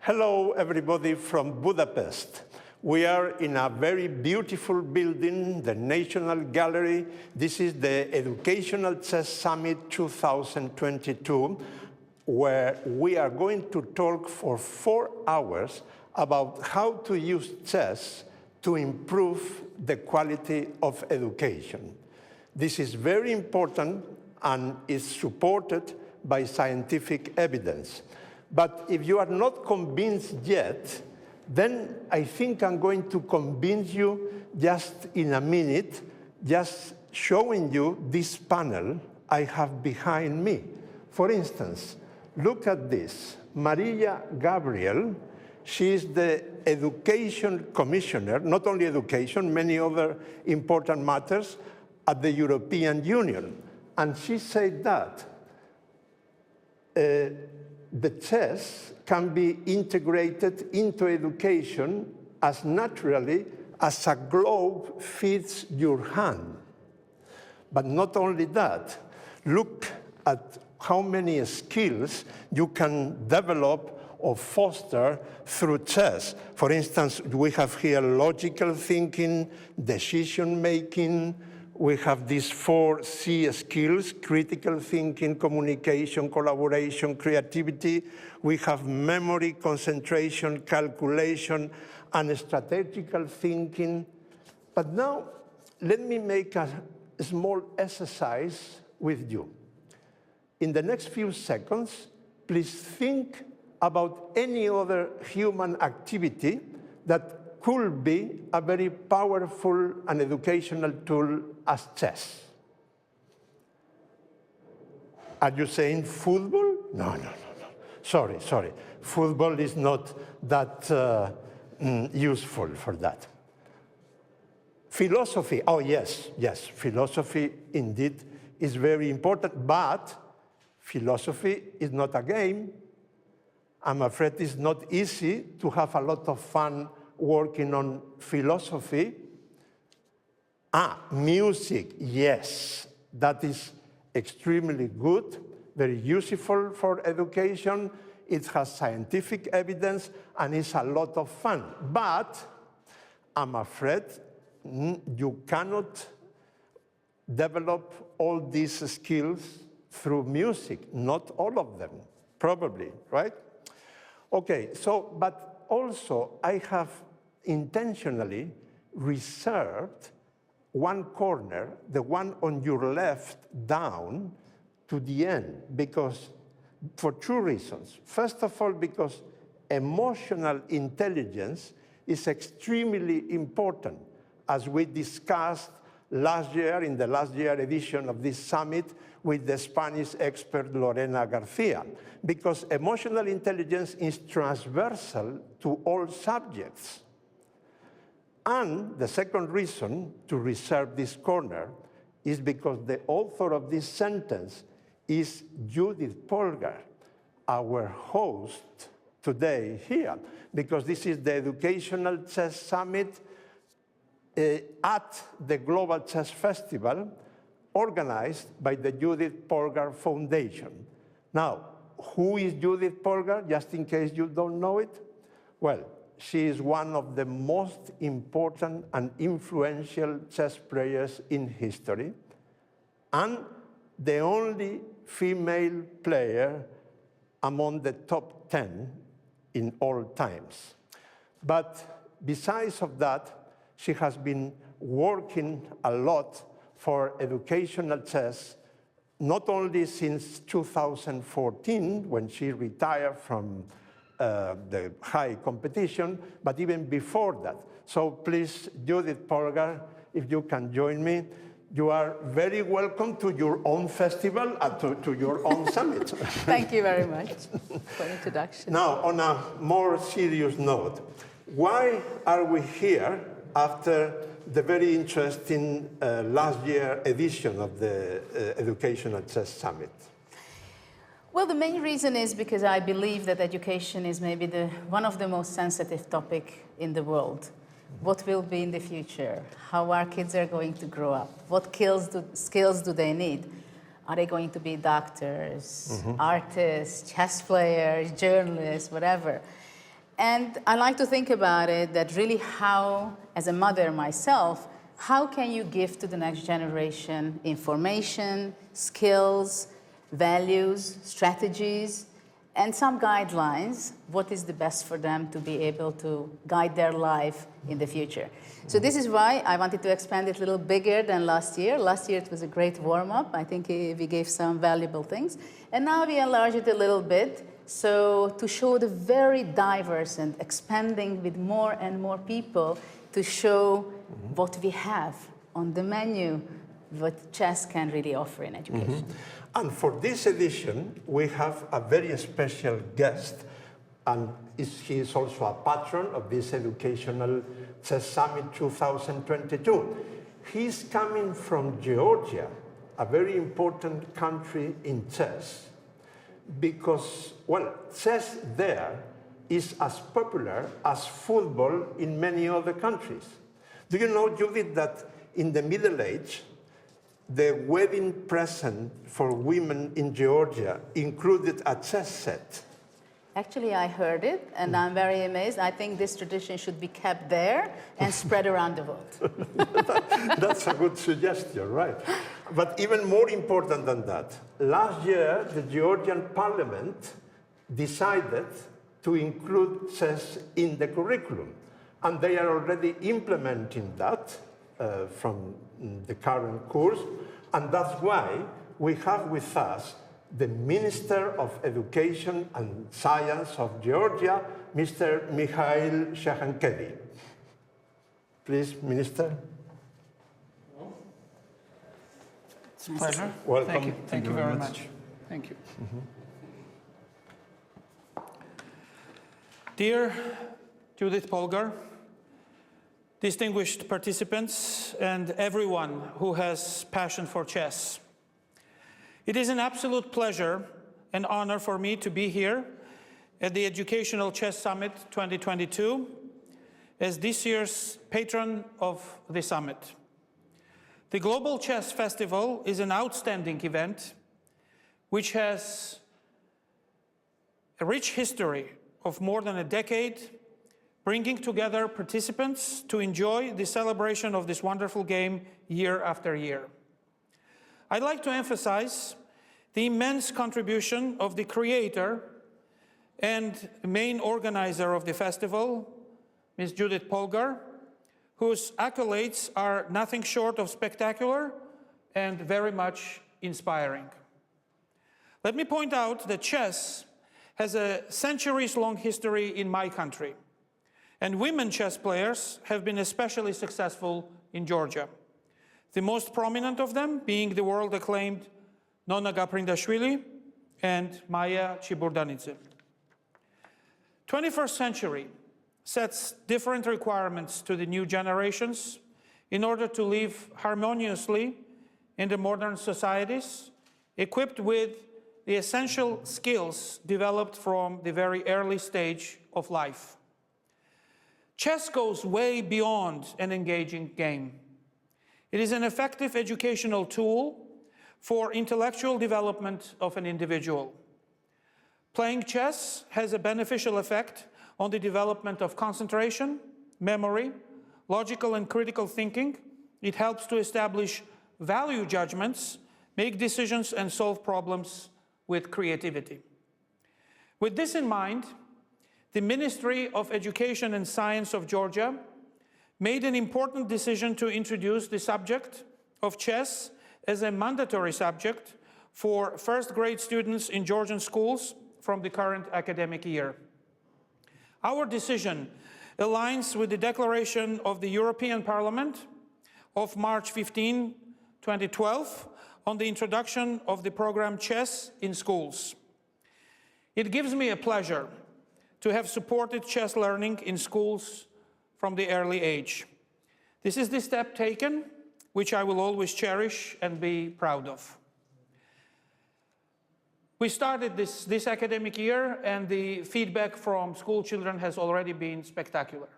Hello, everybody from Budapest. We are in a very beautiful building, the National Gallery. This is the Educational Chess Summit 2022, where we are going to talk for 4 hours about how to use chess to improve the quality of education. This is very important and is supported by scientific evidence. But if you are not convinced yet, then I think I'm going to convince you just in a minute, just showing you this panel I have behind me. For instance, look at this. Maria Gabriel, she is the Education Commissioner, not only education, many other important matters at the European Union. And she said that the chess can be integrated into education as naturally as a glove fits your hand. But not only that, look at how many skills you can develop or foster through chess. For instance, we have here logical thinking, decision-making. We have these 4 C skills: critical thinking, communication, collaboration, creativity. We have memory, concentration, calculation, and strategical thinking. But now, let me make a small exercise with you. In the next few seconds, please think about any other human activity that could be a very powerful and educational tool as chess. Are you saying football? No. Sorry. Football is not that useful for that. Philosophy, oh yes, philosophy indeed is very important, but philosophy is not a game. I'm afraid it's not easy to have a lot of fun working on philosophy. Music, yes, that is extremely good, very useful for education. It has scientific evidence and it's a lot of fun. But I'm afraid you cannot develop all these skills through music, not all of them, probably, right? Okay, but also I have intentionally reserved one corner, the one on your left down, to the end, because for 2 reasons. First of all, because emotional intelligence is extremely important, as we discussed last year, in the last year edition of this summit, with the Spanish expert Lorena Garcia, because emotional intelligence is transversal to all subjects. And the second reason to reserve this corner is because the author of this sentence is Judit Polgar, our host today here, because this is the Educational Chess Summit at the Global Chess Festival, organized by the Judit Polgar Foundation. Now, who is Judit Polgar, just in case you don't know it? Well, she is one of the most important and influential chess players in history, and the only female player among the top 10 in all times. But besides of that, she has been working a lot for educational chess, not only since 2014, when she retired from the high competition, but even before that. So please, Judit Polgar, if you can join me, you are very welcome to your own festival and to your own summit. Thank you very much for the introduction. Now, on a more serious note, why are we here after the very interesting last year edition of the Educational Chess Summit? Well, the main reason is because I believe that education is maybe one of the most sensitive topics in the world. What will be in the future? How our kids are going to grow up? What skills do they need? Are they going to be doctors, artists, chess players, journalists, whatever? And I like to think about it that really how, as a mother myself, how can you give to the next generation information, skills, values, strategies, and some guidelines, what is the best for them to be able to guide their life in the future. So this is why I wanted to expand it a little bigger than last year. Last year it was a great warm-up. I think we gave some valuable things. And now we enlarge it a little bit, so to show the very diverse and expanding with more and more people to show what we have on the menu, what chess can really offer in education. And for this edition, we have a very special guest, and he is also a patron of this Educational Chess Summit 2022. He's coming from Georgia, a very important country in chess, because, well, chess there is as popular as football in many other countries. Do you know, Judith, that in the Middle Age, the wedding present for women in Georgia included a chess set? Actually, I heard it, and I'm very amazed. I think this tradition should be kept there and spread around the world. That's a good suggestion, right? But even more important than that, last year, the Georgian parliament decided to include chess in the curriculum, and they are already implementing that from the current course, and that's why we have with us the Minister of Education and Science of Georgia, Mr. Mikheil Chkhenkeli. Please, Minister. It's a pleasure. Welcome. Thank you. Thank you very much. Thank you. Dear Judit Polgar, distinguished participants, and everyone who has passion for chess. It is an absolute pleasure and honor for me to be here at the Educational Chess Summit 2022 as this year's patron of the summit. The Global Chess Festival is an outstanding event which has a rich history of more than a decade, bringing together participants to enjoy the celebration of this wonderful game year after year. I'd like to emphasize the immense contribution of the creator and main organizer of the festival, Ms. Judit Polgar, whose accolades are nothing short of spectacular and very much inspiring. Let me point out that chess has a centuries-long history in my country, and women chess players have been especially successful in Georgia. The most prominent of them being the world-acclaimed Nona Gaprindashvili and Maya Chiburdanidze. 21st century sets different requirements to the new generations in order to live harmoniously in the modern societies, equipped with the essential skills developed from the very early stage of life. Chess goes way beyond an engaging game. It is an effective educational tool for intellectual development of an individual. Playing chess has a beneficial effect on the development of concentration, memory, logical and critical thinking. It helps to establish value judgments, make decisions, and solve problems with creativity. With this in mind, the Ministry of Education and Science of Georgia made an important decision to introduce the subject of chess as a mandatory subject for first-grade students in Georgian schools from the current academic year. Our decision aligns with the declaration of the European Parliament of March 15, 2012, on the introduction of the program Chess in Schools. It gives me a pleasure to have supported chess learning in schools from the early age. This is the step taken, which I will always cherish and be proud of. We started this academic year, and the feedback from school children has already been spectacular.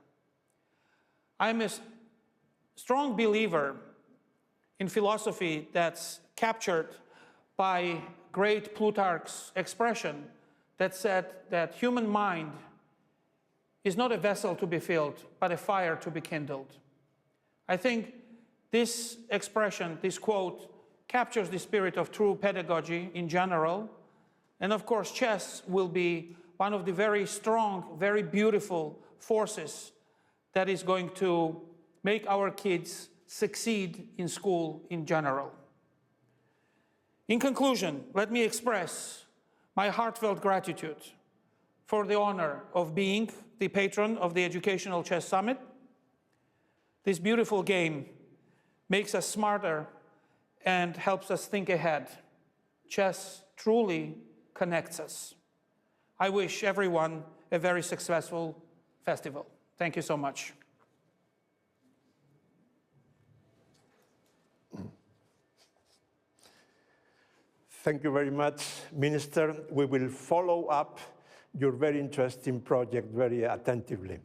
I'm a strong believer in philosophy that's captured by great Plutarch's expression that said that human mind is not a vessel to be filled, but a fire to be kindled. I think this expression, this quote, captures the spirit of true pedagogy in general. And of course, chess will be one of the very strong, very beautiful forces that is going to make our kids succeed in school in general. In conclusion, let me express my heartfelt gratitude for the honor of being the patron of the Educational Chess Summit. This beautiful game makes us smarter and helps us think ahead. Chess truly connects us. I wish everyone a very successful festival. Thank you so much. Thank you very much, Minister. We will follow up your very interesting project very attentively.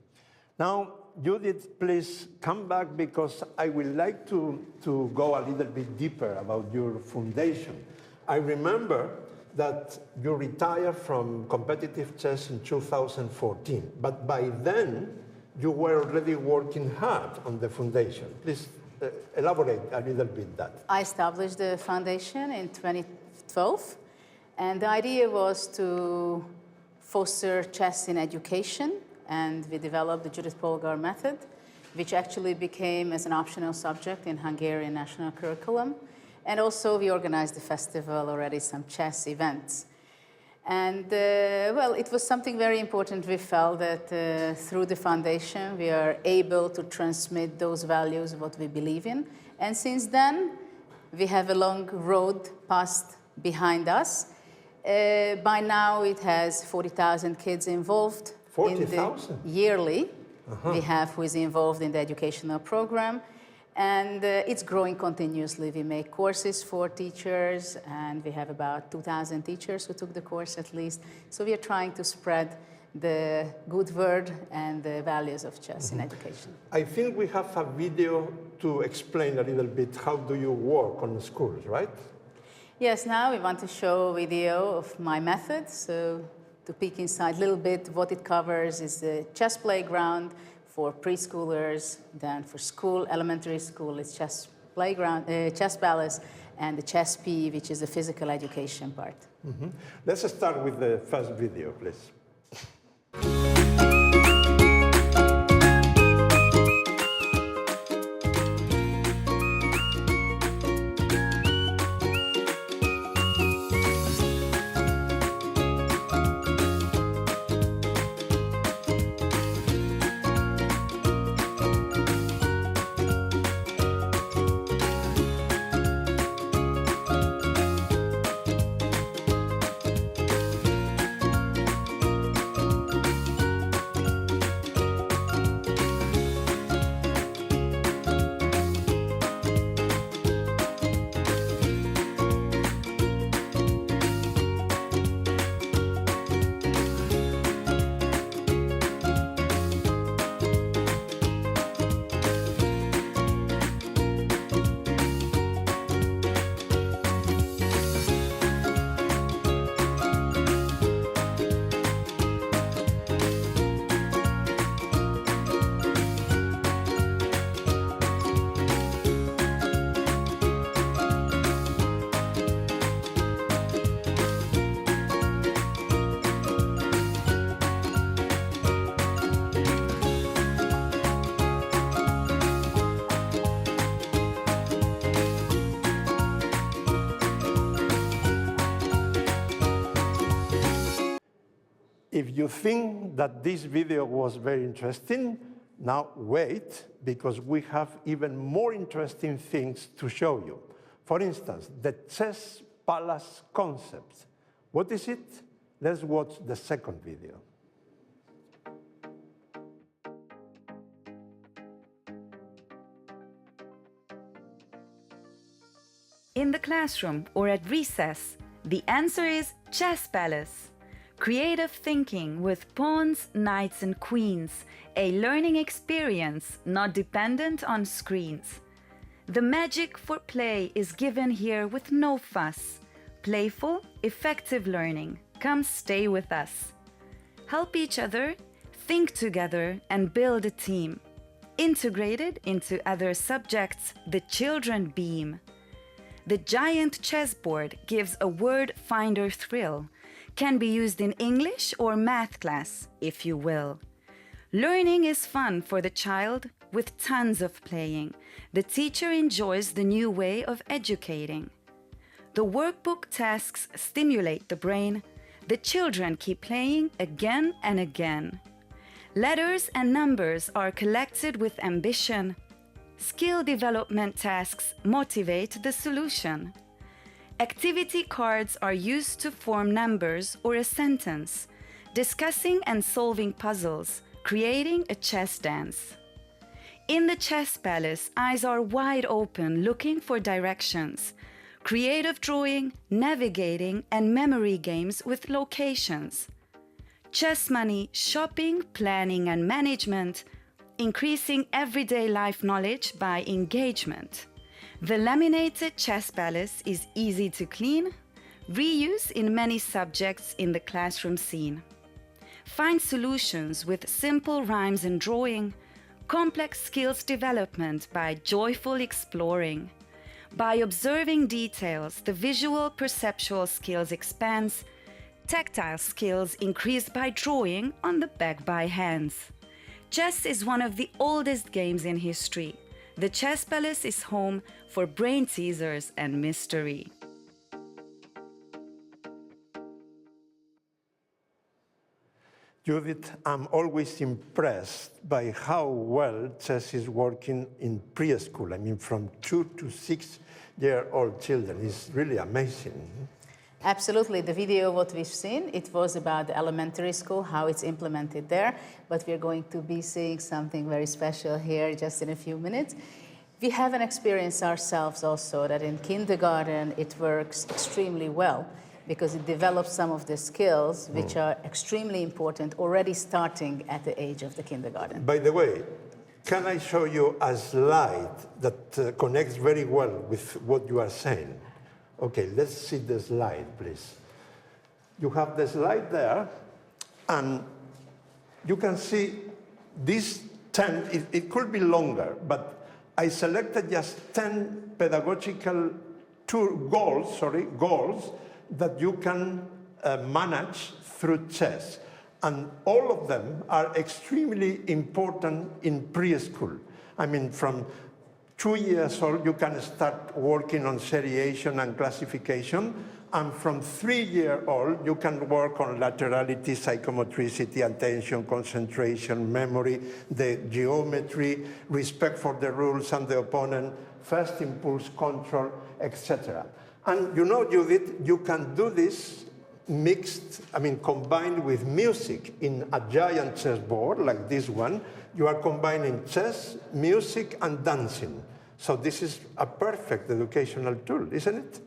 Now, Judith, please come back because I would like to go a little bit deeper about your foundation. I remember that you retired from competitive chess in 2014, but by then you were already working hard on the foundation. Please elaborate a little bit that. I established the foundation in 2012, and the idea was to foster chess in education, and we developed the Judit Polgar method, which actually became as an optional subject in Hungarian national curriculum. And also we organized the festival already, some chess events. And well, it was something very important. We felt that through the foundation, we are able to transmit those values, what we believe in. And since then, we have a long road past behind us. By now, it has 40,000 kids involved. 40,000? Yearly. We have who is involved in the educational program. And it's growing continuously. We make courses for teachers, and we have about 2,000 teachers who took the course at least. So we are trying to spread the good word and the values of chess in education. I think we have a video to explain a little bit how do you work on the schools, right? Yes, now we want to show a video of my method. So to peek inside a little bit, what it covers is the chess playground for preschoolers, then for school, elementary school, it's chess playground, chess palace, and the chess PE, which is the physical education part. Let's start with the first video, please. If you think that this video was very interesting, now wait, because we have even more interesting things to show you. For instance, the chess palace concept. What is it? Let's watch the second video. In the classroom or at recess, the answer is chess palace. Creative thinking with pawns, knights and queens, a learning experience not dependent on screens. The magic for play is given here with no fuss. Playful, effective learning. Come stay with us. Help each other, think together and build a team. Integrated into other subjects, the children beam. The giant chessboard gives a word finder thrill, can be used in English or math class, if you will. Learning is fun for the child with tons of playing. The teacher enjoys the new way of educating. The workbook tasks stimulate the brain. The children keep playing again and again. Letters and numbers are collected with ambition. Skill development tasks motivate the solution. Activity cards are used to form numbers or a sentence, discussing and solving puzzles, creating a chess dance. In the chess palace, eyes are wide open, looking for directions. Creative drawing, navigating, and memory games with locations. Chess money, shopping, planning, and management, increasing everyday life knowledge by engagement. The laminated chess palace is easy to clean, reuse in many subjects in the classroom scene. Find solutions with simple rhymes and drawing, complex skills development by joyful exploring. By observing details, the visual perceptual skills expands, tactile skills increase by drawing on the back by hands. Chess is one of the oldest games in history. The Chess Palace is home for brain teasers and mystery. Judith, I'm always impressed by how well chess is working in preschool. I mean, from 2 to 6-year-old children. It's really amazing. Absolutely. The video, what we've seen, it was about the elementary school, how it's implemented there. But we're going to be seeing something very special here just in a few minutes. We have an experience ourselves also that in kindergarten it works extremely well, because it develops some of the skills which are extremely important already starting at the age of the kindergarten. By the way, can I show you a slide that connects very well with what you are saying? Okay, let's see the slide, please. You have the slide there, and you can see this 10, it could be longer, but I selected just 10 pedagogical goals that you can manage through chess. And all of them are extremely important in preschool. I mean, from 2 years old, you can start working on seriation and classification. And from 3-year-old, you can work on laterality, psychomotricity, attention, concentration, memory, the geometry, respect for the rules and the opponent, first impulse control, etc. And you know, Judith, you can do this mixed, combined with music in a giant chessboard like this one. You are combining chess, music, and dancing. So this is a perfect educational tool, isn't it?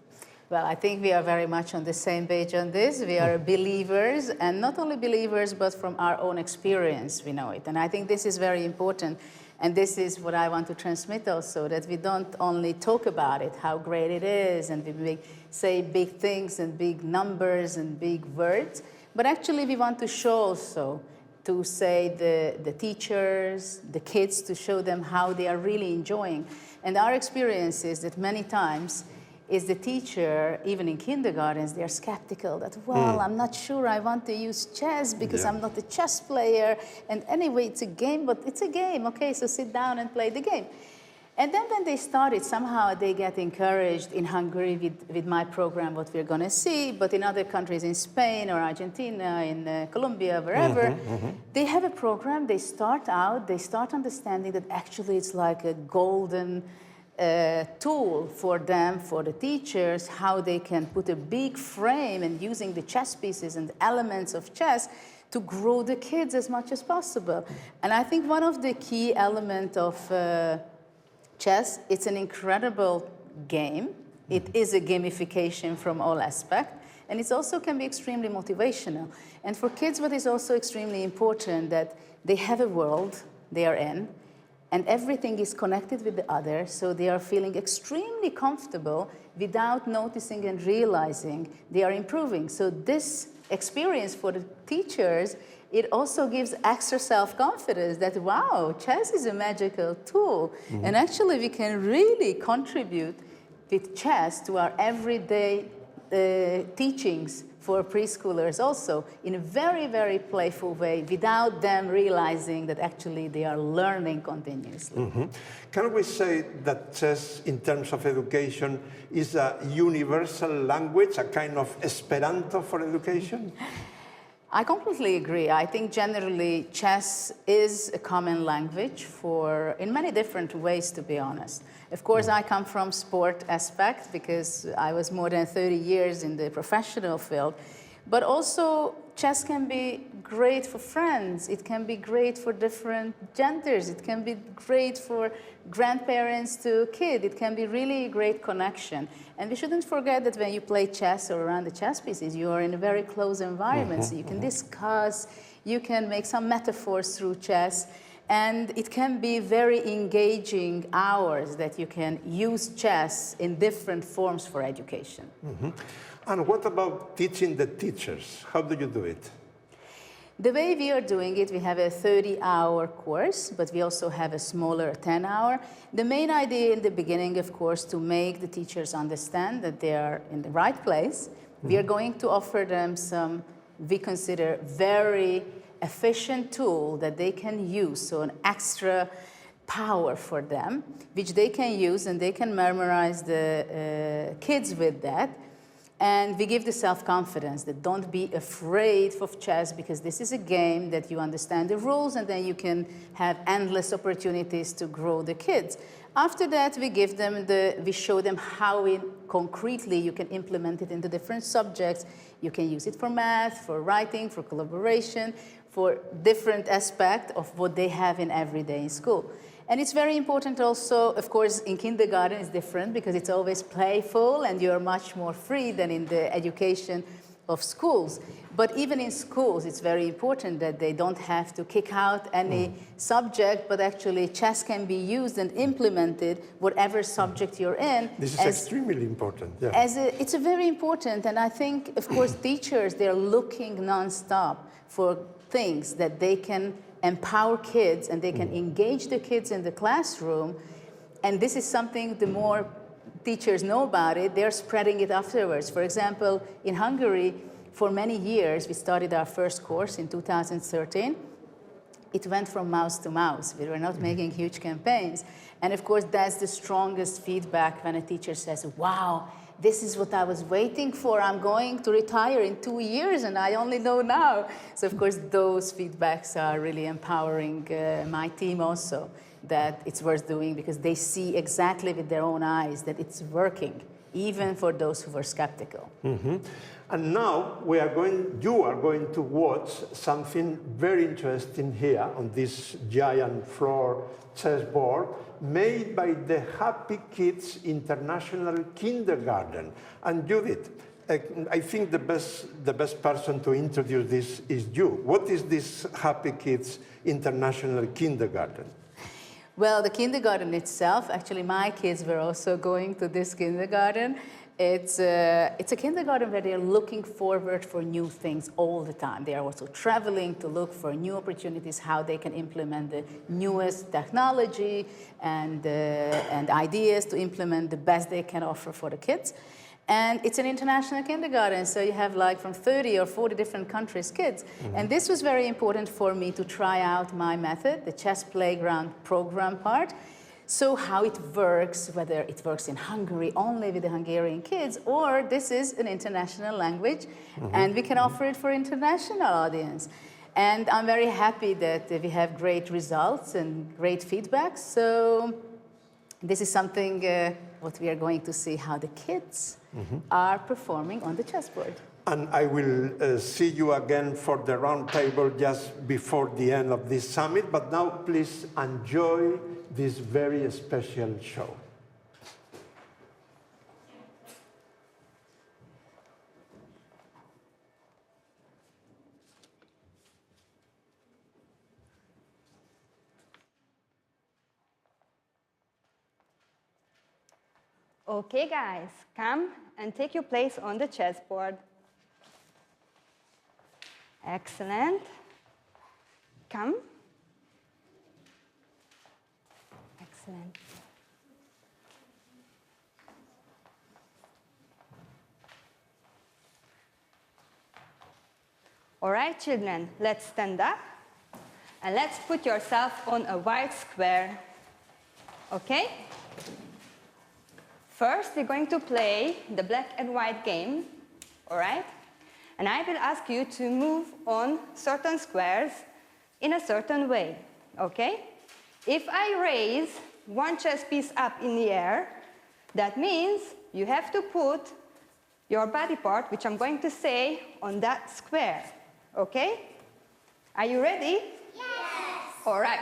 Well, I think we are very much on the same page on this. We are believers, and not only believers, but from our own experience, we know it. And I think this is very important. And this is what I want to transmit also, that we don't only talk about it, how great it is, and we say big things and big numbers and big words, but actually we want to show also, to say the teachers, the kids, to show them how they are really enjoying. And our experience is that many times is the teacher, even in kindergartens, they are skeptical that, well, I'm not sure I want to use chess because I'm not a chess player. And anyway, it's a game, but it's a game. Okay, so sit down and play the game. And then when they started, somehow they get encouraged in Hungary with my program, what we're going to see, but in other countries, in Spain or Argentina, in Colombia, wherever, they have a program, they start understanding that actually it's like a golden tool for them, for the teachers, how they can put a big frame and using the chess pieces and elements of chess to grow the kids as much as possible. And I think one of the key elements of chess, it's an incredible game. It is a gamification from all aspects. And it also can be extremely motivational. And for kids, what is also extremely important that they have a world they are in, and everything is connected with the other, so they are feeling extremely comfortable without noticing and realizing they are improving. So this experience for the teachers, it also gives extra self-confidence that, wow, chess is a magical tool. And actually, we can really contribute with chess to our everyday teachings for preschoolers also in a very, very playful way without them realizing that actually they are learning continuously. Can we say that chess, in terms of education, is a universal language, a kind of Esperanto for education? I completely agree. I think generally chess is a common language in many different ways, to be honest. Of course, I come from sport aspect because I was more than 30 years in the professional field. But also, chess can be great for friends. It can be great for different genders. It can be great for grandparents to kids. It can be really a great connection. And we shouldn't forget that when you play chess or around the chess pieces, you are in a very close environment. So you can discuss, you can make some metaphors through chess. And it can be very engaging hours that you can use chess in different forms for education. And what about teaching the teachers? How do you do it? The way we are doing it, we have a 30-hour course, but we also have a smaller 10-hour. The main idea in the beginning, of course, to make the teachers understand that they are in the right place. We are going to offer them some, we consider, very efficient tool that they can use, so an extra power for them, which they can use, and they can memorize the kids with that. And we give the self-confidence that don't be afraid of chess, because this is a game that you understand the rules, and then you can have endless opportunities to grow the kids. After that, we show them how concretely you can implement it into different subjects. You can use it for math, for writing, for collaboration, for different aspects of what they have in every day in school. And it's very important also, of course, in kindergarten it's different because it's always playful and you're much more free than in the education of schools. But even in schools, it's very important that they don't have to kick out any subject, but actually chess can be used and implemented whatever subject you're in. This is extremely important. Yeah. It's a very important, and I think, of course, teachers, they're looking nonstop for things that they can empower kids and they can engage the kids in the classroom. And this is something, the more teachers know about it, they're spreading it afterwards. For example, in Hungary, for many years, we started our first course in 2013. It went from mouth to mouth. We were not making huge campaigns. And of course, that's the strongest feedback when a teacher says, wow, this is what I was waiting for. I'm going to retire in 2 years and I only know now. So of course, those feedbacks are really empowering my team also, that it's worth doing because they see exactly with their own eyes that it's working, even for those who were skeptical. And now you are going to watch something very interesting here on this giant floor chessboard made by the Happy Kids International Kindergarten. And Judith, I think the best person to introduce this is you. What is this Happy Kids International Kindergarten? Well, the kindergarten itself, actually my kids were also going to this kindergarten. It's a kindergarten where they're looking forward for new things all the time. They are also traveling to look for new opportunities, how they can implement the newest technology and ideas to implement the best they can offer for the kids. And it's an international kindergarten, so you have like from 30 or 40 different countries kids. And this was very important for me to try out my method, the ChessPlayground program part. So how it works, whether it works in Hungary only with the Hungarian kids, or this is an international language, and we can offer it for international audience. And I'm very happy that we have great results and great feedback. So this is something what we are going to see how the kids are performing on the chessboard. And I will see you again for the round table just before the end of this summit. But now please enjoy this very special show. Okay, guys, come and take your place on the chessboard. Excellent. Come. Excellent. All right, children, let's stand up and let's put yourself on a white square. Okay? First, we're going to play the black and white game, all right? And I will ask you to move on certain squares in a certain way, okay? If I raise one chess piece up in the air, that means you have to put your body part, which I'm going to say, on that square, okay? Are you ready? Yes! All right.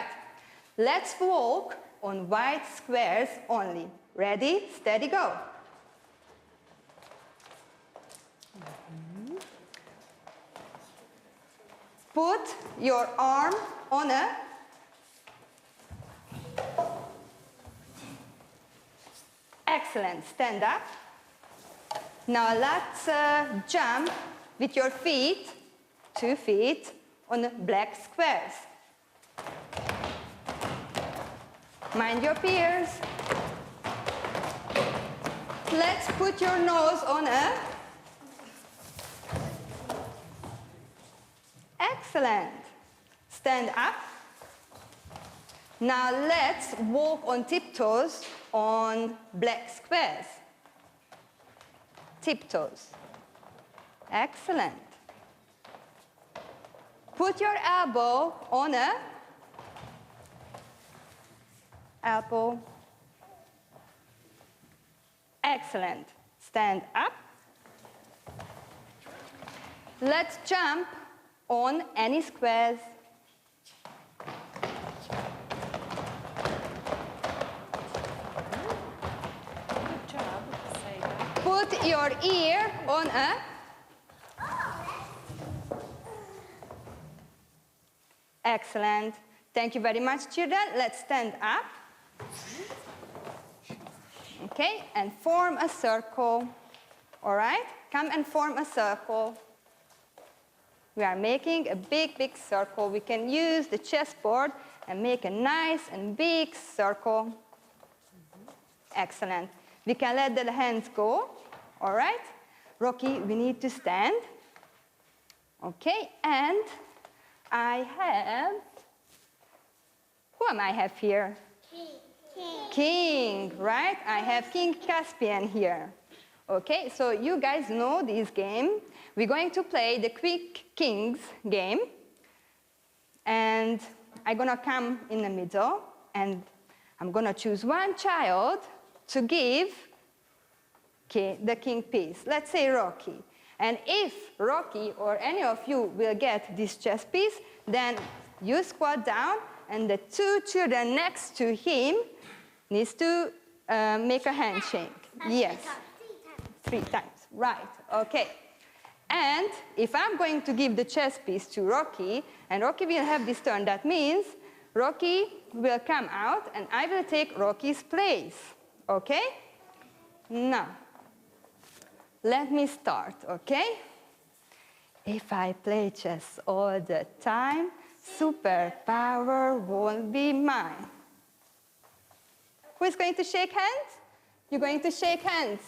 Let's walk on white squares only. Ready, steady, go. Put your arm on a excellent. Stand up. Now let's jump with your feet, 2 feet, on the black squares. Mind your peers. Let's put your nose on a excellent. Stand up. Now let's walk on tiptoes on black squares. Tiptoes. Excellent. Put your elbow on a elbow. Excellent. Stand up. Let's jump on any squares. Good job. Say that. Put your ear on a excellent. Thank you very much, children. Let's stand up. Okay, and form a circle. All right, come and form a circle. We are making a big, big circle. We can use the chessboard and make a nice and big circle. Excellent. We can let the hands go. All right, Rocky, we need to stand. Okay, and I have, who am I have here? King, right? I have King Caspian here. Okay, so you guys know this game. We're going to play the Quick Kings game. And I'm gonna come in the middle and I'm gonna choose one child to give the king piece. Let's say Rocky. And if Rocky or any of you will get this chess piece, then you squat down and the 2 children next to him needs to make a handshake. Yes. 3 times. Right. Okay. And if I'm going to give the chess piece to Rocky, and Rocky will have this turn, that means Rocky will come out and I will take Rocky's place. Okay? Now, let me start, okay? If I play chess all the time, superpower won't be mine. Who is going to shake hands? You're going to shake hands.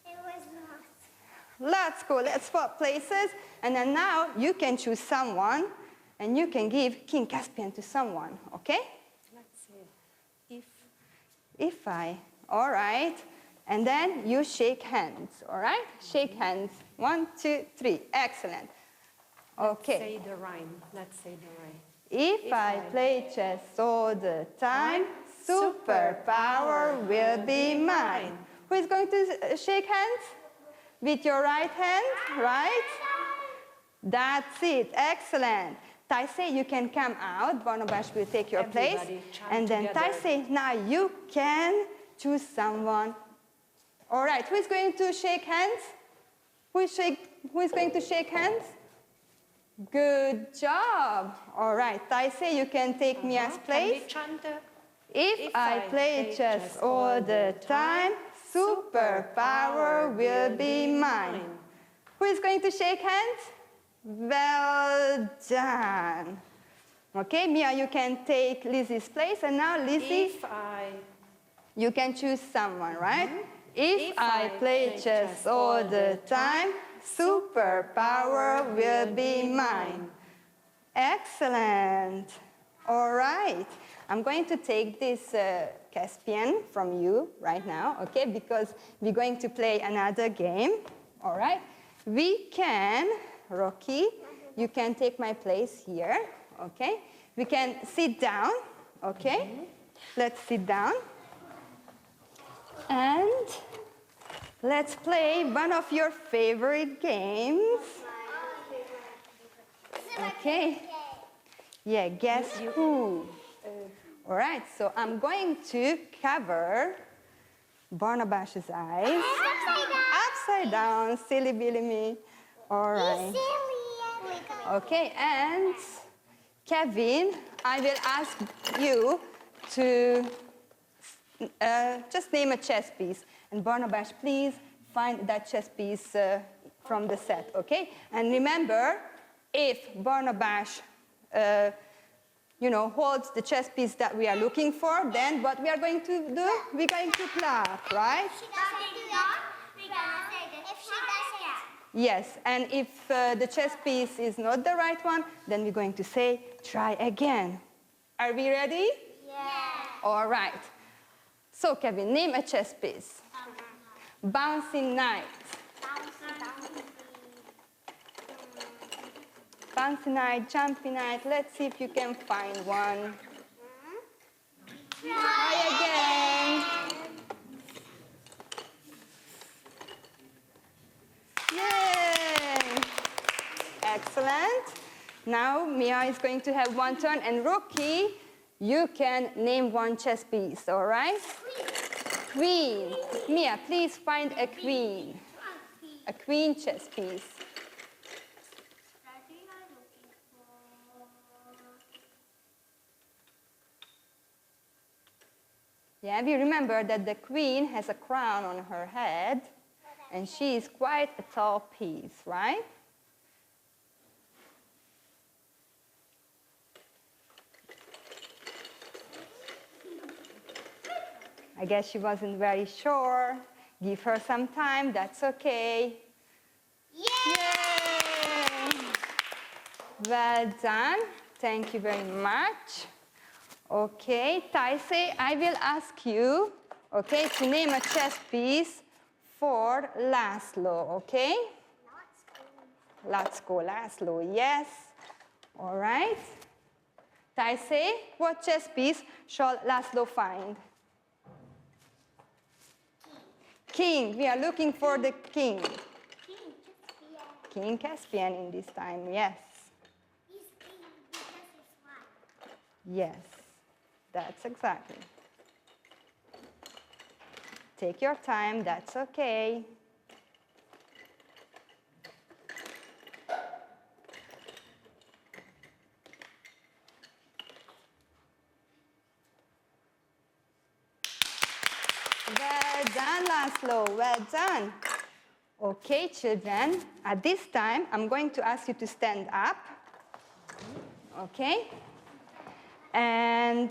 It was not. Let's go, let's swap places. And then now you can choose someone and you can give King Caspian to someone, okay? Let's see. If I, all right. And then you shake hands, all right? Shake hands. 1, 2, 3. Excellent. Okay. Say the rhyme. Let's say the rhyme. If I play chess all the time, superpower will be mine. Who is going to shake hands? With your right hand, right? That's it. Excellent. Taisei, you can come out. Barnabas will take your place. And then Taisei, now you can choose someone. All right, who is going to shake hands? Who is going to shake hands? Good job. All right, Taisei, you can take Mia's place. If I play chess all the time, superpower will be mine. Who is going to shake hands? Well done. Okay, Mia, you can take Lizzie's place, and now Lizzie, you can choose someone, right? If I play chess all the time, superpower will be mine. Excellent. All right. I'm going to take this Caspian from you right now, okay, because we're going to play another game, all right? We can, Rocky, you can take my place here, okay? We can sit down, okay? Let's sit down. And let's play one of your favorite games. Okay. Yeah, guess who? All right, so I'm going to cover Barnabas's eyes. Upside down, silly billy me. All right. Okay, and Kevin, I will ask you to just name a chess piece. And Barnabas, please find that chess piece from the set, okay? And remember, if Barnabas holds the chess piece that we are looking for, then what we are going to do? We're going to clap, right? If she doesn't clap, we're gonna say that. If she doesn't clap. Yes, and if the chess piece is not the right one, then we're going to say, try again. Are we ready? Yeah. All right. So, Kevin, name a chess piece. Bouncing knight. Bouncy knight, jumpy knight. Let's see if you can find one. Try again. Yay! Excellent. Now Mia is going to have one turn, and Rocky, you can name one chess piece, all right? Queen. Mia, please find a queen. A queen chess piece. Yeah, we remember that the queen has a crown on her head, and she is quite a tall piece, right? I guess she wasn't very sure. Give her some time, that's okay. Yay! Well done. Thank you very much. Okay, Taisei, I will ask you, okay, to name a chess piece for Laszlo, okay? Let's go, Laszlo, yes. All right. Taisei, what chess piece shall Laszlo find? King. We are looking for the king. King Caspian in this time, yes. Yes, that's exactly. Take your time, that's okay. Well done, Laszlo, well done. Okay, children, at this time, I'm going to ask you to stand up. Okay? And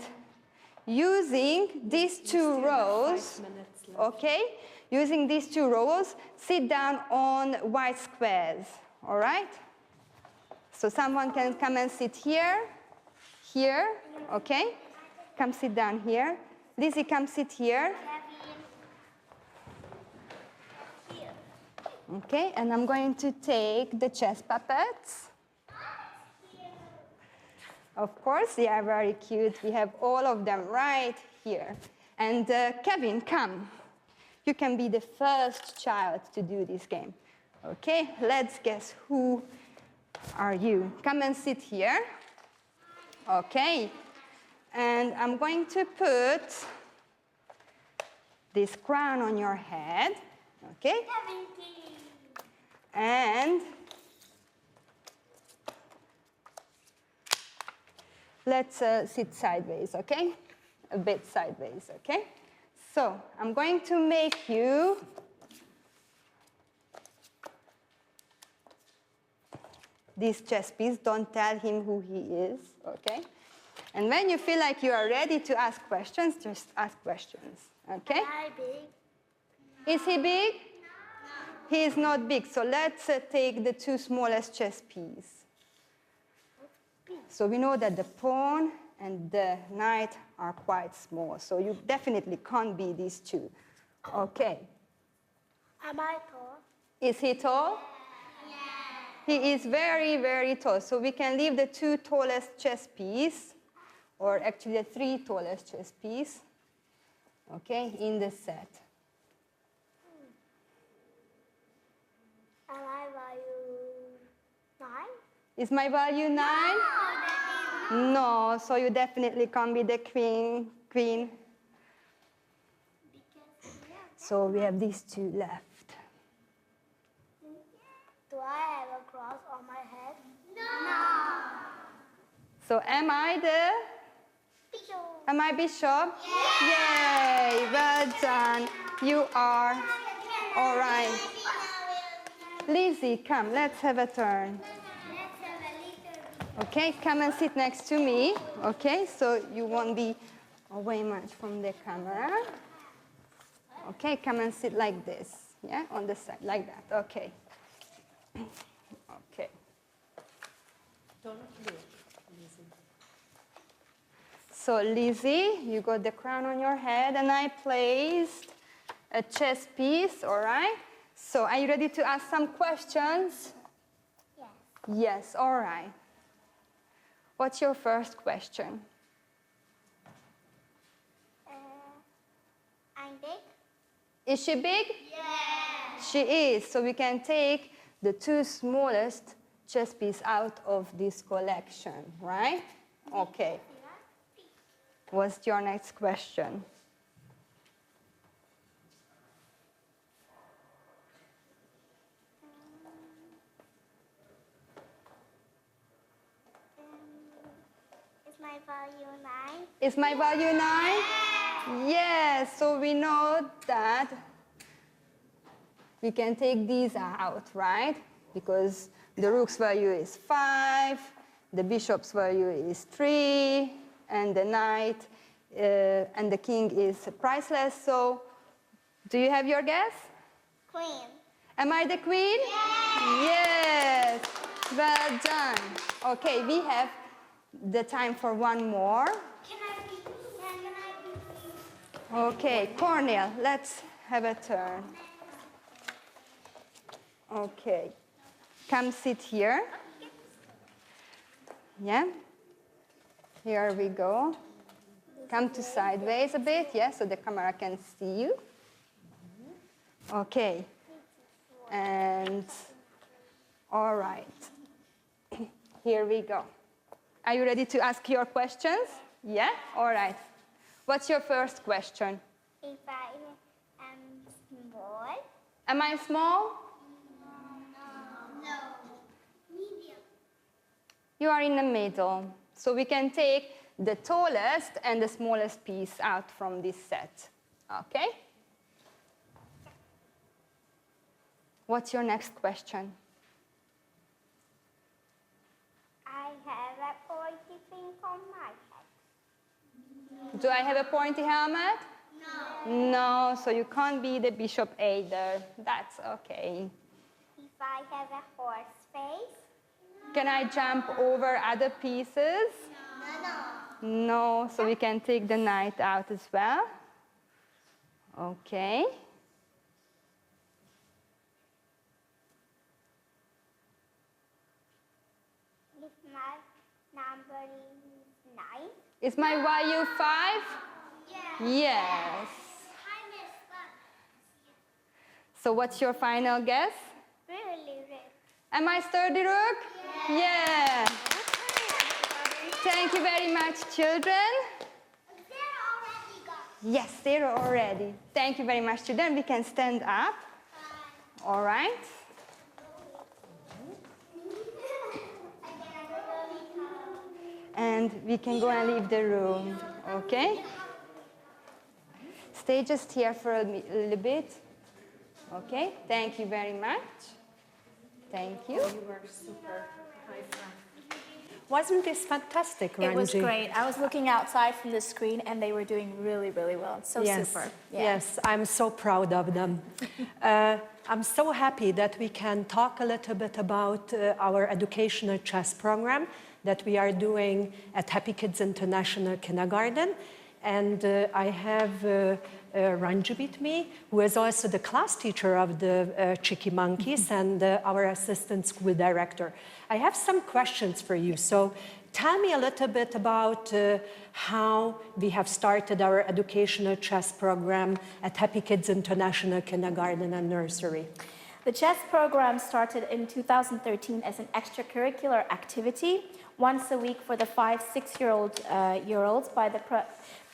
using these two rows, okay? Using these two rows, sit down on white squares, all right? So someone can come and sit here, okay? Come sit down here. Lizzie, come sit here. Okay, and I'm going to take the chess puppets. Of course, they are very cute. We have all of them right here. And Kevin, come. You can be the first child to do this game. Okay, let's guess who are you. Come and sit here. Okay, and I'm going to put this crown on your head. Okay, and let's sit sideways, okay? A bit sideways, okay? So I'm going to make you this chess piece. Don't tell him who he is, okay? And when you feel like you are ready to ask questions, just ask questions, okay? Am I big? Is he big? No. He is not big, so let's take the two smallest chess pieces. So we know that the pawn and the knight are quite small, so you definitely can't be these two. Okay. Am I tall? Is he tall? Yeah. He is very, very tall. So we can leave the two tallest chess pieces, or actually the three tallest chess pieces, okay, in the set. Am I value 9? Is my value 9? No, so you definitely can't be the queen. So we have these two left. Do I have a cross on my head? No. So am I Bishop. am I bishop? Yay, well done. You are. All right. Lizzie, come, let's have a turn. Okay, come and sit next to me. Okay, so you won't be away much from the camera. Okay, come and sit like this. Yeah, on the side, like that. Okay. Okay. So Lizzie, you got the crown on your head, and I placed a chess piece, all right? So are you ready to ask some questions? Yes. Yes, all right. What's your first question? I'm big? Is she big? Yes. She is. So we can take the two smallest chess pieces out of this collection, right? Okay. What's your next question? Is my value 9? Is my value 9? Yes, so we know that we can take these out, right? Because the rook's value is 5, the bishop's value is 3, and the knight and the king is priceless. So do you have your guess? Queen. Am I the queen? Yes. Well done. Okay, we have the time for one more. Can I be queen? Okay, Cornel, let's have a turn. Okay, come sit here. Yeah, here we go. Come to sideways a bit, yeah, so the camera can see you. Okay, and all right, here we go. Are you ready to ask your questions? Yeah, all right. What's your first question? If I am small? Am I small? No. Medium. You are in the middle. So we can take the tallest and the smallest piece out from this set. Okay? What's your next question? I have a pointy thing on my head. Do I have a pointy helmet? No. No, so you can't be the bishop either. That's okay. If I have a horse face? Can I jump over other pieces? No. No, so we can take the knight out as well. Okay. If my number is 9? Is my value 5? Yeah. Yes. So what's your final guess? Really red. Am I sturdy rook? Yeah. Thank you very much, children. Yes, they're all ready. Thank you very much, children. We can stand up. All right. And we can go and leave the room, okay? Stay just here for a little bit. Okay, thank you very much. Thank you. You were super. High five. Wasn't this fantastic, Ranji? It was great. I was looking outside from the screen and they were doing really, really well. It's so super. Yeah. Yes, I'm so proud of them. I'm so happy that we can talk a little bit about our educational chess program that we are doing at Happy Kids International Kindergarten. And I have Ranji with me, who is also the class teacher of the Cheeky Monkeys and our assistant school director. I have some questions for you. So tell me a little bit about how we have started our educational chess program at Happy Kids International Kindergarten and Nursery. The chess program started in 2013 as an extracurricular activity, once a week for the 5-6-year-olds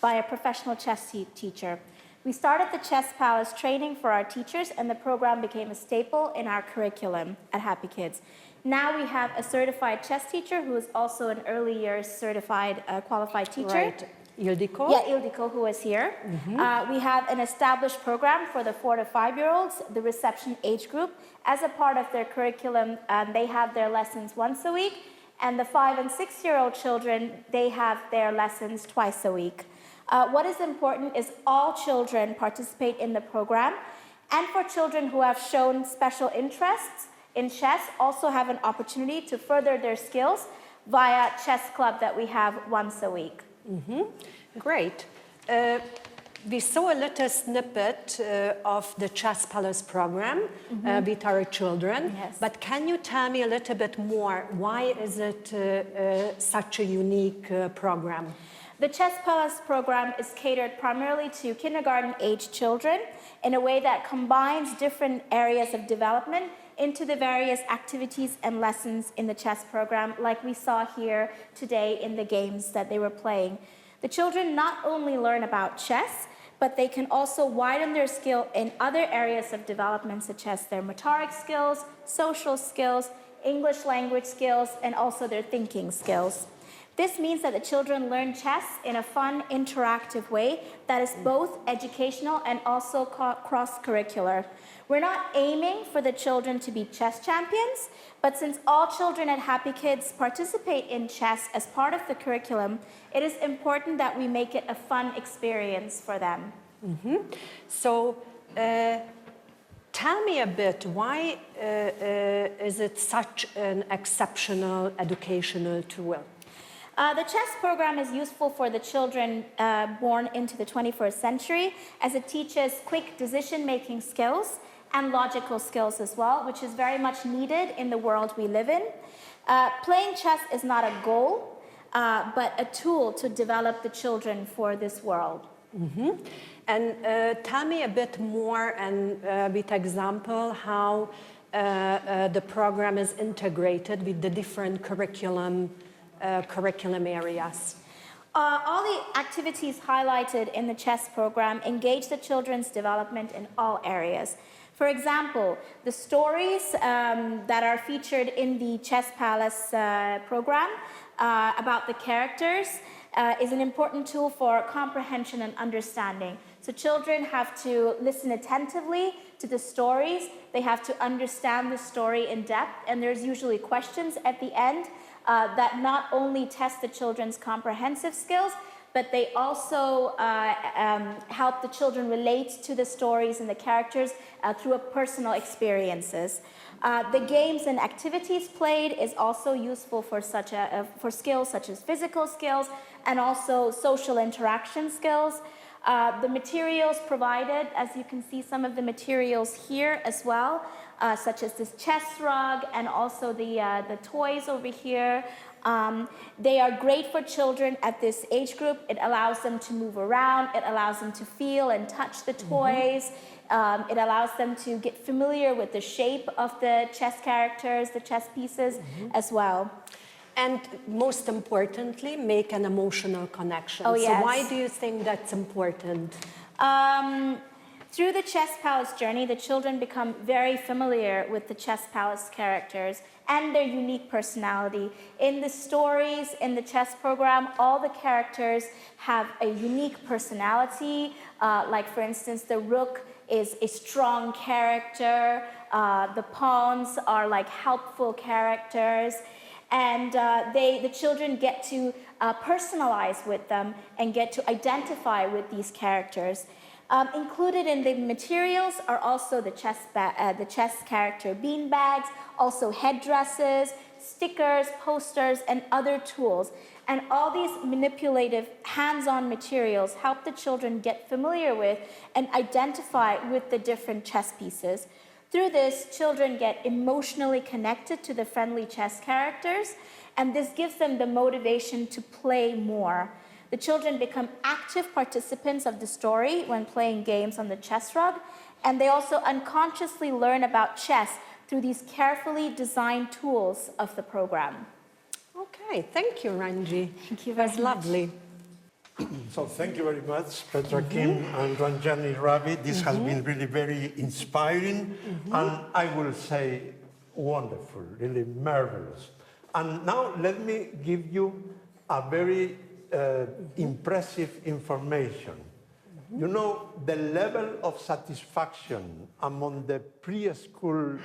by a professional chess teacher. We started the Chess Palace training for our teachers, and the program became a staple in our curriculum at Happy Kids. Now we have a certified chess teacher who is also an early years certified qualified teacher. Right. Ildiko? Yeah, Ildiko, who is here. We have an established program for the 4 to 5-year-olds, the reception age group. As a part of their curriculum, they have their lessons once a week, and the 5 and 6-year-old children, they have their lessons twice a week. What is important is all children participate in the program, and for children who have shown special interests in chess also have an opportunity to further their skills via chess club that we have once a week. Great. We saw a little snippet of the Chess Palace program with our children, Yes. but can you tell me a little bit more? Why is it such a unique program? The Chess Palace program is catered primarily to kindergarten-age children in a way that combines different areas of development into the various activities and lessons in the chess program, like we saw here today in the games that they were playing. The children not only learn about chess, but they can also widen their skill in other areas of development, such as their motoric skills, social skills, English language skills, and also their thinking skills. This means that the children learn chess in a fun, interactive way that is both educational and also cross-curricular. We're not aiming for the children to be chess champions, but since all children at Happy Kids participate in chess as part of the curriculum, it is important that we make it a fun experience for them. So tell me a bit, why is it such an exceptional educational tool? The chess program is useful for the children born into the 21st century, as it teaches quick decision-making skills and logical skills as well, which is very much needed in the world we live in. Playing chess is not a goal, but a tool to develop the children for this world. And tell me a bit more, and with example, how the program is integrated with the different curriculum areas. All the activities highlighted in the chess program engage the children's development in all areas. For example, the stories that are featured in the Chess Palace program about the characters is an important tool for comprehension and understanding. So children have to listen attentively to the stories, they have to understand the story in depth, and there's usually questions at the end that not only test the children's comprehensive skills, but they also help the children relate to the stories and the characters through personal experiences. The games and activities played is also useful for for skills such as physical skills and also social interaction skills. The materials provided, as you can see some of the materials here as well, such as this chess rug and also the toys over here. They are great for children at this age group. It allows them to move around. It allows them to feel and touch the toys. It allows them to get familiar with the shape of the chess characters, the chess pieces as well. And most importantly, make an emotional connection. Oh, yes. So why do you think that's important? Through the Chess Palace journey, the children become very familiar with the Chess Palace characters and their unique personality. In the stories, in the chess program, all the characters have a unique personality. Like, for instance, the rook is a strong character. The pawns are like helpful characters, and the children get to personalize with them and get to identify with these characters. Included in the materials are also the chess character beanbags, also headdresses, stickers, posters, and other tools. And all these manipulative hands-on materials help the children get familiar with and identify with the different chess pieces. Through this, children get emotionally connected to the friendly chess characters, and this gives them the motivation to play more. The children become active participants of the story when playing games on the chess rug, and they also unconsciously learn about chess through these carefully designed tools of the program. Okay, thank you, Ranji. Thank you very much. That's lovely. So thank you very much, Petra Kim and Ranjani Ravi. This has been really very inspiring, and I will say wonderful, really marvelous. And now let me give you a very impressive information. You know, the level of satisfaction among the preschool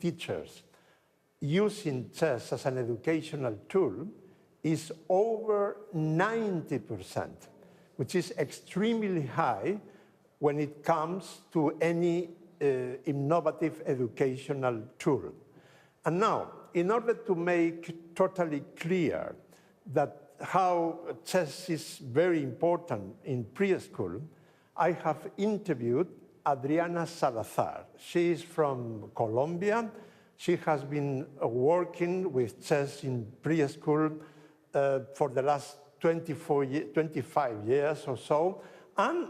teachers using chess as an educational tool is over 90%, which is extremely high when it comes to any innovative educational tool. And now, in order to make totally clear that how chess is very important in preschool, I have interviewed Adriana Salazar. She is from Colombia. She has been working with chess in preschool for the last 25 years or so. And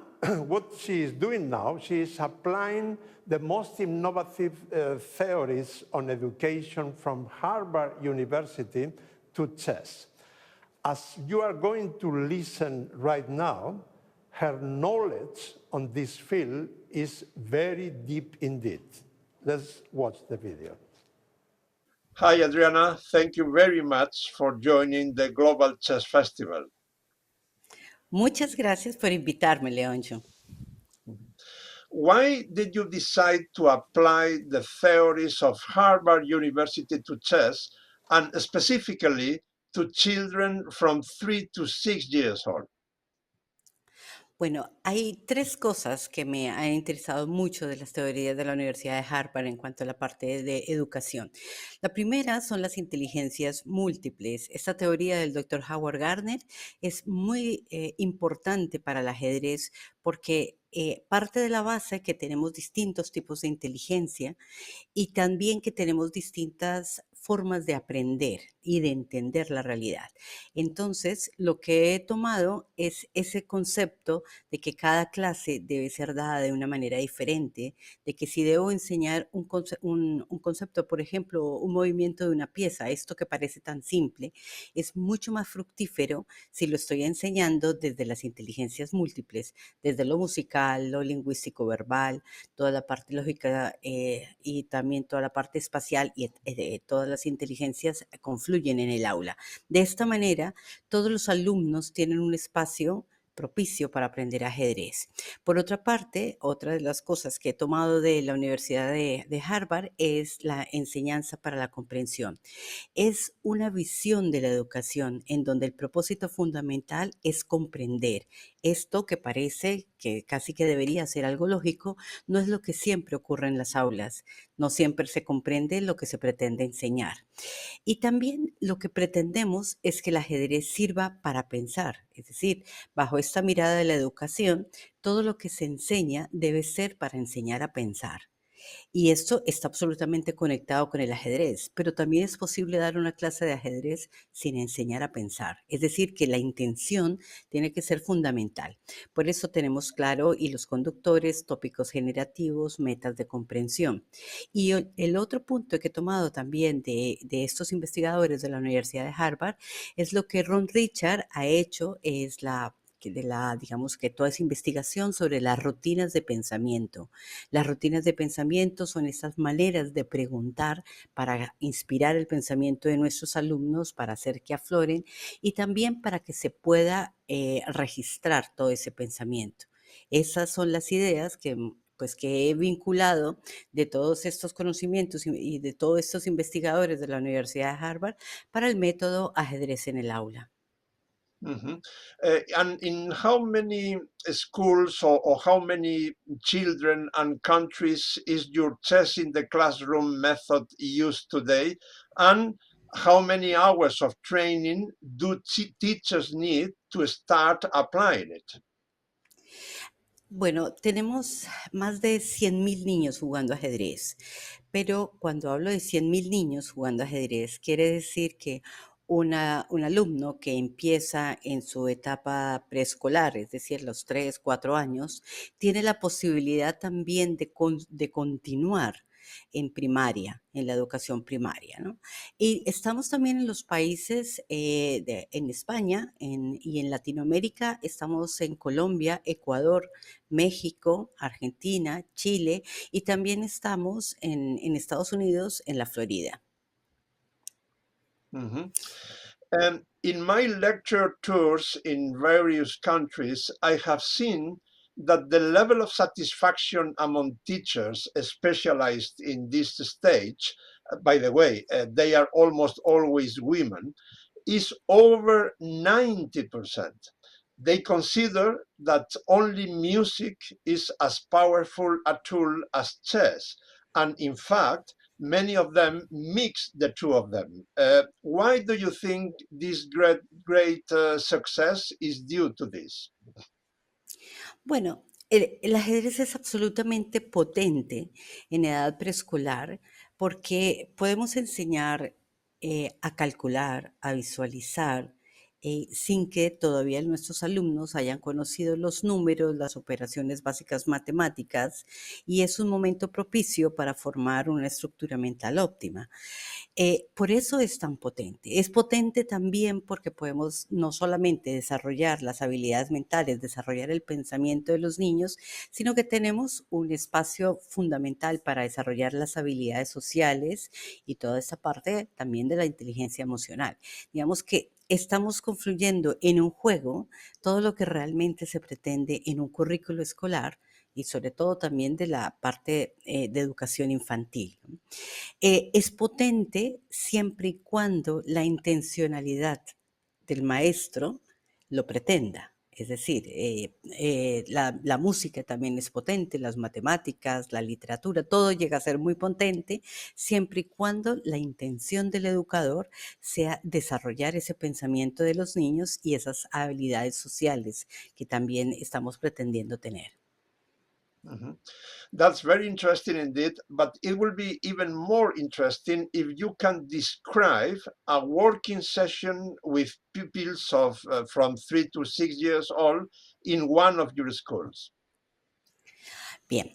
what she is doing now, she is applying the most innovative theories on education from Harvard University to chess. As you are going to listen right now, her knowledge on this field is very deep indeed. Let's watch the video. Hi, Adriana. Thank you very much for joining the Global Chess Festival. Muchas gracias por invitarme, Leontxo. Why did you decide to apply the theories of Harvard University to chess, and specifically to children from 3 to 6 years old? Bueno, hay tres cosas que me han interesado mucho de las teorías de la Universidad de Harvard en cuanto a la parte de educación. La primera son las inteligencias múltiples. Esta teoría del Dr. Howard Gardner es muy importante para el ajedrez porque parte de la base que tenemos distintos tipos de inteligencia y también que tenemos distintas formas de aprender y de entender la realidad. Entonces, lo que he tomado es ese concepto de que cada clase debe ser dada de una manera diferente, de que si debo enseñar un concepto, por ejemplo, un movimiento de una pieza, esto que parece tan simple, es mucho más fructífero si lo estoy enseñando desde las inteligencias múltiples, desde lo musical, lo lingüístico verbal, toda la parte lógica y también toda la parte espacial y todas las inteligencias confluyen en el aula. De esta manera, todos los alumnos tienen un espacio propicio para aprender ajedrez. Por otra parte, otra de las cosas que he tomado de la Universidad de Harvard es la enseñanza para la comprensión. Es una visión de la educación en donde el propósito fundamental es comprender. Esto que parece que casi que debería ser algo lógico, no es lo que siempre ocurre en las aulas. No siempre se comprende lo que se pretende enseñar. Y también lo que pretendemos es que el ajedrez sirva para pensar. Es decir, bajo esta mirada de la educación, todo lo que se enseña debe ser para enseñar a pensar. Y esto está absolutamente conectado con el ajedrez, pero también es posible dar una clase de ajedrez sin enseñar a pensar. Es decir, que la intención tiene que ser fundamental. Por eso tenemos claro hilos conductores, tópicos generativos, metas de comprensión. Y el otro punto que he tomado también de estos investigadores de la Universidad de Harvard es lo que Ron Richard ha hecho, es digamos que toda esa investigación sobre las rutinas de pensamiento. Las rutinas de pensamiento son esas maneras de preguntar para inspirar el pensamiento de nuestros alumnos, para hacer que afloren y también para que se pueda registrar todo ese pensamiento. Esas son las ideas que pues que he vinculado de todos estos conocimientos y de todos estos investigadores de la Universidad de Harvard para el método ajedrez en el aula. And in how many schools or how many children and countries is your chess in the classroom method used today? And how many hours of training do teachers need to start applying it? Bueno, tenemos más de 100.000 niños jugando ajedrez, pero cuando hablo de 100.000 niños jugando ajedrez, quiere decir que un alumno que empieza en su etapa preescolar, es decir, los 3, 4 años, tiene la posibilidad también de continuar en primaria, en la educación primaria, ¿no? Y estamos también en los países, en España y en Latinoamérica, estamos en Colombia, Ecuador, México, Argentina, Chile, y también estamos en Estados Unidos, en la Florida. In my lecture tours in various countries, I have seen that the level of satisfaction among teachers specialized in this stage, by the way, they are almost always women, is over 90%. They consider that only music is as powerful a tool as chess. And in fact, many of them mix the two of them. Why do you think this great success is due to this? Bueno, el ajedrez es absolutamente potente en edad preescolar porque podemos enseñar a calcular, a visualizar, sin que todavía nuestros alumnos hayan conocido los números, las operaciones básicas matemáticas, y es un momento propicio para formar una estructura mental óptima. Por eso es tan potente. Es potente también porque podemos no solamente desarrollar las habilidades mentales, desarrollar el pensamiento de los niños, sino que tenemos un espacio fundamental para desarrollar las habilidades sociales y toda esa parte también de la inteligencia emocional. Digamos que estamos confluyendo en un juego todo lo que realmente se pretende en un currículo escolar y sobre todo también de la parte de educación infantil. Es potente siempre y cuando la intencionalidad del maestro lo pretenda. Es decir, la música también es potente, las matemáticas, la literatura, todo llega a ser muy potente siempre y cuando la intención del educador sea desarrollar ese pensamiento de los niños y esas habilidades sociales que también estamos pretendiendo tener. That's very interesting indeed, but it will be even more interesting if you can describe a working session with pupils of from 3 to 6 years old in one of your schools. Bien,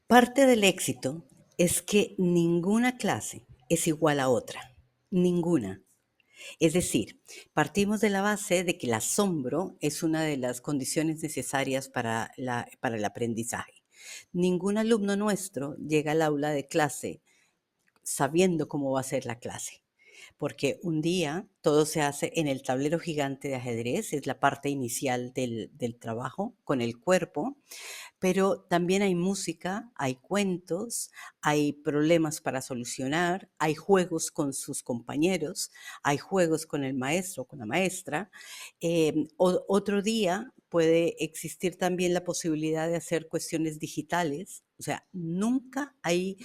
parte del éxito es que ninguna clase es igual a otra, ninguna. Es decir, partimos de la base de que el asombro es una de las condiciones necesarias para el aprendizaje. Ningún alumno nuestro llega al aula de clase sabiendo cómo va a ser la clase, porque un día todo se hace en el tablero gigante de ajedrez, es la parte inicial del trabajo con el cuerpo, pero también hay música, hay cuentos, hay problemas para solucionar, hay juegos con sus compañeros, hay juegos con el maestro o con la maestra. Otro día puede existir también la posibilidad de hacer cuestiones digitales, o sea, nunca hay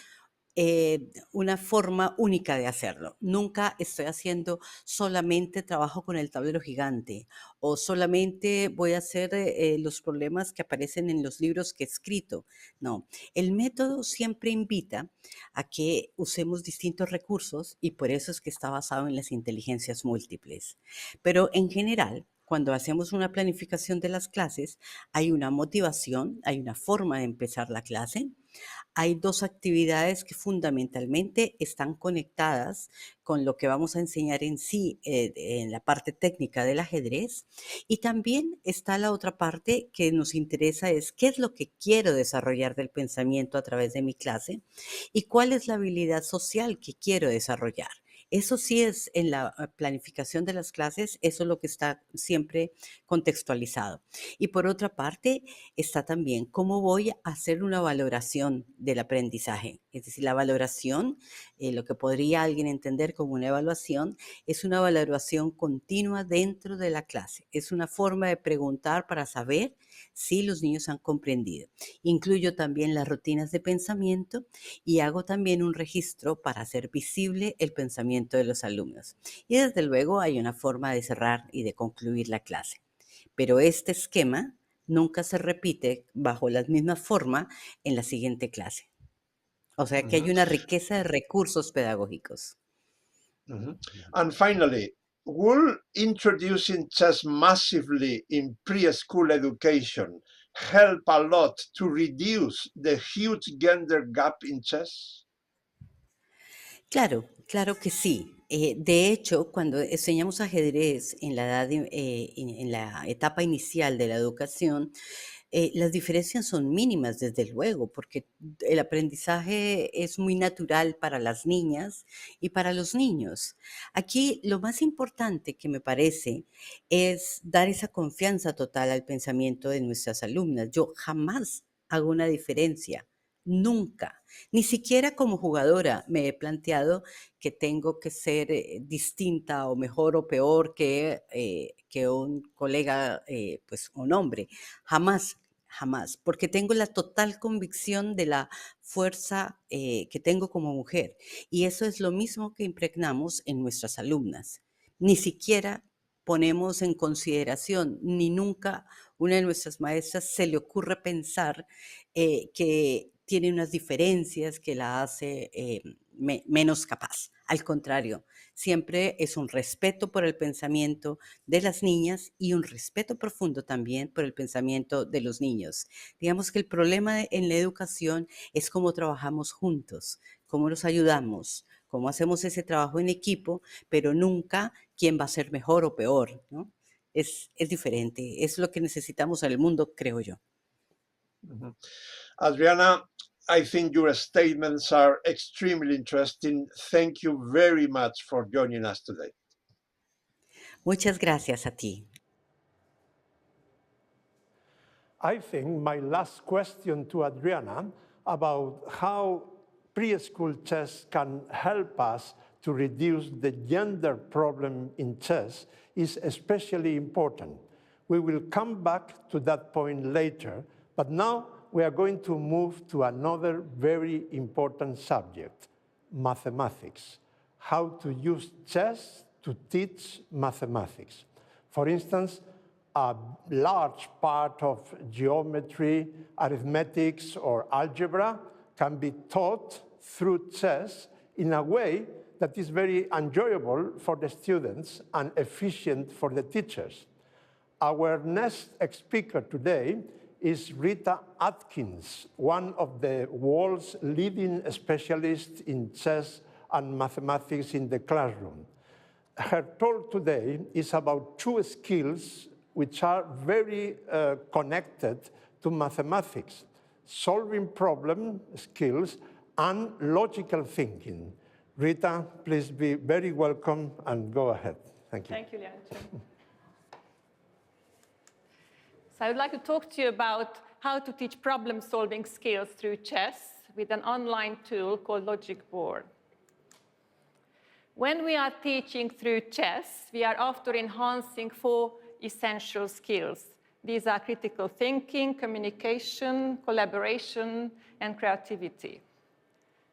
una forma única de hacerlo. Nunca estoy haciendo solamente trabajo con el tablero gigante o solamente voy a hacer los problemas que aparecen en los libros que he escrito. No, el método siempre invita a que usemos distintos recursos y por eso es que está basado en las inteligencias múltiples. Pero en general, cuando hacemos una planificación de las clases, hay una motivación, hay una forma de empezar la clase. Hay dos actividades que fundamentalmente están conectadas con lo que vamos a enseñar en sí, en la parte técnica del ajedrez. Y también está la otra parte que nos interesa es qué es lo que quiero desarrollar del pensamiento a través de mi clase y cuál es la habilidad social que quiero desarrollar. Eso sí es en la planificación de las clases, eso es lo que está siempre contextualizado. Y por otra parte, está también cómo voy a hacer una valoración del aprendizaje. Es decir, la valoración, lo que podría alguien entender como una evaluación, es una valoración continua dentro de la clase. Es una forma de preguntar para saber si los niños han comprendido. Incluyo también las rutinas de pensamiento y hago también un registro para hacer visible el pensamiento de los alumnos. Y desde luego hay una forma de cerrar y de concluir la clase. Pero este esquema nunca se repite bajo la misma forma en la siguiente clase. O sea que hay una riqueza de recursos pedagógicos. And finally, will introducing chess massively in preschool education help a lot to reduce the huge gender gap in chess? Claro, claro que sí. De hecho, cuando enseñamos ajedrez en en la etapa inicial de la educación, las diferencias son mínimas, desde luego, porque el aprendizaje es muy natural para las niñas y para los niños. Aquí lo más importante que me parece es dar esa confianza total al pensamiento de nuestras alumnas. Yo jamás hago una diferencia, nunca. Ni siquiera como jugadora me he planteado que tengo que ser distinta o mejor o peor que un colega, pues un hombre. Jamás, jamás, porque tengo la total convicción de la fuerza que tengo como mujer. Y eso es lo mismo que impregnamos en nuestras alumnas. Ni siquiera ponemos en consideración, ni nunca una de nuestras maestras se le ocurre pensar que tiene unas diferencias que la hace menos capaz. Al contrario, siempre es un respeto por el pensamiento de las niñas y un respeto profundo también por el pensamiento de los niños. Digamos que el problema en la educación es cómo trabajamos juntos, cómo nos ayudamos, cómo hacemos ese trabajo en equipo, pero nunca quién va a ser mejor o peor, ¿no? Es diferente, es lo que necesitamos en el mundo, creo yo. Adriana, I think your statements are extremely interesting. Thank you very much for joining us today. Muchas gracias a ti. I think my last question to Adriana about how preschool chess can help us to reduce the gender problem in chess is especially important. We will come back to that point later, but now we are going to move to another very important subject, mathematics. How to use chess to teach mathematics. For instance, a large part of geometry, arithmetics, or algebra can be taught through chess in a way that is very enjoyable for the students and efficient for the teachers. Our next speaker today is Rita Atkins, one of the world's leading specialists in chess and mathematics in the classroom. Her talk today is about two skills which are very connected to mathematics: solving problem skills and logical thinking. Rita, please be very welcome and go ahead. Thank you. Thank you, Leontxo. So I would like to talk to you about how to teach problem-solving skills through chess with an online tool called LogiqBoard. When we are teaching through chess, we are after enhancing 4 essential skills. These are critical thinking, communication, collaboration, and creativity.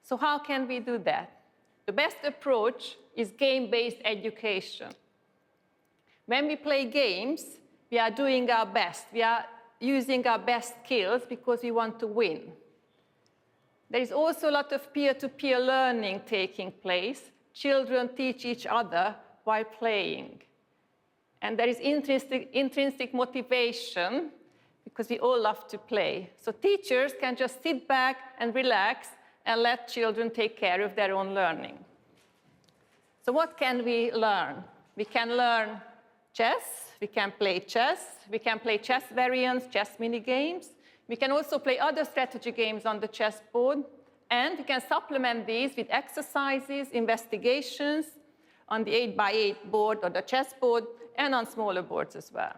So how can we do that? The best approach is game-based education. When we play games, we are doing our best. We are using our best skills because we want to win. There is also a lot of peer-to-peer learning taking place. Children teach each other while playing. And there is intrinsic motivation because we all love to play. So teachers can just sit back and relax and let children take care of their own learning. So what can we learn? We can learn chess, we can play chess variants, chess mini-games. We can also play other strategy games on the chessboard, and we can supplement these with exercises, investigations, on the 8x8 board or the chessboard, and on smaller boards as well.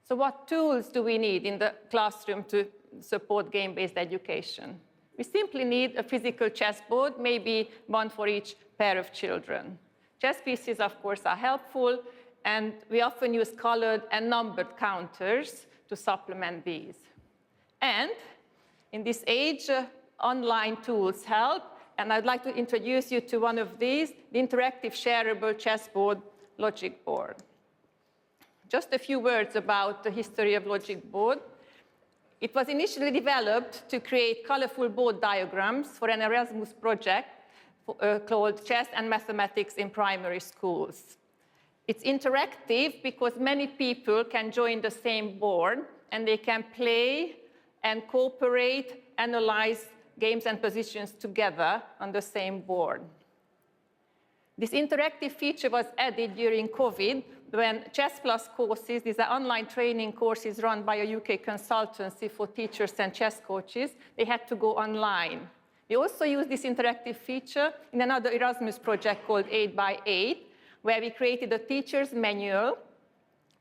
So what tools do we need in the classroom to support game-based education? We simply need a physical chessboard, maybe one for each pair of children. Chess pieces, of course, are helpful, and we often use colored and numbered counters to supplement these. And in this age, online tools help, and I'd like to introduce you to one of these, the interactive shareable chessboard, LogiqBoard. Just a few words about the history of LogiqBoard. It was initially developed to create colorful board diagrams for an Erasmus project called Chess and Mathematics in Primary Schools. It's interactive because many people can join the same board and they can play and cooperate, analyze games and positions together on the same board. This interactive feature was added during COVID when Chess Plus courses, these are online training courses run by a UK consultancy for teachers and chess coaches, they had to go online. We also use this interactive feature in another Erasmus project called 8x8, where we created a teacher's manual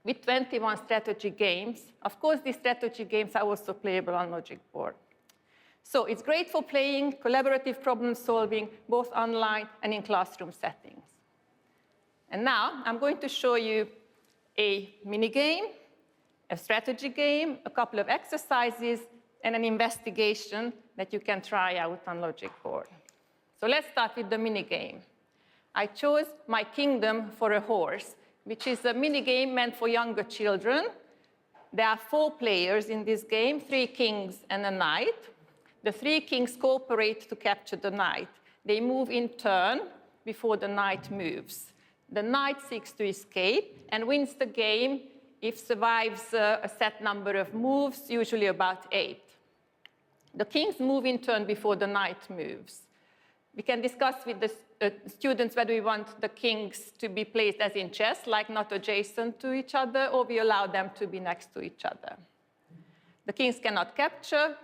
with 21 strategy games. Of course, these strategy games are also playable on LogiqBoard. So it's great for playing, collaborative problem solving, both online and in classroom settings. And now I'm going to show you a mini game, a strategy game, a couple of exercises, and an investigation that you can try out on LogiqBoard. So let's start with the mini game. I chose My Kingdom for a Horse, which is a mini game meant for younger children. There are 4 players in this game, 3 kings and a knight. The 3 kings cooperate to capture the knight. They move in turn before the knight moves. The knight seeks to escape and wins the game if survives a set number of moves, usually about 8. The kings move in turn before the knight moves. We can discuss with the students whether we want the kings to be placed as in chess, like not adjacent to each other, or we allow them to be next to each other. The kings cannot capture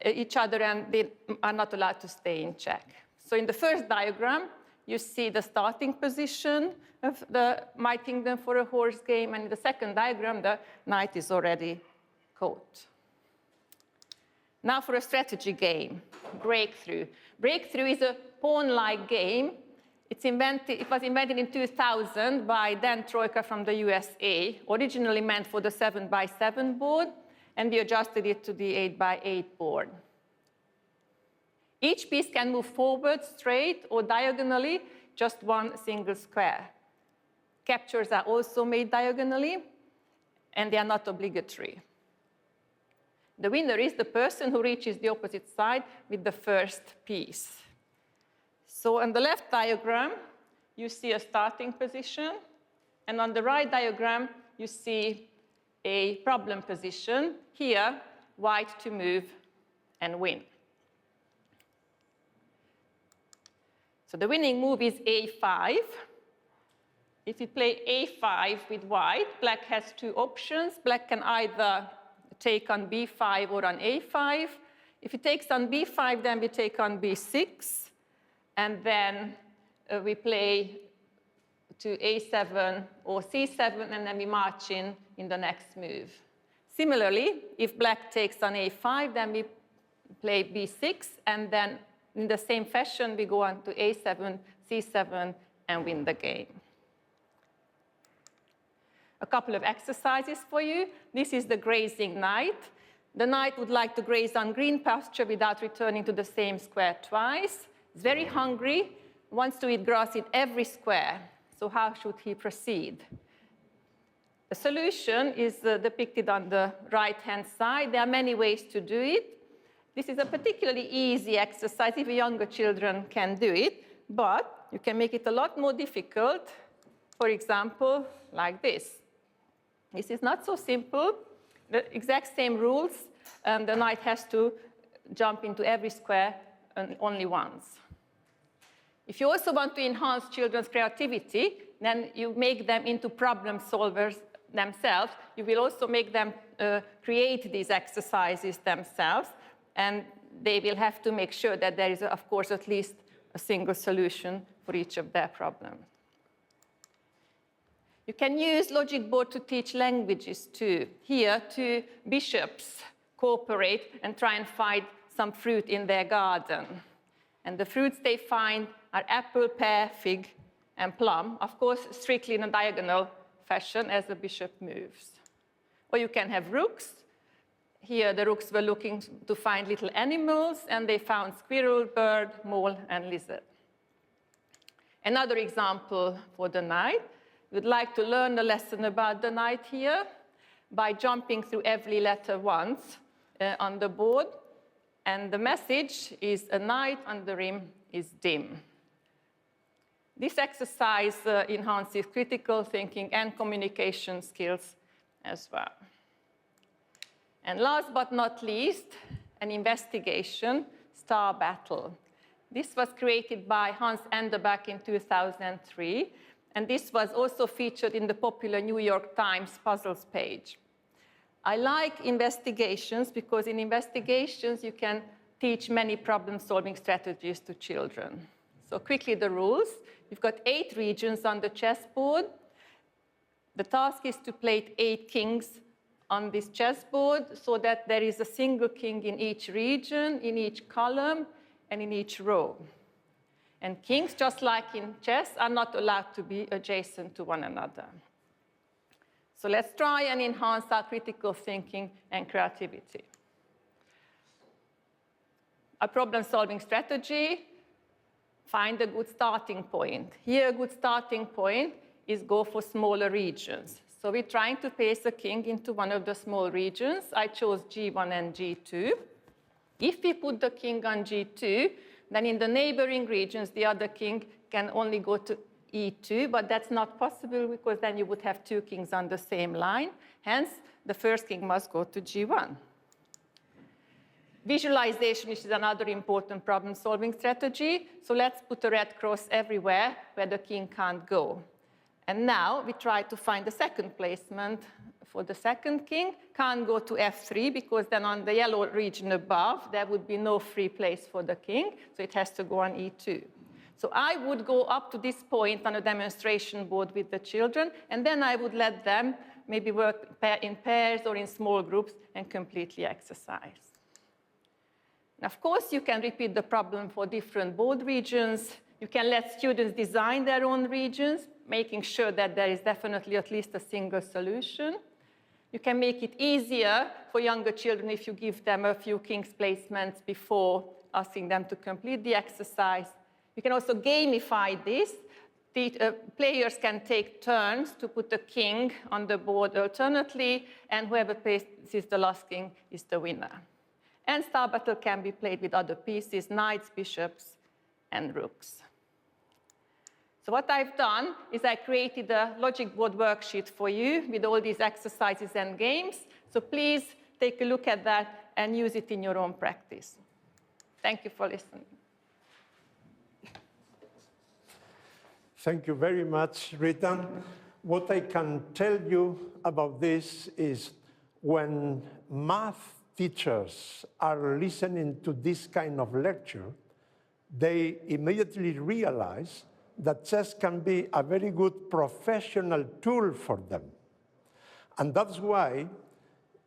each other, and they are not allowed to stay in check. So in the first diagram, you see the starting position of the My Kingdom for a Horse game, and in the second diagram, the knight is already caught. Now for a strategy game, Breakthrough. Breakthrough is a pawn-like game. It was invented in 2000 by Dan Troika from the USA, originally meant for the 7x7 board, and we adjusted it to the 8x8 board. Each piece can move forward, straight, or diagonally, just one single square. Captures are also made diagonally, and they are not obligatory. The winner is the person who reaches the opposite side with the first piece. So on the left diagram, you see a starting position, and on the right diagram, you see a problem position. Here, white to move and win. So the winning move is a5. If you play a5 with white, black has 2 options. Black can either take on b5 or on a5. If he takes on b5, then we take on b6. And then we play to a7 or c7, and then we march in the next move. Similarly, if black takes on a5, then we play b6, and then in the same fashion, we go on to a7, c7, and win the game. A couple of exercises for you. This is the grazing knight. The knight would like to graze on green pasture without returning to the same square twice. He's very hungry, wants to eat grass in every square. So how should he proceed? The solution is depicted on the right-hand side. There are many ways to do it. This is a particularly easy exercise. Even younger children can do it, but you can make it a lot more difficult, for example, like this. This is not so simple. The exact same rules, and the knight has to jump into every square only once. If you also want to enhance children's creativity, then you make them into problem solvers themselves. You will also make them create these exercises themselves, and they will have to make sure that there is, of course, at least a single solution for each of their problems. You can use LogiqBoard to teach languages too. Here, two bishops cooperate and try and find some fruit in their garden. And the fruits they find are apple, pear, fig, and plum, of course, strictly in a diagonal fashion as the bishop moves. Or you can have rooks. Here, the rooks were looking to find little animals, and they found squirrel, bird, mole, and lizard. Another example for the knight. We'd like to learn a lesson about the knight here by jumping through every letter once on the board. And the message is a knight on the rim is dim. This exercise enhances critical thinking and communication skills as well. And last but not least, an investigation, Star Battle. This was created by Hans Enderbach in 2003, and this was also featured in the popular New York Times puzzles page. I like investigations because in investigations you can teach many problem-solving strategies to children. So quickly the rules. You've got 8 regions on the chessboard. The task is to plate 8 kings on this chessboard so that there is a single king in each region, in each column, and in each row. And kings, just like in chess, are not allowed to be adjacent to one another. So let's try and enhance our critical thinking and creativity. A problem-solving strategy, find a good starting point. Here, a good starting point is go for smaller regions. So we're trying to place a king into one of the small regions. I chose G1 and G2. If we put the king on G2, then in the neighboring regions, the other king can only go to E2, but that's not possible because then you would have 2 kings on the same line. Hence, the first king must go to G1. Visualization is another important problem-solving strategy. So let's put a red cross everywhere where the king can't go. And now we try to find the second placement for the second king. Can't go to F3 because then on the yellow region above, there would be no free place for the king. So it has to go on E2. So I would go up to this point on a demonstration board with the children, and then I would let them maybe work in pairs or in small groups and completely exercise. And of course, you can repeat the problem for different board regions. You can let students design their own regions, making sure that there is definitely at least a single solution. You can make it easier for younger children if you give them a few king's placements before asking them to complete the exercise. You can also gamify this. The players can take turns to put a king on the board alternately, and whoever places the last king is the winner. And Star Battle can be played with other pieces, knights, bishops, and rooks. So what I've done is I created a LogiqBoard worksheet for you with all these exercises and games. So please take a look at that and use it in your own practice. Thank you for listening. Thank you very much, Rita. What I can tell you about this is when math teachers are listening to this kind of lecture, they immediately realize that chess can be a very good professional tool for them. And that's why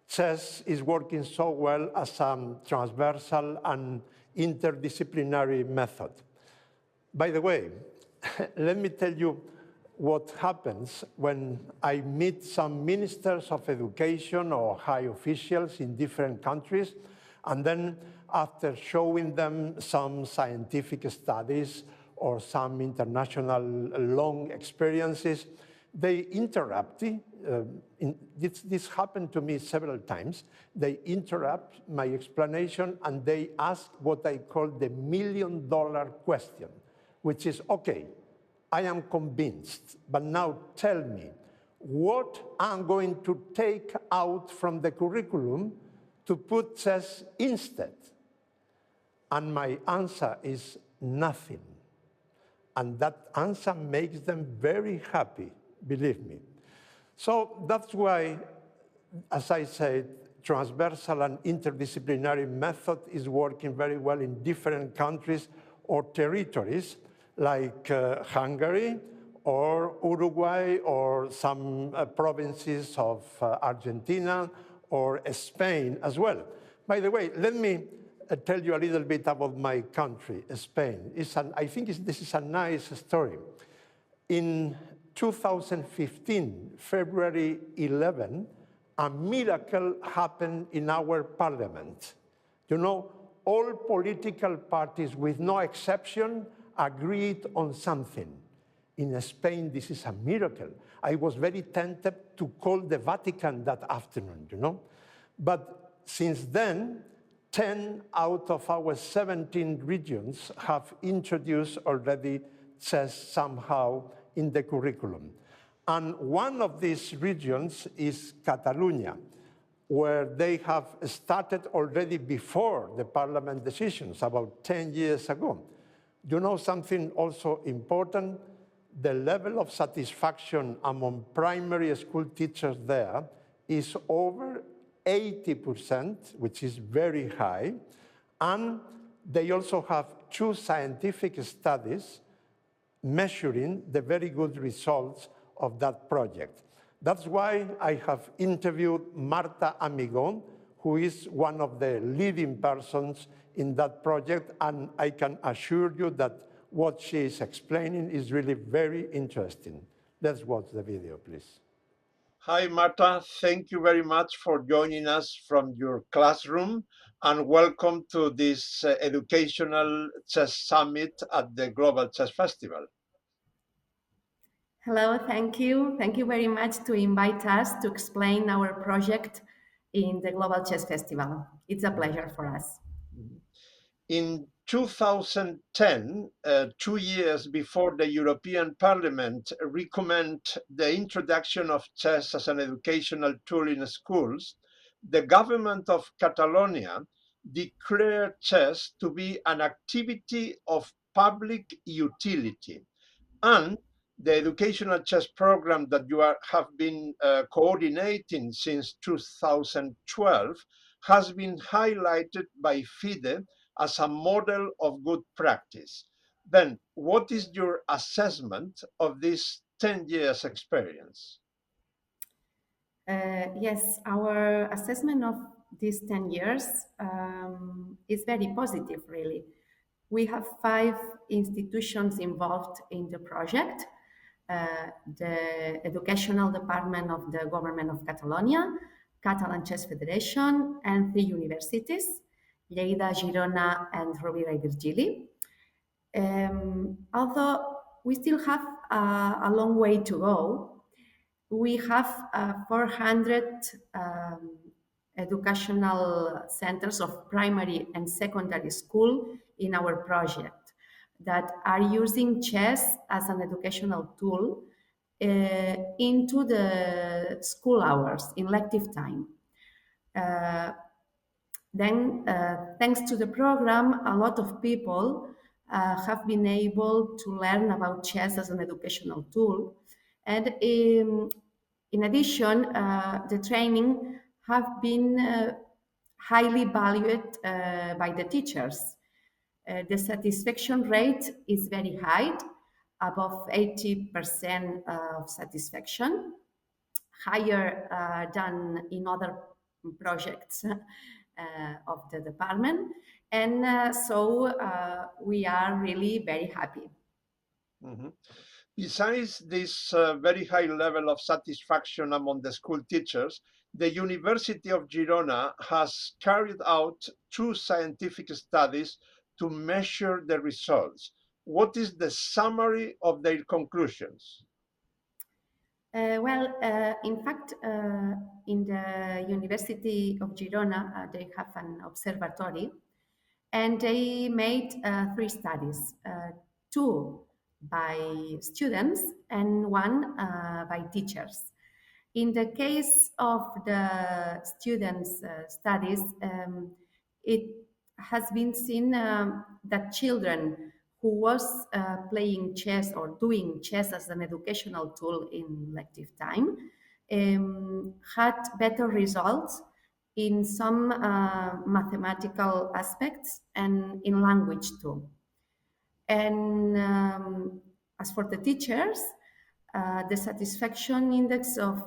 chess is working so well as a transversal and interdisciplinary method. By the way, let me tell you what happens when I meet some ministers of education or high officials in different countries, and then after showing them some scientific studies or some international long experiences, they interrupt. This happened to me several times. They interrupt my explanation and they ask what I call the $1 million question, which is, okay, I am convinced, but now tell me what I'm going to take out from the curriculum to put chess instead. And my answer is nothing. And that answer makes them very happy, believe me. So that's why, as I said, transversal and interdisciplinary method is working very well in different countries or territories, like Hungary or Uruguay, or some provinces of Argentina, or Spain as well. By the way, let me tell you a little bit about my country, Spain. I think this is a nice story. In 2015, February 11, a miracle happened in our parliament. You know, all political parties, with no exception, agreed on something. In Spain, this is a miracle. I was very tempted to call the Vatican that afternoon, you know? But since then, 10 out of our 17 regions have introduced already chess somehow in the curriculum. And one of these regions is Catalonia, where they have started already before the parliament decisions, about 10 years ago. You know something also important? The level of satisfaction among primary school teachers there is over 80%, which is very high, and they also have 2 scientific studies measuring the very good results of that project. That's why I have interviewed Marta Amigo, who is one of the leading persons in that project, and I can assure you that what she is explaining is really very interesting. Let's watch the video, please. Hi, Marta. Thank you very much for joining us from your classroom, and welcome to this educational chess summit at the Global Chess Festival. Hello, thank you. Thank you very much to invite us to explain our project in the Global Chess Festival. It's a pleasure for us. In 2010, 2 years before the European Parliament recommended the introduction of chess as an educational tool in schools, the government of Catalonia declared chess to be an activity of public utility. And the educational chess program that you have been coordinating since 2012 has been highlighted by FIDE as a model of good practice. Then, what is your assessment of this 10 years experience? Yes, our assessment of these 10 years is very positive, really. We have 5 institutions involved in the project. The Educational Department of the Government of Catalonia, Catalan Chess Federation, and 3 universities, Lleida, Girona, and Rovira i Virgili. Although we still have a long way to go, we have 400 educational centers of primary and secondary school in our project that are using chess as an educational tool into the school hours, in lective time. Then, thanks to the program, a lot of people have been able to learn about chess as an educational tool. And in addition, the training have been highly valued by the teachers. The satisfaction rate is very high, above 80% of satisfaction, higher than in other projects of the department. And so we are really very happy. Mm-hmm. Besides this very high level of satisfaction among the school teachers, the University of Girona has carried out 2 scientific studies to measure the results. What is the summary of their conclusions? In fact, in the University of Girona, they have an observatory, and they made 3 studies, 2 by students and 1 by teachers. In the case of the students' studies, it has been seen that children who was playing chess or doing chess as an educational tool in lective time had better results in some mathematical aspects and in language too. And as for the teachers, the satisfaction index of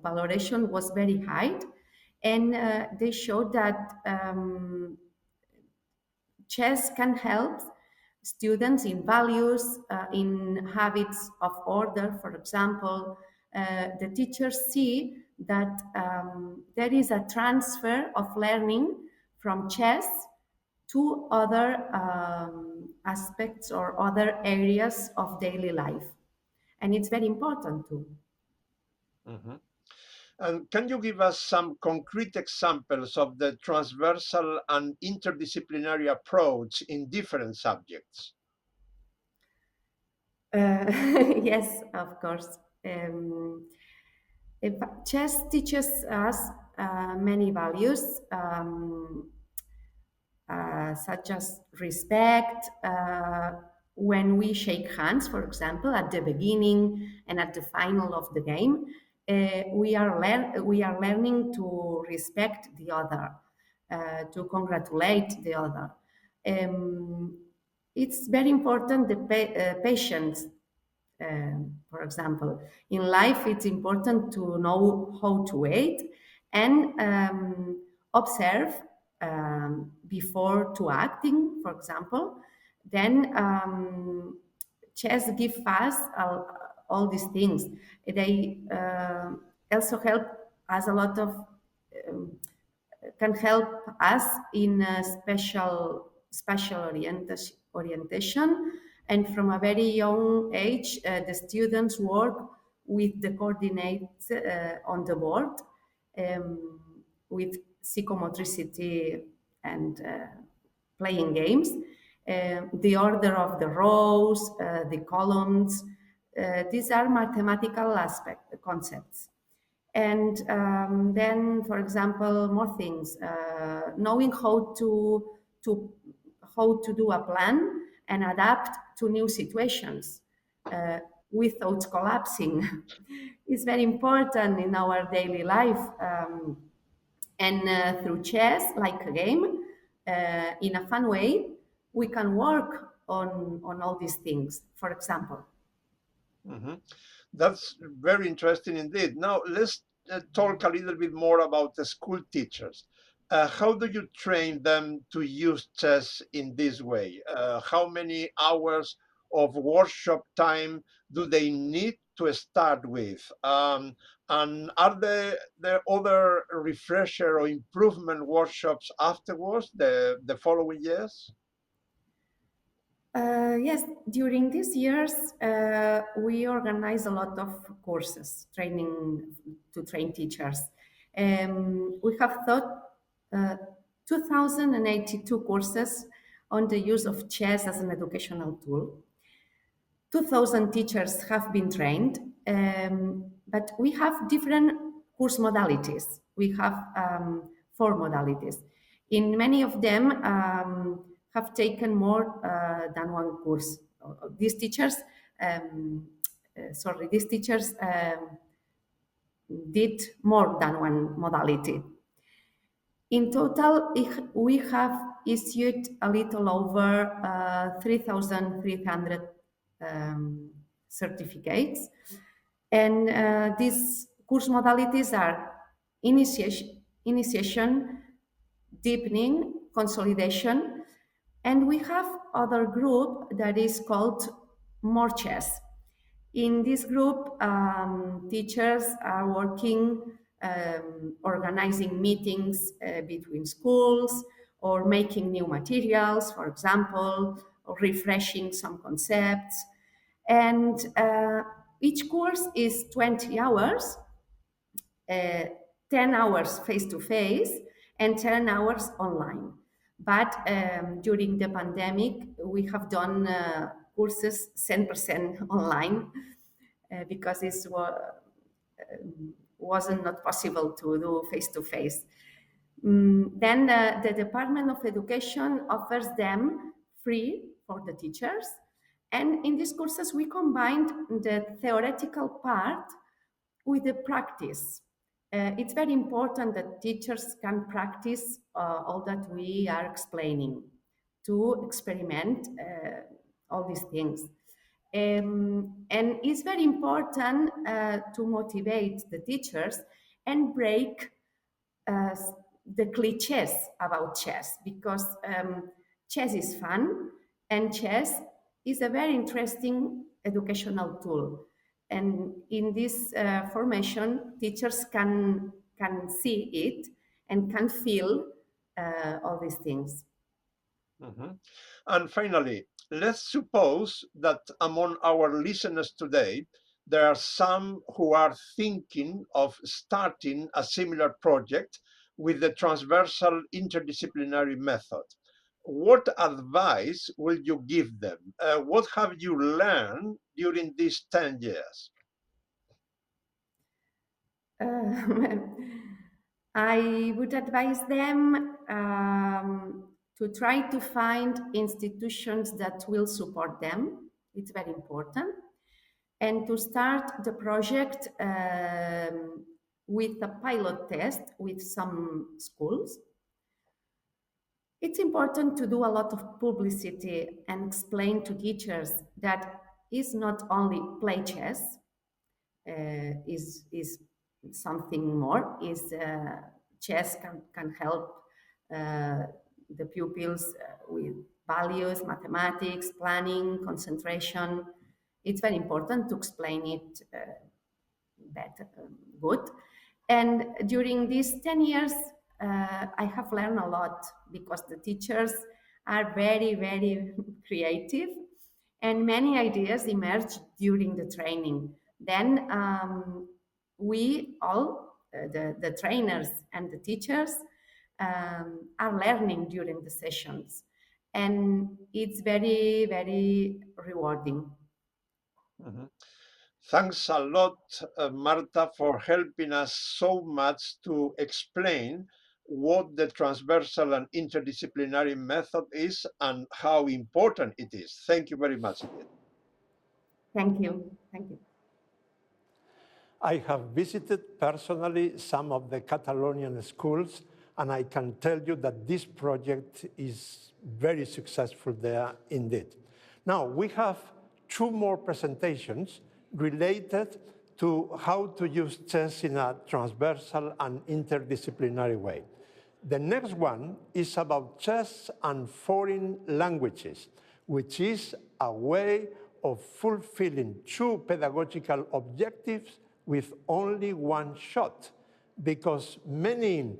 valoration was very high, and they showed that chess can help students in values, in habits of order. For example, the teachers see that there is a transfer of learning from chess to other aspects or other areas of daily life. And it's very important too. Mm-hmm. And can you give us some concrete examples of the transversal and interdisciplinary approach in different subjects? Yes, of course. Chess teaches us many values, such as respect. When we shake hands, for example, at the beginning and at the final of the game, we are learning to respect the other, to congratulate the other. It's very important the patience. For example, in life, it's important to know how to wait and observe before to acting, for example. Then chess gives us all these things. They also help us a lot of, can help us in a special orientation. And from a very young age, the students work with the coordinates on the board, with psychomotricity and playing games. The order of the rows, the columns, these are mathematical concepts. And then, for example, more things, knowing how to do a plan and adapt to new situations without collapsing is very important in our daily life. And through chess, like a game, in a fun way, we can work on all these things, for example. Mm-hmm. That's very interesting indeed. Now, let's talk a little bit more about the school teachers. How do you train them to use chess in this way? How many hours of workshop time do they need to start with? And are there other refresher or improvement workshops afterwards, the following years? Yes, during these years, we organize a lot of courses, training to train teachers. We have taught 2,082 courses on the use of chess as an educational tool. 2,000 teachers have been trained, but we have different course modalities. We have 4 modalities. In many of them, have taken more than one course. These teachers did more than one modality. In total, we have issued a little over 3,300 certificates. And these course modalities are initiation, deepening, consolidation, and we have other group that is called More Chess. In this group, teachers are working, organizing meetings between schools, or making new materials, for example, or refreshing some concepts. And each course is 20 hours, 10 hours face-to-face, and 10 hours online. But during the pandemic, we have done courses 100% online because it wasn't not possible to do face-to-face. Then the Department of Education offers them free for the teachers. And in these courses, we combined the theoretical part with the practice. It's very important that teachers can practice all that we are explaining, to experiment all these things. And it's very important to motivate the teachers and break the cliches about chess, because chess is fun and chess is a very interesting educational tool. And in this formation, teachers can see it and can feel all these things. Mm-hmm. And finally, let's suppose that among our listeners today, there are some who are thinking of starting a similar project with the transversal interdisciplinary method. What advice will you give them? What have you learned during these 10 years? I would advise them to try to find institutions that will support them. It's very important. And to start the project with a pilot test with some schools. It's important to do a lot of publicity and explain to teachers that it's not only play chess, is something more, is chess can help the pupils with values, mathematics, planning, concentration. It's very important to explain it better, good. And during these 10 years, I have learned a lot, because the teachers are very, very creative, and many ideas emerge during the training. Then we all, the trainers and the teachers, are learning during the sessions. And it's very, very rewarding. Mm-hmm. Thanks a lot, Marta, for helping us so much to explain what the transversal and interdisciplinary method is and how important it is. Thank you very much. Thank you. Thank you. I have visited personally some of the Catalonian schools, and I can tell you that this project is very successful there indeed. Now, we have 2 more presentations related to how to use chess in a transversal and interdisciplinary way. The next one is about chess and foreign languages, which is a way of fulfilling 2 pedagogical objectives with only 1 shot, because many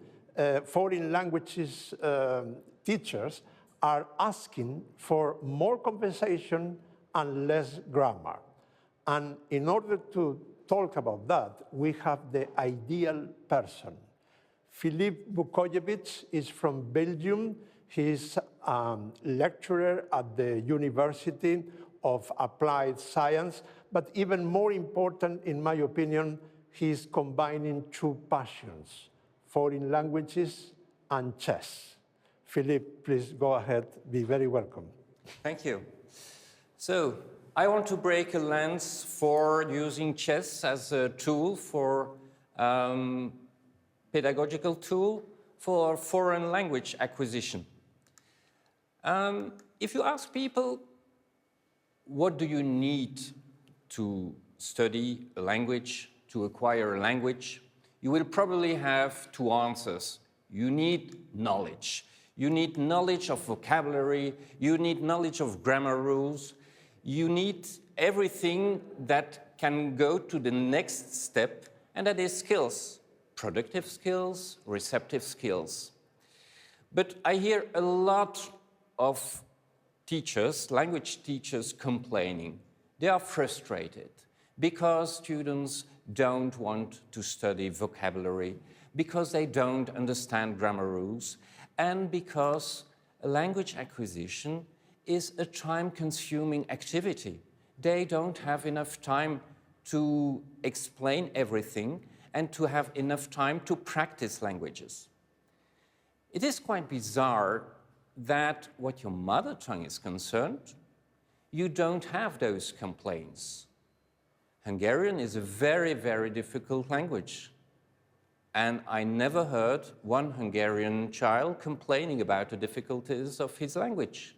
foreign languages teachers are asking for more compensation and less grammar. And in order to talk about that, we have the ideal person. Phillipe Vukojevic is from Belgium. He's a lecturer at the University of Applied Science, but even more important, in my opinion, he's combining 2 passions, foreign languages and chess. Phillipe, please go ahead. Be very welcome. Thank you. So, I want to break a lance for using chess as a tool for pedagogical tool for foreign language acquisition. If you ask people, what do you need to study a language, to acquire a language, you will probably have 2 answers. You need knowledge. You need knowledge of vocabulary, you need knowledge of grammar rules, you need everything that can go to the next step, and that is skills, productive skills, receptive skills. But I hear a lot of teachers, language teachers, complaining. They are frustrated because students don't want to study vocabulary, because they don't understand grammar rules, and because language acquisition is a time-consuming activity. They don't have enough time to explain everything and to have enough time to practice languages. It is quite bizarre that what your mother tongue is concerned, you don't have those complaints. Hungarian is a very, very difficult language. And I never heard one Hungarian child complaining about the difficulties of his language.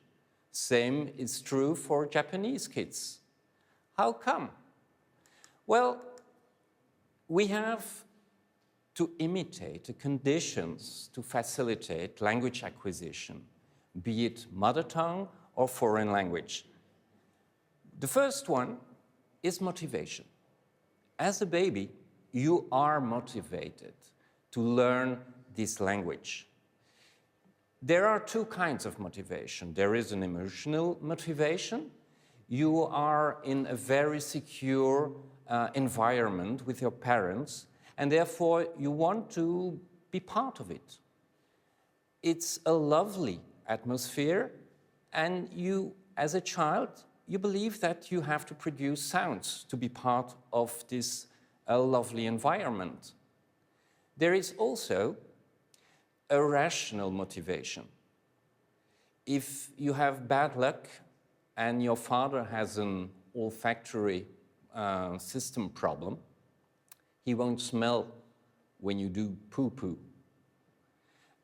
Same is true for Japanese kids. How come? Well, we have to imitate the conditions to facilitate language acquisition, be it mother tongue or foreign language. The first one is motivation. As a baby, you are motivated to learn this language. There are two kinds of motivation. There is an emotional motivation. You are in a very secure environment with your parents, and therefore you want to be part of it. It's a lovely atmosphere, and you, as a child, you believe that you have to produce sounds to be part of this lovely environment. There is also a rational motivation. If you have bad luck and your father has an olfactory system problem, he won't smell when you do poo-poo.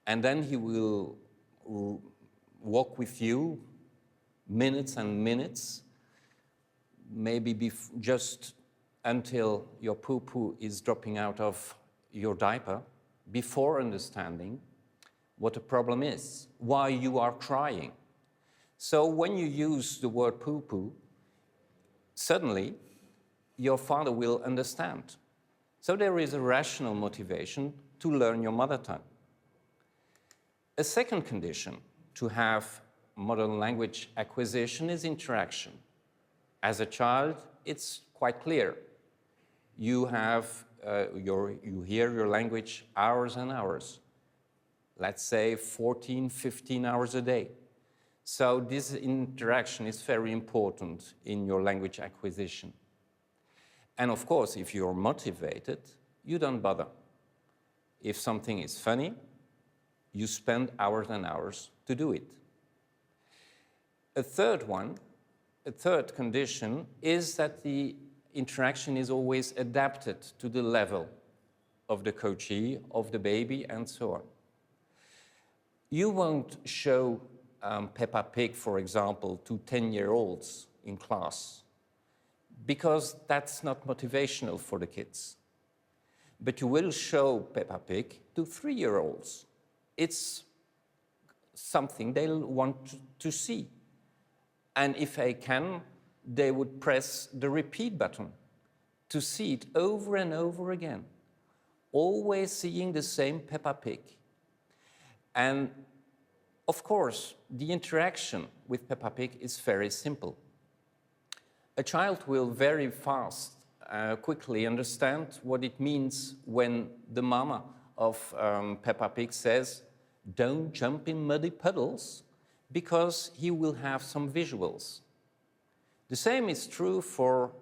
And then he will walk with you minutes and minutes, maybe just until your poo-poo is dropping out of your diaper, before understanding what the problem is, why you are crying. So when you use the word poo-poo, suddenly your father will understand. So there is a rational motivation to learn your mother tongue. A second condition to have modern language acquisition is interaction. As a child, it's quite clear. You hear your language hours and hours. Let's say 14, 15 hours a day. So this interaction is very important in your language acquisition. And of course, if you're motivated, you don't bother. If something is funny, you spend hours and hours to do it. A third condition is that the interaction is always adapted to the level of the coachee, of the baby, and so on. You won't show Peppa Pig, for example, to 10-year-olds in class, because that's not motivational for the kids. But you will show Peppa Pig to 3-year-olds. It's something they'll want to see. And if they can, they would press the repeat button to see it over and over again, always seeing the same Peppa Pig. And of course, the interaction with Peppa Pig is very simple. A child will very fast, quickly understand what it means when the mama of Peppa Pig says, "Don't jump in muddy puddles," because he will have some visuals. The same is true for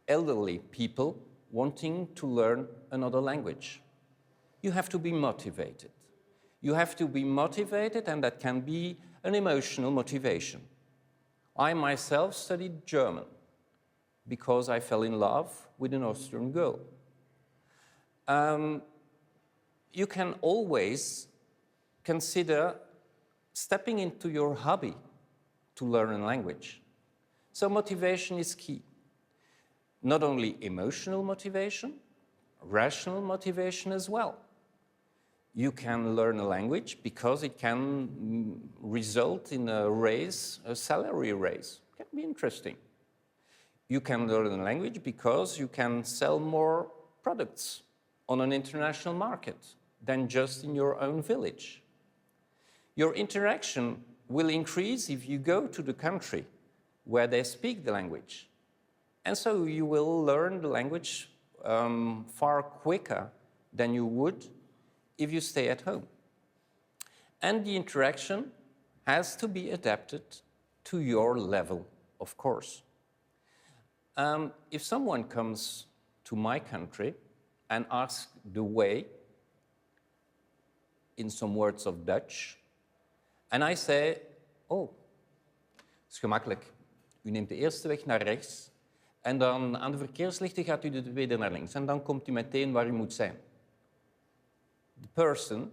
elderly people wanting to learn another language. You have to be motivated. You have to be motivated, and that can be an emotional motivation. I myself studied German because I fell in love with an Austrian girl. You can always consider stepping into your hobby to learn a language. So motivation is key. Not only emotional motivation, rational motivation as well. You can learn a language because it can result in a raise, a salary raise. It can be interesting. You can learn a language because you can sell more products on an international market than just in your own village. Your interaction will increase if you go to the country where they speak the language. And so you will learn the language far quicker than you would if you stay at home. And the interaction has to be adapted to your level, of course. If someone comes to my country and asks the way in some words of Dutch, and I say, "Oh, het is gemakkelijk. U neemt de eerste weg naar rechts en dan aan de verkeerslichten gaat u de tweede naar links en dan komt u meteen waar u moet zijn." The person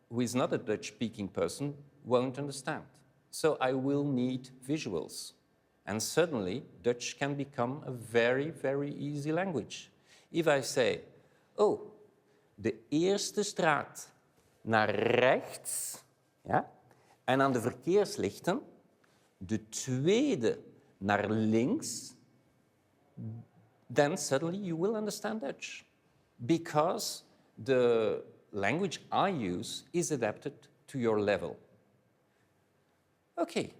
who is not a Dutch-speaking person won't understand. So I will need visuals. And suddenly, Dutch can become a very, very easy language. If I say, oh, de eerste straat naar rechts, ja, en aan de verkeerslichten, de tweede naar links, then suddenly you will understand Dutch. Because the language I use is adapted to your level. Okay,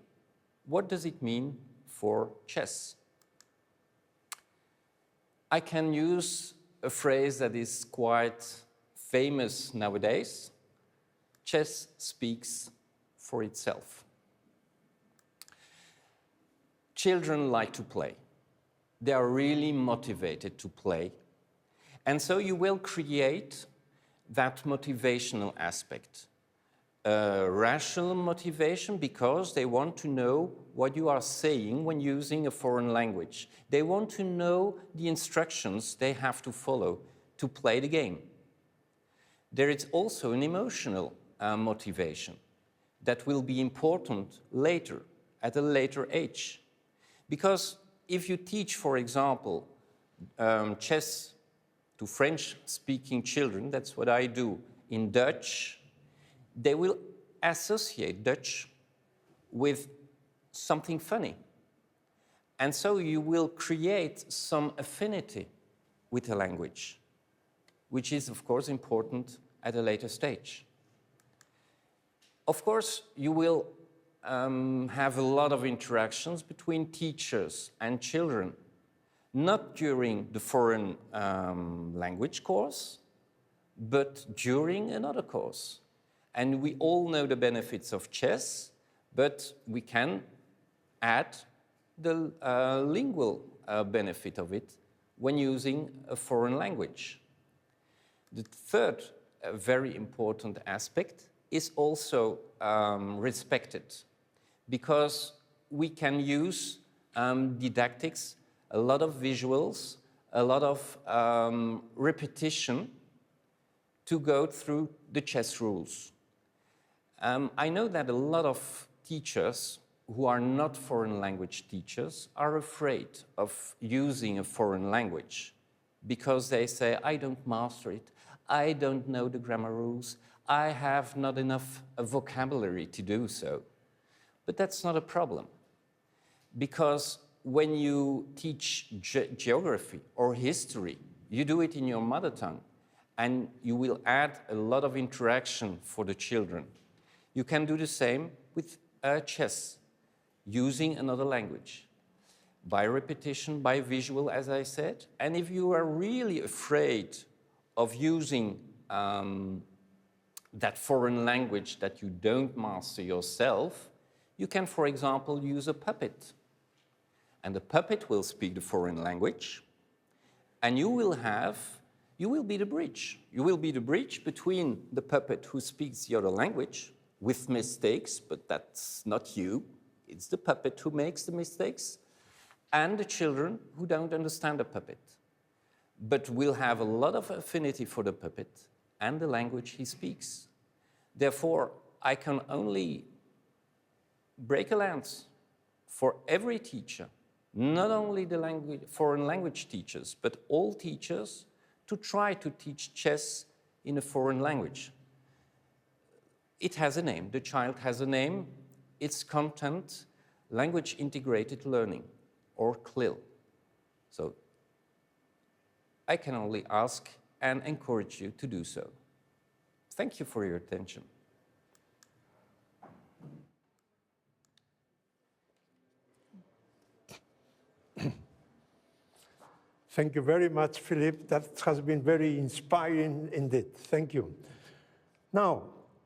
what does it mean for chess? I can use a phrase that is quite famous nowadays. Chess speaks for itself. Children like to play. They are really motivated to play. And so you will create that motivational aspect. Rational motivation because they want to know what you are saying when using a foreign language. They want to know the instructions they have to follow to play the game. There is also an emotional motivation that will be important later, at a later age. Because if you teach, for example, chess to French-speaking children, that's what I do, in Dutch, they will associate Dutch with something funny. And so you will create some affinity with the language, which is, of course, important at a later stage. Of course, you will have a lot of interactions between teachers and children, not during the foreign language course, but during another course. And we all know the benefits of chess, but we can add the lingual benefit of it when using a foreign language. The third very important aspect is also respected, because we can use didactics, a lot of visuals, a lot of repetition to go through the chess rules. I know that a lot of teachers who are not foreign language teachers are afraid of using a foreign language because they say, I don't master it, I don't know the grammar rules, I have not enough vocabulary to do so. But that's not a problem, because when you teach geography or history, you do it in your mother tongue, and you will add a lot of interaction for the children. You can do the same with chess, using another language, by repetition, by visual, as I said. And if you are really afraid of using that foreign language that you don't master yourself, you can, for example, use a puppet. And the puppet will speak the foreign language, and you will be the bridge. You will be the bridge between the puppet who speaks the other language, with mistakes, but that's not you. It's the puppet who makes the mistakes, and the children who don't understand the puppet, but will have a lot of affinity for the puppet and the language he speaks. Therefore, I can only break a lance for every teacher, not only the foreign language teachers, but all teachers, to try to teach chess in a foreign language. It has a name. The child has a name. It's content, language integrated learning, or CLIL. So I can only ask and encourage you to do so. Thank you for your attention. Thank you very much, Phillipe. That has been very inspiring indeed. Thank you. Now,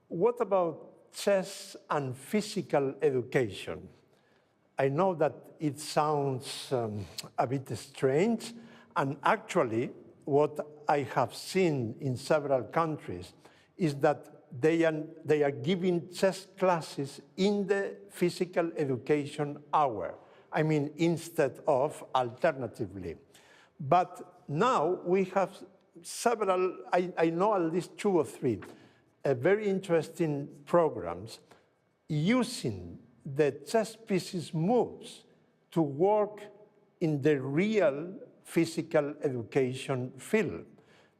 what about chess and physical education? I know that it sounds a bit strange, and actually what I have seen in several countries is that they are giving chess classes in the physical education hour. I mean, instead of alternatively. But now we have several, I know at least 2 or 3, very interesting programs using the chess pieces moves to work in the real physical education field.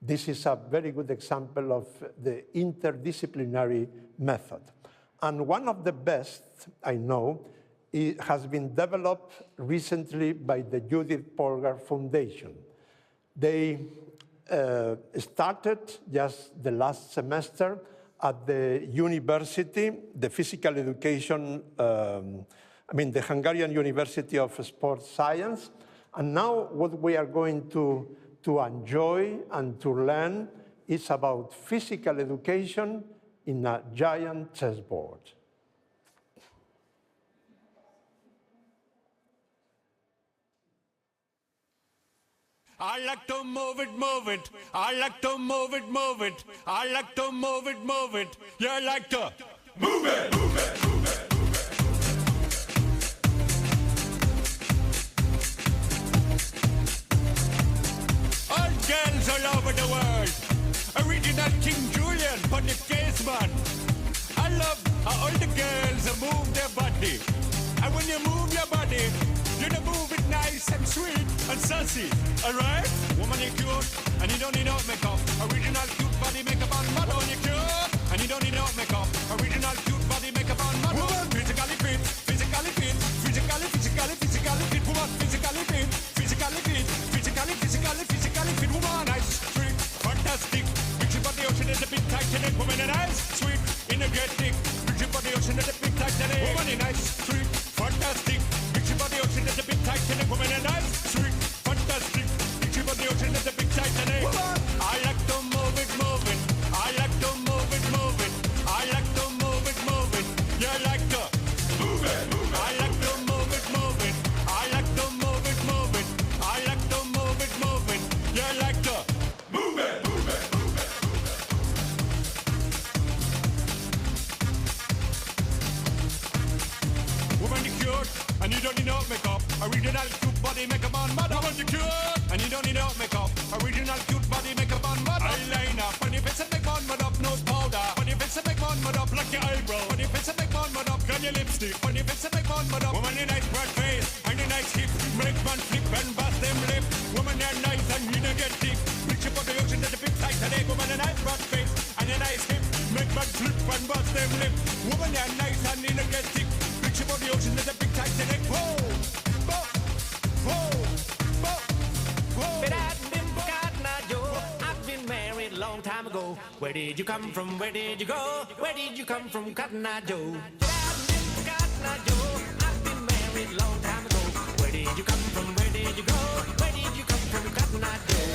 This is a very good example of the interdisciplinary method. And one of the best, I know, it has been developed recently by the Judit Polgar Foundation. They started just the last semester at the university, the physical education, the Hungarian University of Sports Science. And now what we are going to enjoy and to learn is about physical education in a giant chessboard. I like to move it, move it. I like to move it, move it. I like to move it, move it. You like to move it, move it, move it. All girls all over the world. Original King Julian, but the case man. I love how all the girls move their body. And when you move your body, you move it nice and sweet and sassy, alright? Woman, you're cute, and you don't need no makeup. Original cute body makeup on model, you're cute, and you don't need no makeup. Original cute body makeup on model. Woman, physically fit, physically fit, physically fit. Woman, physically fit, physically fit, physically fit. Woman, nice, sweet, fantastic. Big ship on the ocean is a big Titanic. Woman, nice, sweet, energetic. Big ship on the ocean is a big Titanic. Woman, nice, sweet, fantastic. The ocean is a big Titanic. Woman and nice, sweet, fantastic. Big ship on the ocean is a big Titanic. I like to move it, move it. I like to move it, move it. I like to move it, move it. You like to move it, move it. I like to move it, move it. I like to move it, move it. I like to move it, move it. You like to move it, move it, move it. Woman, you cute. And you don't need no makeup. Original cute body makeup on mother. Woman, you cute. And you don't need no makeup. Original cute body makeup on mother. Eyeliner. Funny face and make one mud up. Nose powder. Funny face and make one mud up. Like your eyebrow. Funny face and make one mud up. Got your lipstick. Funny face and make one mud up. Woman, you nice broad face. And you nice hip. Make man flip and bust them lip. Woman, you're nice and you don't get deep. Big ship on the ocean at the big Titanic. Woman, you nice broad face. And you nice hip. Make man flip and bust them lip. Woman, you're nice and you don't get deep. Big ship on the ocean at the big Titanic. Whoa! I've been married a long time ago. Where did you come from? Where did you go? Where did you come from, Cotton Eye Joe? Cotton Eye Joe. I've been married a long time ago. Where did you come from? Where did you go? Where did you come from, Cotton Eye Joe?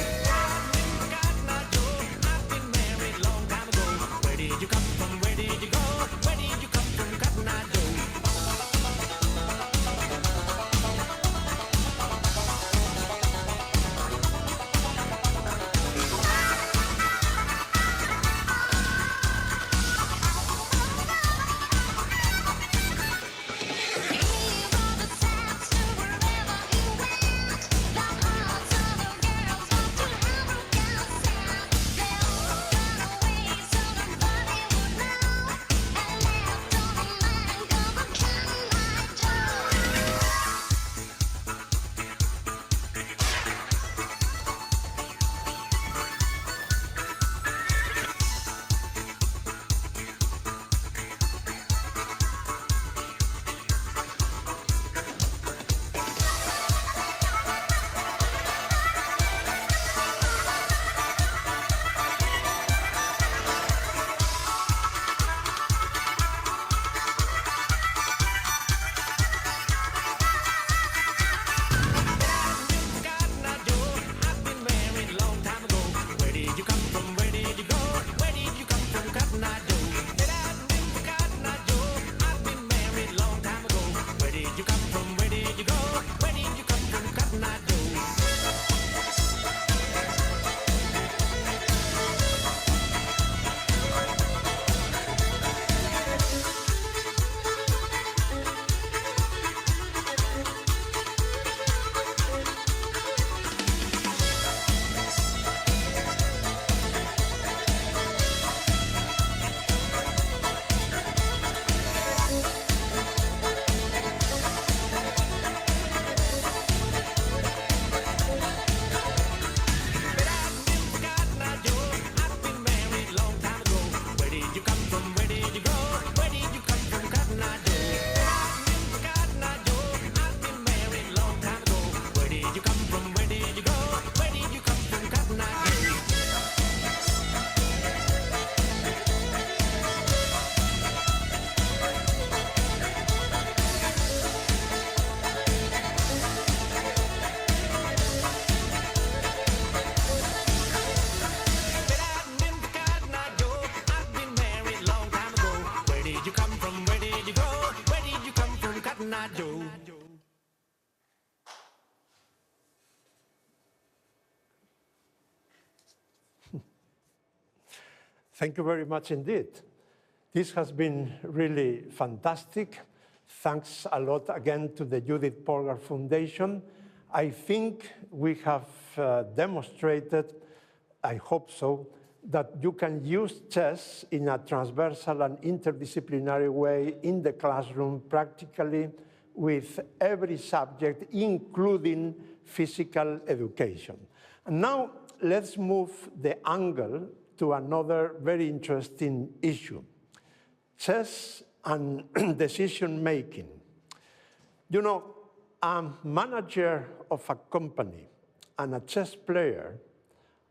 Cotton Eye Joe. I've been married a long time ago. Where did you come from? Where did you go? Where did you come from, Cotton Eye Joe? He was attached to wherever he went. Thank you very much indeed. This has been really fantastic. Thanks a lot again to the Judit Polgar Foundation. I think we have demonstrated, I hope so, that you can use chess in a transversal and interdisciplinary way in the classroom practically with every subject, including physical education. And now let's move the angle to another very interesting issue, chess and decision-making. You know, a manager of a company and a chess player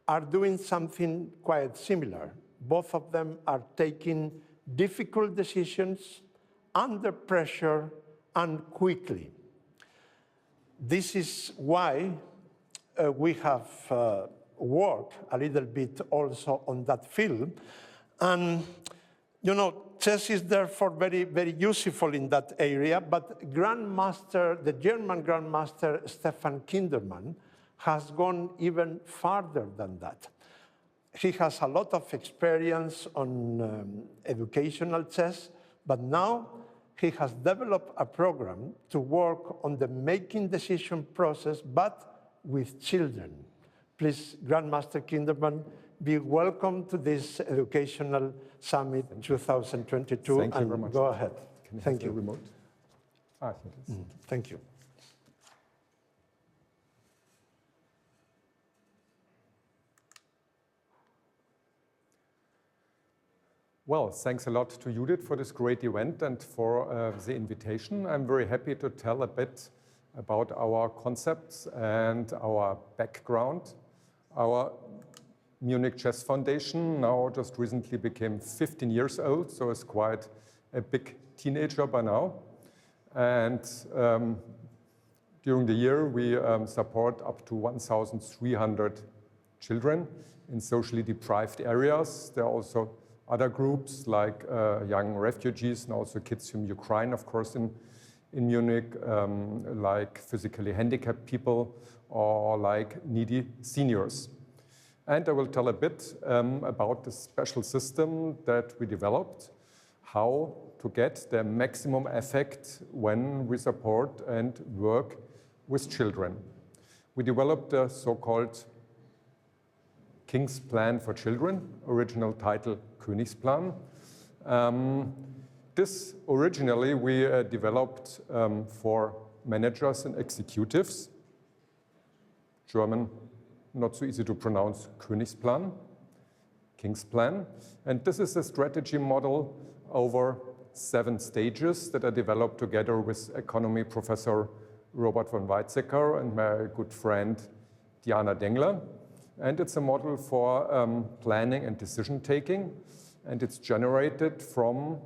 are doing something quite similar. Both of them are taking difficult decisions under pressure and quickly. This is why we have worked a little bit also on that field. And, you know, chess is therefore very, very useful in that area, but the German Grandmaster Stefan Kindermann has gone even farther than that. He has a lot of experience on educational chess, but now he has developed a program to work on the making decision process, but with children. Please, Grandmaster Kindermann, be welcome to this Educational Summit 2022. Thank you very much. Go ahead. Can Thank you. Remote? Ah, I think it's... Thank you. Well, thanks a lot to Judith for this great event and for the invitation. I'm very happy to tell a bit about our concepts and our background. Our Munich Chess Foundation now just recently became 15 years old, so it's quite a big teenager by now. And during the year, we support up to 1,300 children in socially deprived areas. There are also other groups like young refugees and also kids from Ukraine, of course, in Munich, like physically handicapped people or like needy seniors. And I will tell a bit about the special system that we developed, how to get the maximum effect when we support and work with children. We developed the so-called King's Plan for Children, original title Königsplan. This originally we developed for managers and executives. German, not so easy to pronounce, Königsplan, King's Plan. And this is a strategy model over 7 stages that I developed together with economy professor Robert von Weizsäcker and my good friend Diana Dengler. And it's a model for planning and decision-taking. And it's generated from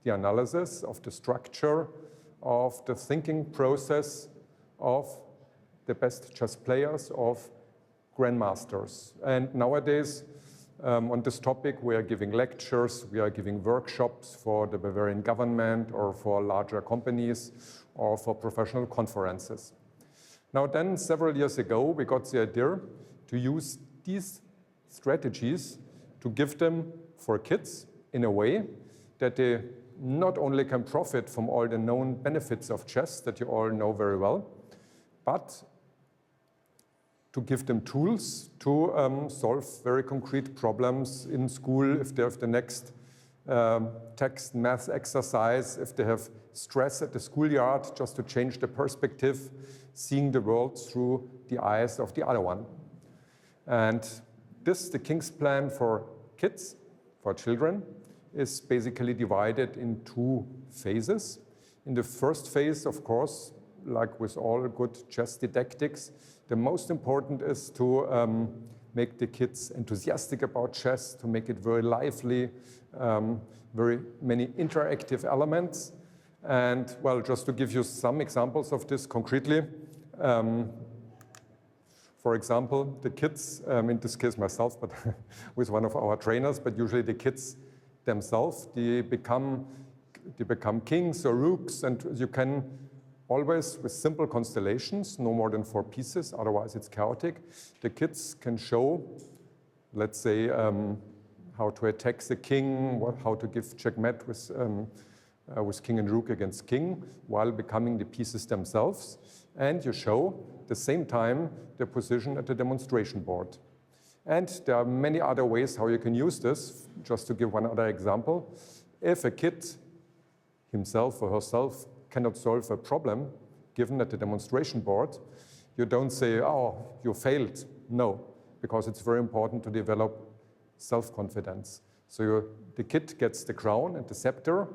the analysis of the structure of the thinking process of the best chess players, of grandmasters. And nowadays, on this topic, we are giving lectures, we are giving workshops for the Bavarian government or for larger companies or for professional conferences. Now then, several years ago, we got the idea to use these strategies to give them for kids in a way that they not only can profit from all the known benefits of chess that you all know very well, but to give them tools to solve very concrete problems in school, if they have the next text math exercise, if they have stress at the schoolyard, just to change the perspective, seeing the world through the eyes of the other one. And this, the King's Plan for kids, for children, is basically divided in 2 phases. In the first phase, of course, like with all good chess didactics, the most important is to make the kids enthusiastic about chess, to make it very lively, very many interactive elements. And well, just to give you some examples of this concretely, for example, the kids, in this case myself, but with one of our trainers, but usually the kids themselves, they become kings or rooks, and you can always, with simple constellations, no more than 4 pieces, otherwise it's chaotic, the kids can show, let's say, how to attack the king, how to give checkmate with king and rook against king while becoming the pieces themselves. And you show at the same time the position at the demonstration board. And there are many other ways how you can use this. Just to give one other example, if a kid himself or herself cannot solve a problem given at the demonstration board, you don't say, oh, you failed. No, because it's very important to develop self-confidence. So the kid gets the crown and the scepter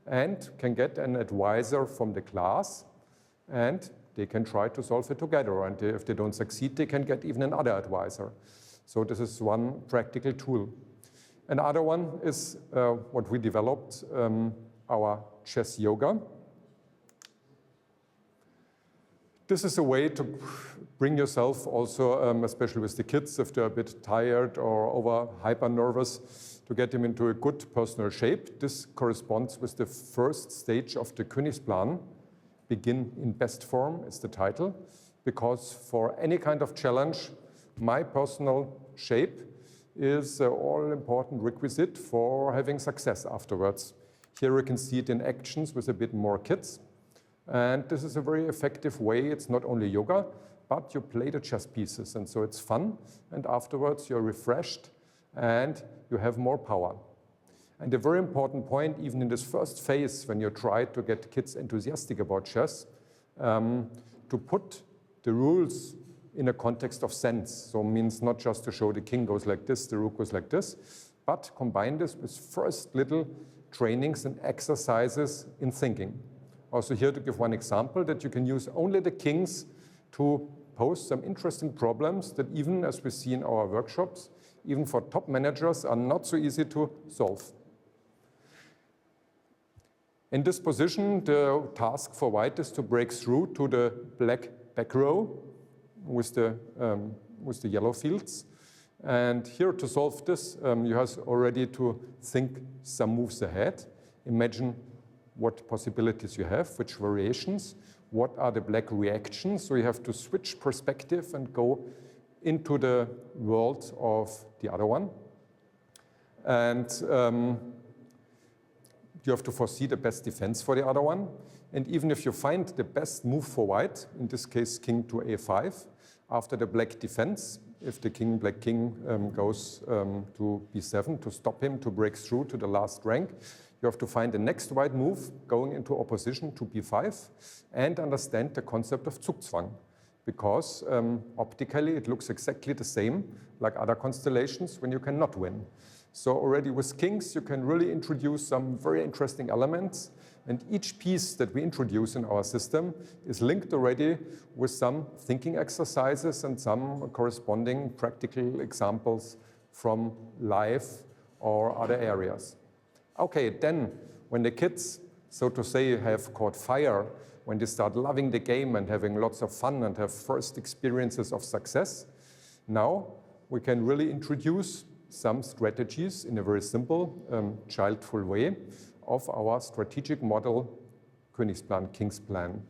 and can get an advisor from the class, and they can try to solve it together. And if they don't succeed, they can get even another advisor. So this is one practical tool. Another one is what we developed, our chess yoga. This is a way to bring yourself also, especially with the kids, if they're a bit tired or over hyper nervous, to get them into a good personal shape. This corresponds with the first stage of the Königsplan. Begin in best form is the title, because for any kind of challenge, my personal shape is an all-important requisite for having success afterwards. Here you can see it in actions with a bit more kids. And this is a very effective way. It's not only yoga, but you play the chess pieces. And so it's fun. And afterwards, you're refreshed and you have more power. And a very important point, even in this first phase, when you try to get kids enthusiastic about chess, to put the rules in a context of sense. So it means not just to show the king goes like this, the rook goes like this, but combine this with first little trainings and exercises in thinking. Also here to give one example, that you can use only the kings to pose some interesting problems that even, as we see in our workshops, even for top managers are not so easy to solve. In this position, the task for white is to break through to the black back row with the yellow fields. And here to solve this, you have already to think some moves ahead. Imagine what possibilities you have, which variations, what are the black reactions. So you have to switch perspective and go into the world of the other one. And you have to foresee the best defense for the other one. And even if you find the best move for white, in this case king to a5, after the black defense, if the black king goes to b7 to stop him to break through to the last rank, you have to find the next white move going into opposition to b5 and understand the concept of Zugzwang, because optically it looks exactly the same like other constellations when you cannot win. So already with kings you can really introduce some very interesting elements, and each piece that we introduce in our system is linked already with some thinking exercises and some corresponding practical examples from life or other areas. Okay, then when the kids, so to say, have caught fire, when they start loving the game and having lots of fun and have first experiences of success, now we can really introduce some strategies in a very simple, childful way of our strategic model, Königsplan, Kingsplan.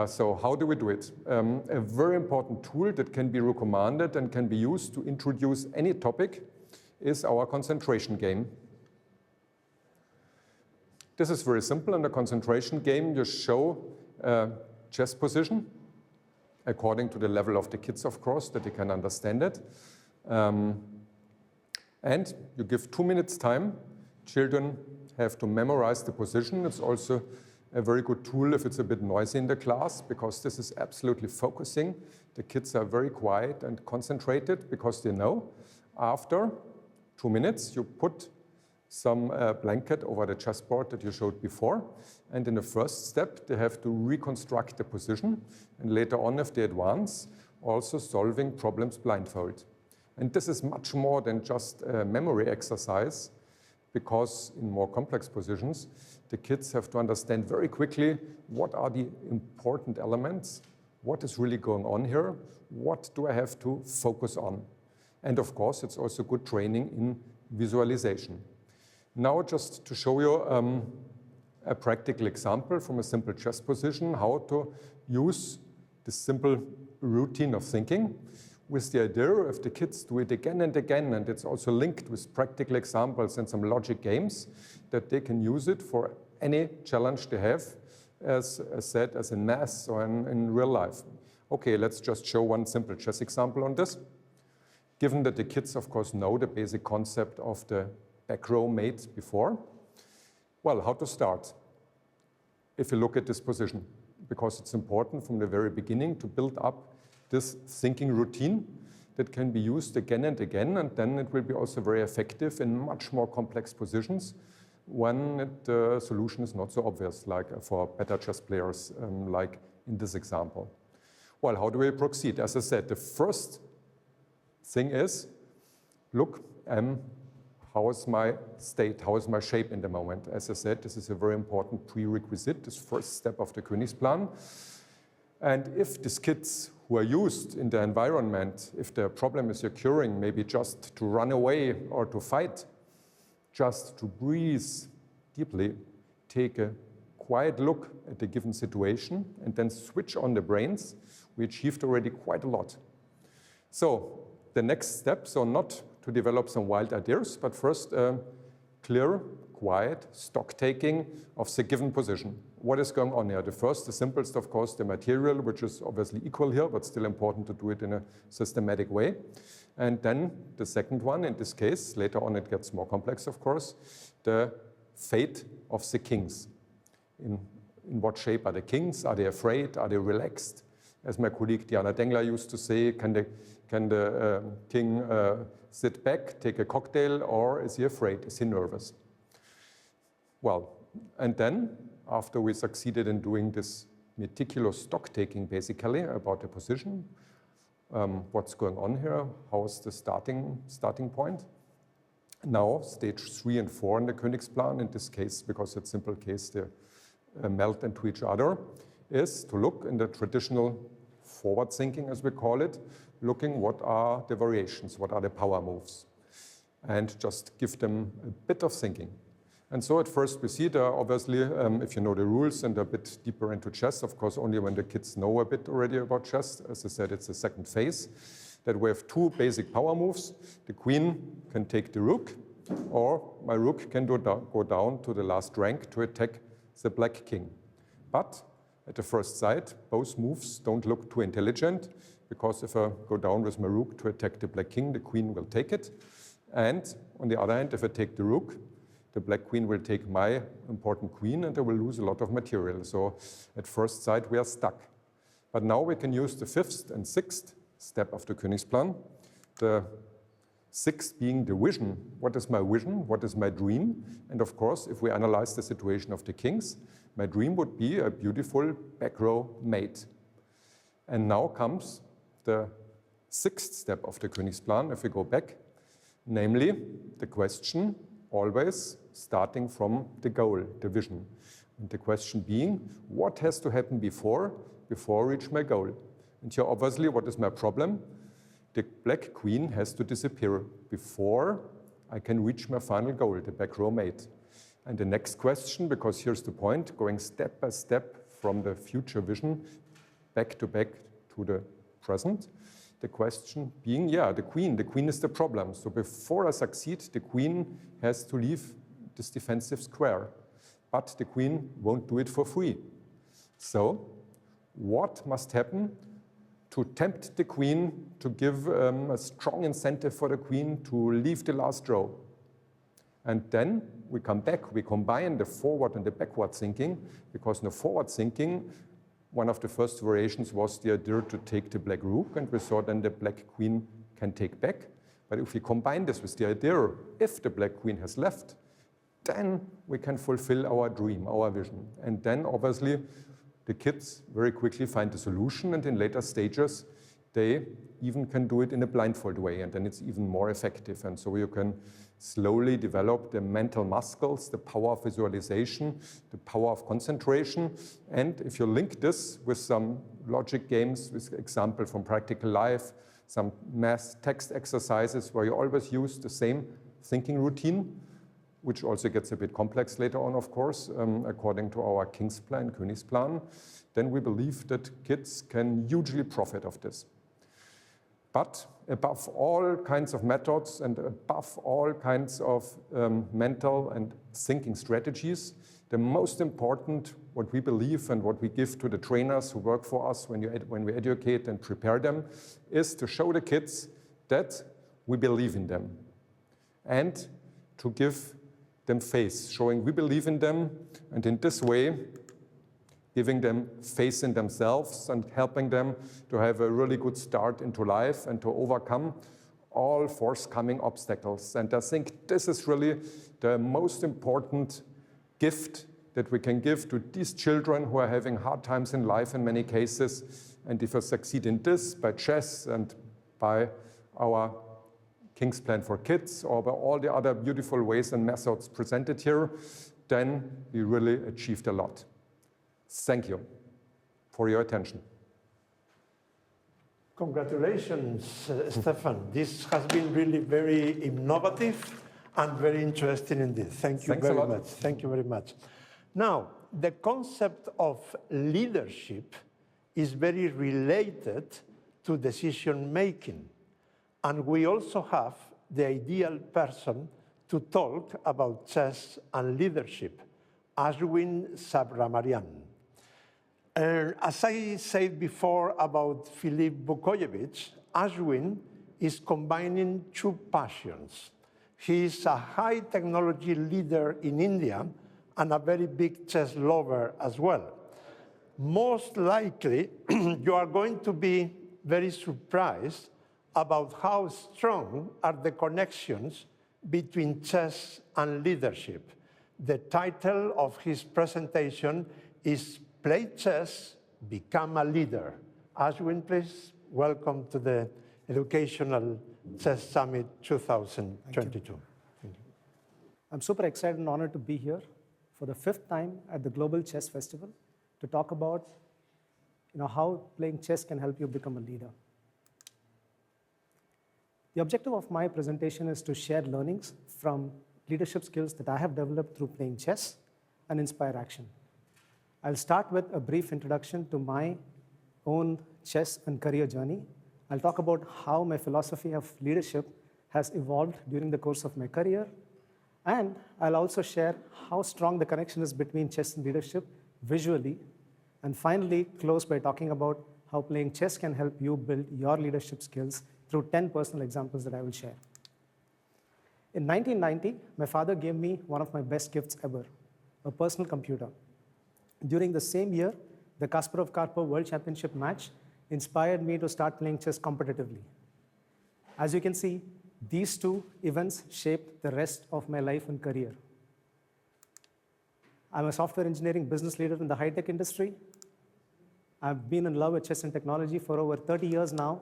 So how do we do it? A very important tool that can be recommended and can be used to introduce any topic is our concentration game. This is very simple. In the concentration game, you show chess position according to the level of the kids, of course, that they can understand it. And you give 2 minutes time. Children have to memorize the position. It's also a very good tool if it's a bit noisy in the class, because this is absolutely focusing. The kids are very quiet and concentrated because they know after 2 minutes you put some blanket over the chessboard that you showed before. And in the first step, they have to reconstruct the position. And later on, if they advance, also solving problems blindfold. And this is much more than just a memory exercise, because in more complex positions, the kids have to understand very quickly what are the important elements, what is really going on here, what do I have to focus on. And of course, it's also good training in visualization. Now, just to show you a practical example from a simple chess position, how to use this simple routine of thinking. with the idea, if the kids do it again and again, and it's also linked with practical examples and some logic games, that they can use it for any challenge they have, as said, as in maths or in real life. Okay, let's just show one simple chess example on this. Given that the kids, of course, know the basic concept of the back row mate before, well, how to start? If you look at this position, because it's important from the very beginning to build up this thinking routine that can be used again and again, and then it will be also very effective in much more complex positions when the solution is not so obvious, like for better chess players, like in this example. Well, how do we proceed? As I said, the first thing is, look, how is my state, how is my shape in the moment? As I said, this is a very important prerequisite, this first step of the Königsplan. And if these kids who are used in the environment, if the problem is occurring, maybe just to run away or to fight, just to breathe deeply, take a quiet look at the given situation, and then switch on the brains, we achieved already quite a lot. So the next step, so not to develop some wild ideas, but first clear, quiet stock taking of the given position. What is going on here? The first, the simplest, of course, the material, which is obviously equal here, but still important to do it in a systematic way. And then the second one, in this case, later on it gets more complex, of course, the fate of the kings. In what shape are the kings? Are they afraid? Are they relaxed? As my colleague Diana Dengler used to say, can the king sit back, take a cocktail, or is he afraid? Is he nervous? Well, and then, after we succeeded in doing this meticulous stock taking, basically, about the position, what's going on here, how is the starting point? Now, stage 3 and 4 in the Königsplan, in this case, because it's a simple case, they melt into each other, is to look in the traditional forward thinking, as we call it, looking what are the variations, what are the power moves, and just give them a bit of thinking. And so at first we see there, obviously, if you know the rules and a bit deeper into chess, of course, only when the kids know a bit already about chess, as I said, it's the second phase, that we have two basic power moves. The queen can take the rook, or my rook can go down to the last rank to attack the black king. But at the first sight, both moves don't look too intelligent, because if I go down with my rook to attack the black king, the queen will take it. And on the other hand, if I take the rook, the black queen will take my important queen, and I will lose a lot of material. So at first sight, we are stuck. But now we can use the 5th and 6th step of the Königsplan. The 6th being the vision. What is my vision? What is my dream? And of course, if we analyze the situation of the kings, my dream would be a beautiful back row mate. And now comes the 6th step of the Königsplan, if we go back, namely the question, always starting from the goal, the vision. And the question being, what has to happen before I reach my goal? And here, obviously, what is my problem? The black queen has to disappear before I can reach my final goal, the back row mate. And the next question, because here's the point, going step by step from the future vision back to the present, the question being, yeah, the queen is the problem. So before I succeed, the queen has to leave this defensive square. But the queen won't do it for free. So what must happen to tempt the queen, to give a strong incentive for the queen to leave the last row? And then we come back, we combine the forward and the backward thinking, because in the forward thinking, one of the first variations was the idea to take the black rook, and we saw then the black queen can take back. But if we combine this with the idea, if the black queen has left, then we can fulfill our dream, our vision. And then obviously the kids very quickly find the solution, and in later stages, they even can do it in a blindfold way, and then it's even more effective. And so you can slowly develop the mental muscles, the power of visualization, the power of concentration. And if you link this with some logic games, with example from practical life, some math text exercises where you always use the same thinking routine, which also gets a bit complex later on, of course, according to our King's Plan, Königsplan, then we believe that kids can hugely profit of this. But above all kinds of methods and above all kinds of mental and thinking strategies, the most important, what we believe and what we give to the trainers who work for us when we educate and prepare them, is to show the kids that we believe in them and to give them faith, showing we believe in them, and in this way, giving them faith in themselves and helping them to have a really good start into life and to overcome all forthcoming obstacles. And I think this is really the most important gift that we can give to these children who are having hard times in life in many cases. And if we succeed in this by chess and by our King's Plan for Kids or by all the other beautiful ways and methods presented here, then we really achieved a lot. Thank you for your attention. Congratulations, Stefan. This has been really very innovative and very interesting indeed. Thank you very much. Thank you very much. Now, the concept of leadership is very related to decision making. And we also have the ideal person to talk about chess and leadership, Ashwin Subramanian. As I said before about Phillipe Vukojevic, Ashwin is combining two passions. He is a high technology leader in India and a very big chess lover as well. Most likely, you are going to be very surprised about how strong are the connections between chess and leadership. The title of his presentation is Play Chess, Become a Leader. Ashwin, please, welcome to the Educational Chess Summit 2022. Thank you. I'm super excited and honored to be here for the 5th time at the Global Chess Festival to talk about how playing chess can help you become a leader. The objective of my presentation is to share learnings from leadership skills that I have developed through playing chess and inspire action. I'll start with a brief introduction to my own chess and career journey. I'll talk about how my philosophy of leadership has evolved during the course of my career. And I'll also share how strong the connection is between chess and leadership visually. And finally, close by talking about how playing chess can help you build your leadership skills through 10 personal examples that I will share. In 1990, my father gave me one of my best gifts ever, a personal computer. During the same year, the Kasparov-Karpov World Championship match inspired me to start playing chess competitively. As you can see, these two events shaped the rest of my life and career. I'm a software engineering business leader in the high-tech industry. I've been in love with chess and technology for over 30 years now.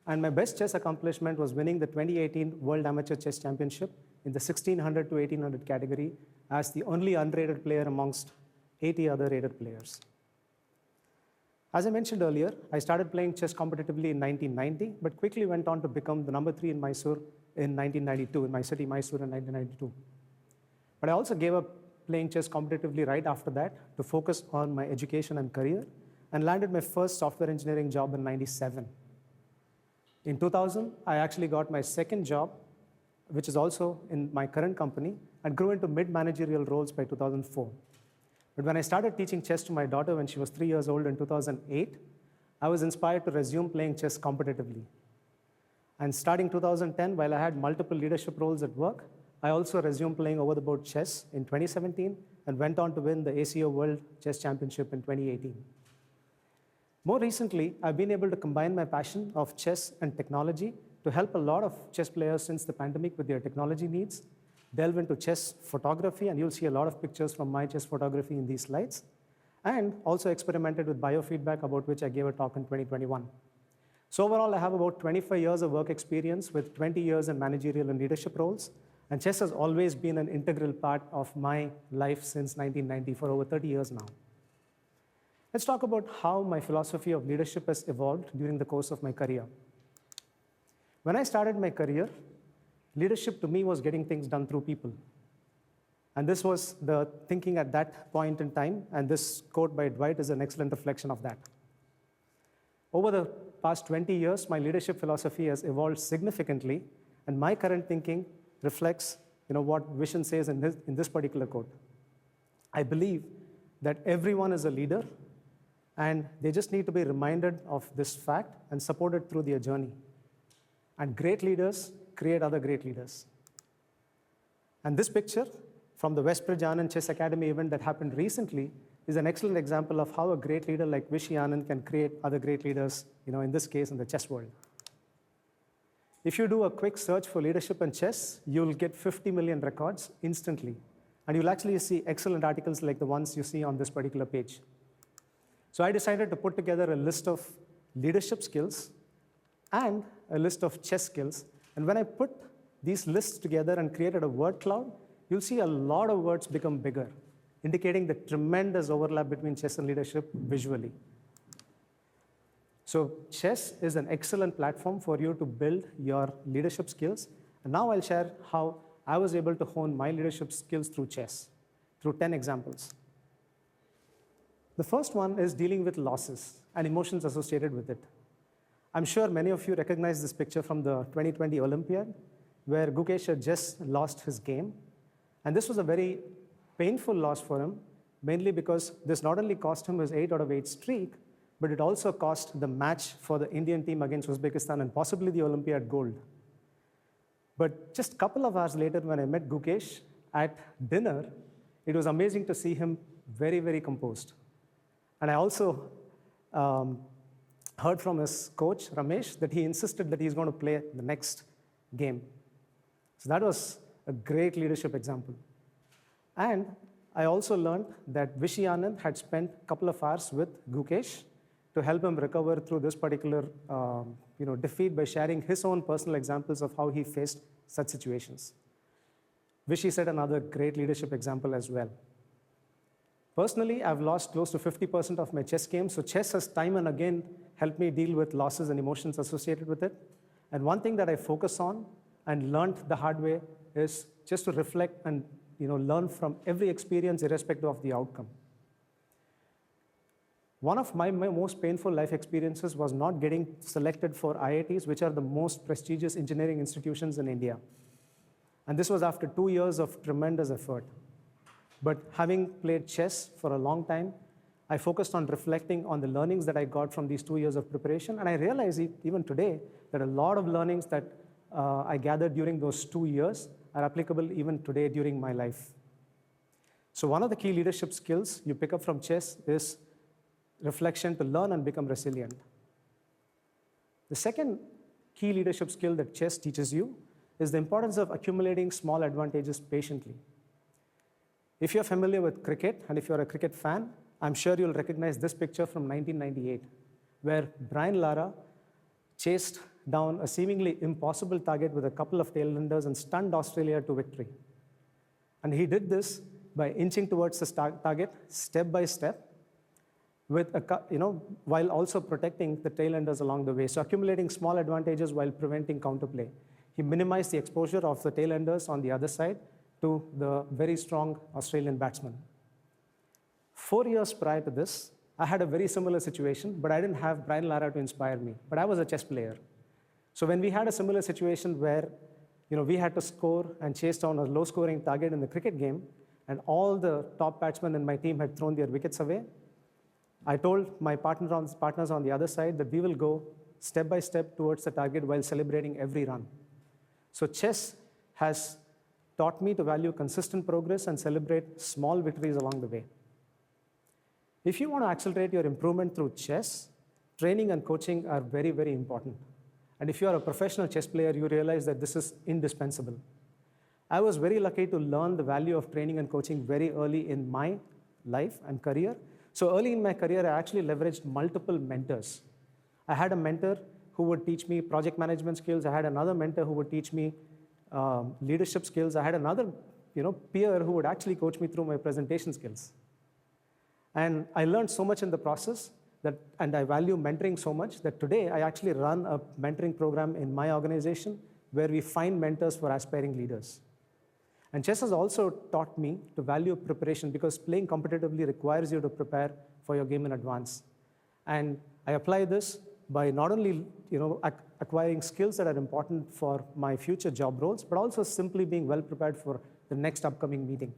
And my best chess accomplishment was winning the 2018 World Amateur Chess Championship in the 1600 to 1800 category as the only unrated player amongst 80 other rated players. As I mentioned earlier, I started playing chess competitively in 1990, but quickly went on to become the number 3 in Mysore in 1992, in my city, Mysore, in 1992. But I also gave up playing chess competitively right after that to focus on my education and career, and landed my first software engineering job in 97. In 2000, I actually got my second job, which is also in my current company, and grew into mid-managerial roles by 2004. But when I started teaching chess to my daughter when she was 3 years old in 2008, I was inspired to resume playing chess competitively. And starting 2010, while I had multiple leadership roles at work, I also resumed playing over-the-board chess in 2017 and went on to win the ACO World Chess Championship in 2018. More recently, I've been able to combine my passion of chess and technology to help a lot of chess players since the pandemic with their technology needs, delve into chess photography, and you'll see a lot of pictures from my chess photography in these slides, and also experimented with biofeedback, about which I gave a talk in 2021. So overall, I have about 25 years of work experience with 20 years in managerial and leadership roles, and chess has always been an integral part of my life since 1990, for over 30 years now. Let's talk about how my philosophy of leadership has evolved during the course of my career. When I started my career, leadership to me was getting things done through people. And this was the thinking at that point in time, and this quote by Dwight is an excellent reflection of that. Over the past 20 years, my leadership philosophy has evolved significantly, and my current thinking reflects what Vishen says in this particular quote. I believe that everyone is a leader, and they just need to be reminded of this fact and supported through their journey. And great leaders create other great leaders. And this picture from the Westbridge Anand Chess Academy event that happened recently is an excellent example of how a great leader like Vishy Anand can create other great leaders, in this case, in the chess world. If you do a quick search for leadership in chess, you'll get 50 million records instantly. And you'll actually see excellent articles like the ones you see on this particular page. So I decided to put together a list of leadership skills and a list of chess skills. And when I put these lists together and created a word cloud, you'll see a lot of words become bigger, indicating the tremendous overlap between chess and leadership visually. So chess is an excellent platform for you to build your leadership skills. And now I'll share how I was able to hone my leadership skills through chess, through 10 examples. The first one is dealing with losses and emotions associated with it. I'm sure many of you recognize this picture from the 2020 Olympiad, where Gukesh had just lost his game. And this was a very painful loss for him, mainly because this not only cost him his 8 out of 8 streak, but it also cost the match for the Indian team against Uzbekistan and possibly the Olympiad gold. But just a couple of hours later, when I met Gukesh at dinner, it was amazing to see him very, very composed. And I also heard from his coach, Ramesh, that he insisted that he's going to play the next game. So that was a great leadership example. And I also learned that Vishy Anand had spent a couple of hours with Gukesh to help him recover through this particular defeat by sharing his own personal examples of how he faced such situations. Vishy set another great leadership example as well. Personally, I've lost close to 50% of my chess games, so chess has time and again helped me deal with losses and emotions associated with it. And one thing that I focus on and learned the hard way is just to reflect and learn from every experience irrespective of the outcome. One of my most painful life experiences was not getting selected for IITs, which are the most prestigious engineering institutions in India. And this was after 2 years of tremendous effort. But having played chess for a long time, I focused on reflecting on the learnings that I got from these 2 years of preparation. And I realize even today that a lot of learnings that I gathered during those 2 years are applicable even today during my life. So one of the key leadership skills you pick up from chess is reflection to learn and become resilient. The second key leadership skill that chess teaches you is the importance of accumulating small advantages patiently. If you're familiar with cricket, and if you're a cricket fan, I'm sure you'll recognize this picture from 1998, where Brian Lara chased down a seemingly impossible target with a couple of tailenders and stunned Australia to victory. And he did this by inching towards the target step by step, while also protecting the tailenders along the way. So accumulating small advantages while preventing counterplay. He minimized the exposure of the tailenders on the other side to the very strong Australian batsman. 4 years prior to this, I had a very similar situation, but I didn't have Brian Lara to inspire me, but I was a chess player. So when we had a similar situation where we had to score and chase down a low-scoring target in the cricket game, and all the top batsmen in my team had thrown their wickets away, I told my partners on the other side that we will go step by step towards the target while celebrating every run. So chess has taught me to value consistent progress and celebrate small victories along the way. If you want to accelerate your improvement through chess, training and coaching are very, very important. And if you are a professional chess player, you realize that this is indispensable. I was very lucky to learn the value of training and coaching very early in my life and career. So early in my career, I actually leveraged multiple mentors. I had a mentor who would teach me project management skills. I had another mentor who would teach me leadership skills. I had another peer who would actually coach me through my presentation skills. And I learned so much in the process, and I value mentoring so much that today I actually run a mentoring program in my organization where we find mentors for aspiring leaders. And chess has also taught me to value preparation because playing competitively requires you to prepare for your game in advance. And I apply this by not only acquiring skills that are important for my future job roles, but also simply being well prepared for the next upcoming meeting.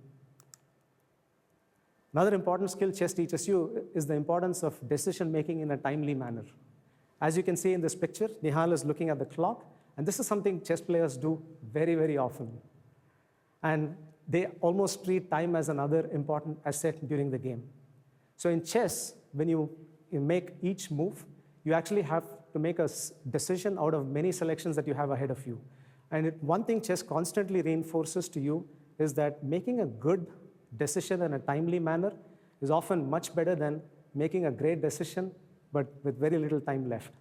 Another important skill chess teaches you is the importance of decision making in a timely manner. As you can see in this picture, Nihal is looking at the clock, and this is something chess players do very, very often. And they almost treat time as another important asset during the game. So in chess, when you make each move, you actually have to make a decision out of many selections that you have ahead of you. And one thing chess constantly reinforces to you is that making a good decision in a timely manner is often much better than making a great decision, but with very little time left.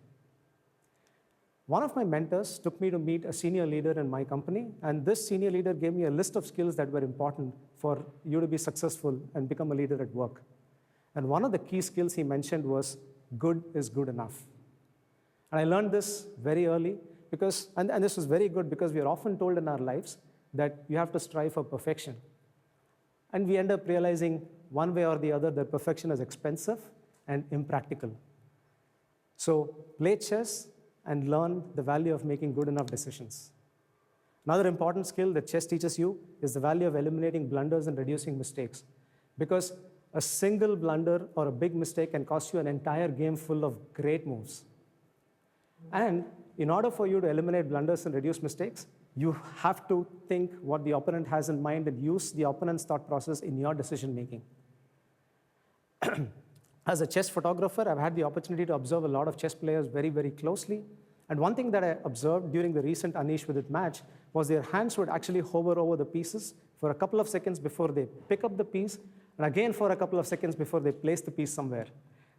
One of my mentors took me to meet a senior leader in my company, and this senior leader gave me a list of skills that were important for you to be successful and become a leader at work. And one of the key skills he mentioned was, good is good enough. And I learned this very early because, and this was very good because we are often told in our lives that you have to strive for perfection. And we end up realizing one way or the other that perfection is expensive and impractical. So play chess and learn the value of making good enough decisions. Another important skill that chess teaches you is the value of eliminating blunders and reducing mistakes. Because a single blunder or a big mistake can cost you an entire game full of great moves. And in order for you to eliminate blunders and reduce mistakes, you have to think what the opponent has in mind and use the opponent's thought process in your decision making. As a chess photographer, I've had the opportunity to observe a lot of chess players very, very closely. And one thing that I observed during the recent Anish Vidit match was their hands would actually hover over the pieces for a couple of seconds before they pick up the piece, and again for a couple of seconds before they place the piece somewhere.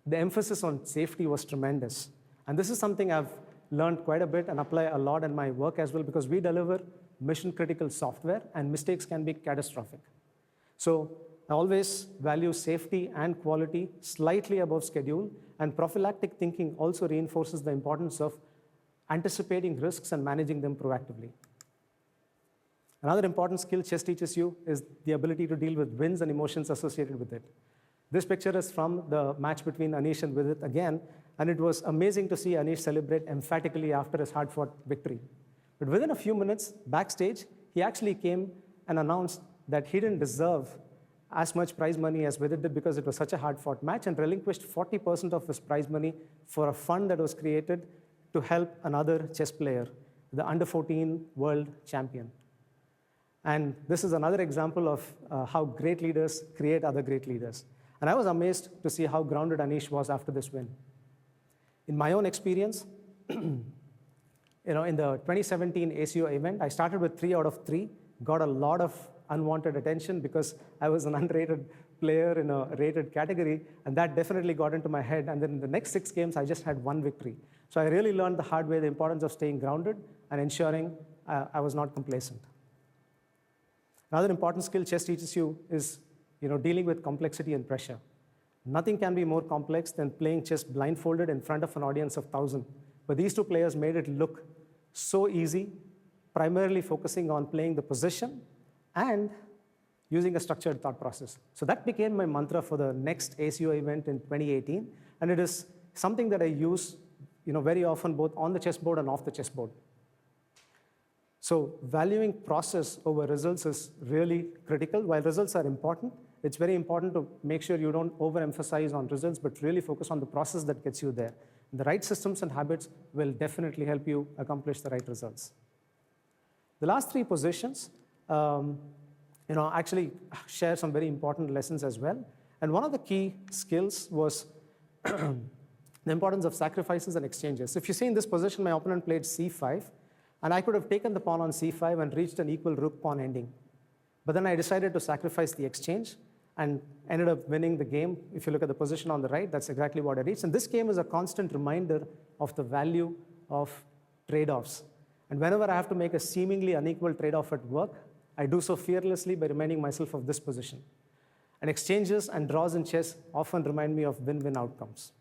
The emphasis on safety was tremendous. And this is something I've learned quite a bit and apply a lot in my work as well, because we deliver mission-critical software, and mistakes can be catastrophic. So I always value safety and quality slightly above schedule, and prophylactic thinking also reinforces the importance of anticipating risks and managing them proactively. Another important skill chess teaches you is the ability to deal with wins and emotions associated with it. This picture is from the match between Anish and Vidit again, and it was amazing to see Anish celebrate emphatically after his hard-fought victory. But within a few minutes, backstage, he actually came and announced that he didn't deserve as much prize money as Vidit did because it was such a hard-fought match, and relinquished 40% of his prize money for a fund that was created to help another chess player, the under-14 world champion. And this is another example of how great leaders create other great leaders. And I was amazed to see how grounded Anish was after this win. In my own experience, in the 2017 ACO event, I started with 3 out of 3, got a lot of unwanted attention because I was an unrated player in a rated category, and that definitely got into my head. And then in the next 6 games, I just had 1 victory. So I really learned the hard way the importance of staying grounded and ensuring I was not complacent. Another important skill chess teaches you is dealing with complexity and pressure. Nothing can be more complex than playing chess blindfolded in front of an audience of 1,000. But these 2 players made it look so easy, primarily focusing on playing the position and using a structured thought process. So that became my mantra for the next ACO event in 2018, and it is something that I use very often both on the chessboard and off the chessboard. So valuing process over results is really critical. While results are important, it's very important to make sure you don't overemphasize on results, but really focus on the process that gets you there. The right systems and habits will definitely help you accomplish the right results. The last 3 positions actually share some very important lessons as well. And one of the key skills was the importance of sacrifices and exchanges. If you see in this position, my opponent played c5, and I could have taken the pawn on c5 and reached an equal rook-pawn ending. But then I decided to sacrifice the exchange and ended up winning the game. If you look at the position on the right, that's exactly what I reached. And this game is a constant reminder of the value of trade-offs. And whenever I have to make a seemingly unequal trade-off at work, I do so fearlessly by reminding myself of this position. And exchanges and draws in chess often remind me of win-win outcomes.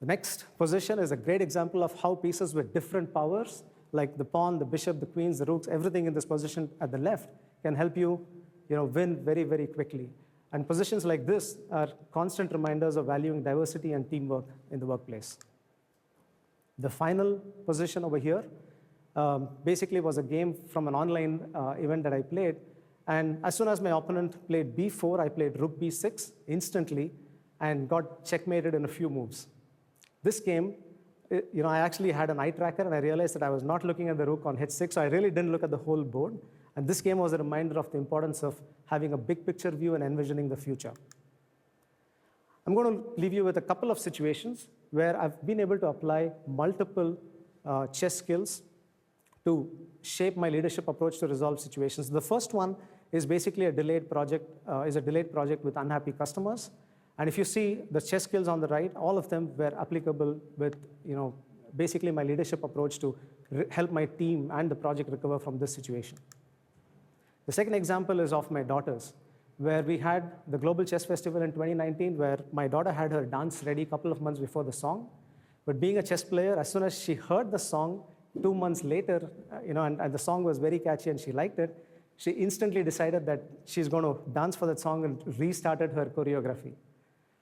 The next position is a great example of how pieces with different powers, like the pawn, the bishop, the queens, the rooks, everything in this position at the left, can help you win very, very quickly. And positions like this are constant reminders of valuing diversity and teamwork in the workplace. The final position over here basically was a game from an online event that I played. And as soon as my opponent played b4, I played rook b6 instantly and got checkmated in a few moves. This game, I actually had an eye tracker, and I realized that I was not looking at the rook on h6, so I really didn't look at the whole board. And this game was a reminder of the importance of having a big picture view and envisioning the future. I'm going to leave you with a couple of situations where I've been able to apply multiple chess skills to shape my leadership approach to resolve situations. The first one is basically a delayed project with unhappy customers. And if you see the chess skills on the right, all of them were applicable with, basically my leadership approach to help my team and the project recover from this situation. The second example is of my daughters, where we had the Global Chess Festival in 2019, where my daughter had her dance ready a couple of months before the song. But being a chess player, as soon as she heard the song 2 months later, and the song was very catchy and she liked it, she instantly decided that she's going to dance for that song and restarted her choreography.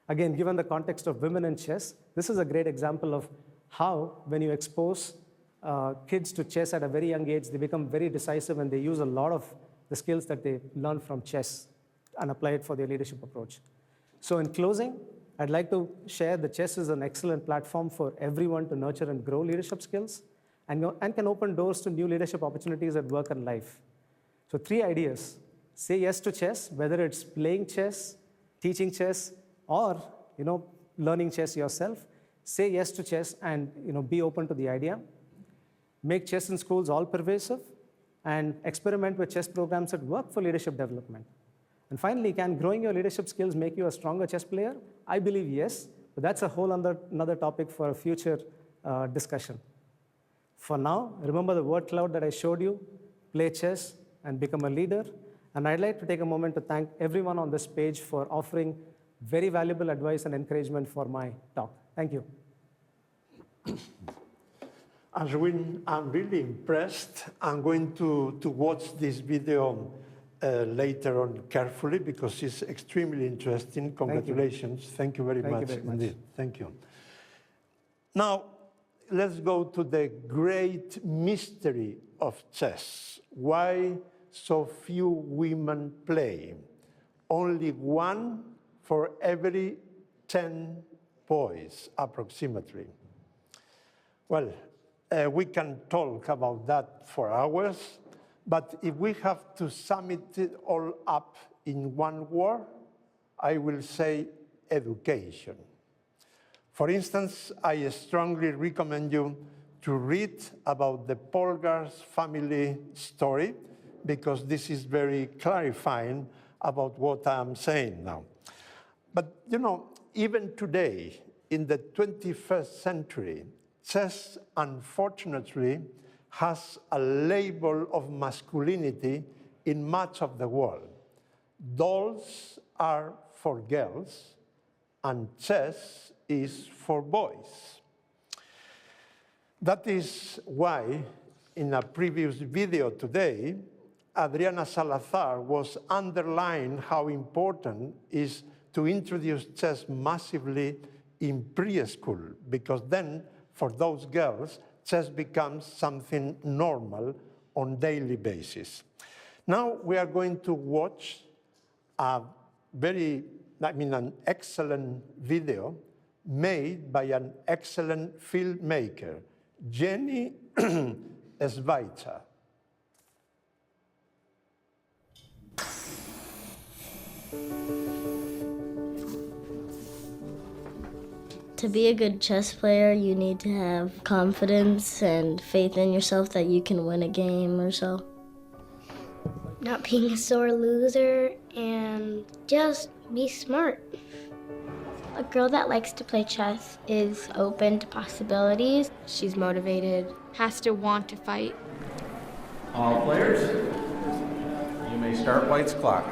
Again, given the context of women in chess, this is a great example of how, when you expose kids to chess at a very young age, they become very decisive and they use a lot of the skills that they learn from chess and apply it for their leadership approach. So in closing, I'd like to share that chess is an excellent platform for everyone to nurture and grow leadership skills and can open doors to new leadership opportunities at work and life. So 3 ideas. Say yes to chess, whether it's playing chess, teaching chess, or learning chess yourself. Say yes to chess and be open to the idea. Make chess in schools all pervasive and experiment with chess programs at work for leadership development. And finally, can growing your leadership skills make you a stronger chess player? I believe yes, but that's a whole another topic for a future discussion. For now, remember the word cloud that I showed you, play chess and become a leader. And I'd like to take a moment to thank everyone on this page for offering very valuable advice and encouragement for my talk. Thank you. Ashwin, I'm really impressed. I'm going to watch this video later on carefully because it's extremely interesting. Congratulations. Thank you very much indeed. Thank you. Now, let's go to the great mystery of chess. Why so few women play? Only 1 for every 10 boys, approximately. Well, we can talk about that for hours, but if we have to sum it all up in one word, I will say education. For instance, I strongly recommend you to read about the Polgar's family story, because this is very clarifying about what I'm saying now. But even today, in the 21st century, chess, unfortunately, has a label of masculinity in much of the world. Dolls are for girls, and chess is for boys. That is why, in a previous video today, Adriana Salazar was underlining how important it is to introduce chess massively in preschool, because then, for those girls, chess becomes something normal on a daily basis. Now we are going to watch an excellent video made by an excellent filmmaker, Jenny Schweitzer. To be a good chess player, you need to have confidence and faith in yourself that you can win a game or so. Not being a sore loser and just be smart. A girl that likes to play chess is open to possibilities. She's motivated, has to want to fight. All players, you may start White's clock.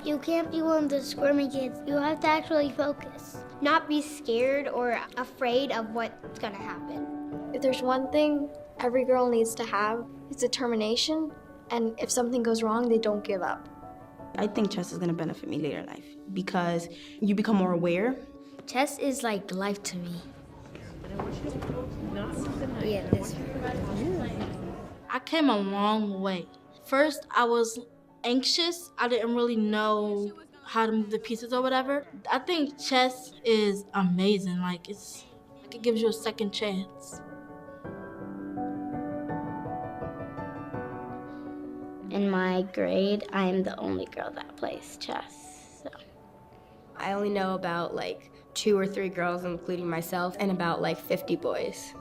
You can't be one of the squirmy kids. You have to actually focus. Not be scared or afraid of what's gonna happen. If there's one thing every girl needs to have, it's determination. And if something goes wrong, they don't give up. I think chess is gonna benefit me later in life because you become more aware. Chess is like life to me. Yeah, this one. I came a long way. First, I was anxious. I didn't really know how to move the pieces or whatever. I think chess is amazing. Like it gives you a second chance. In my grade, I am the only girl that plays chess. So. I only know about like 2 or 3 girls, including myself, and about like 50 boys.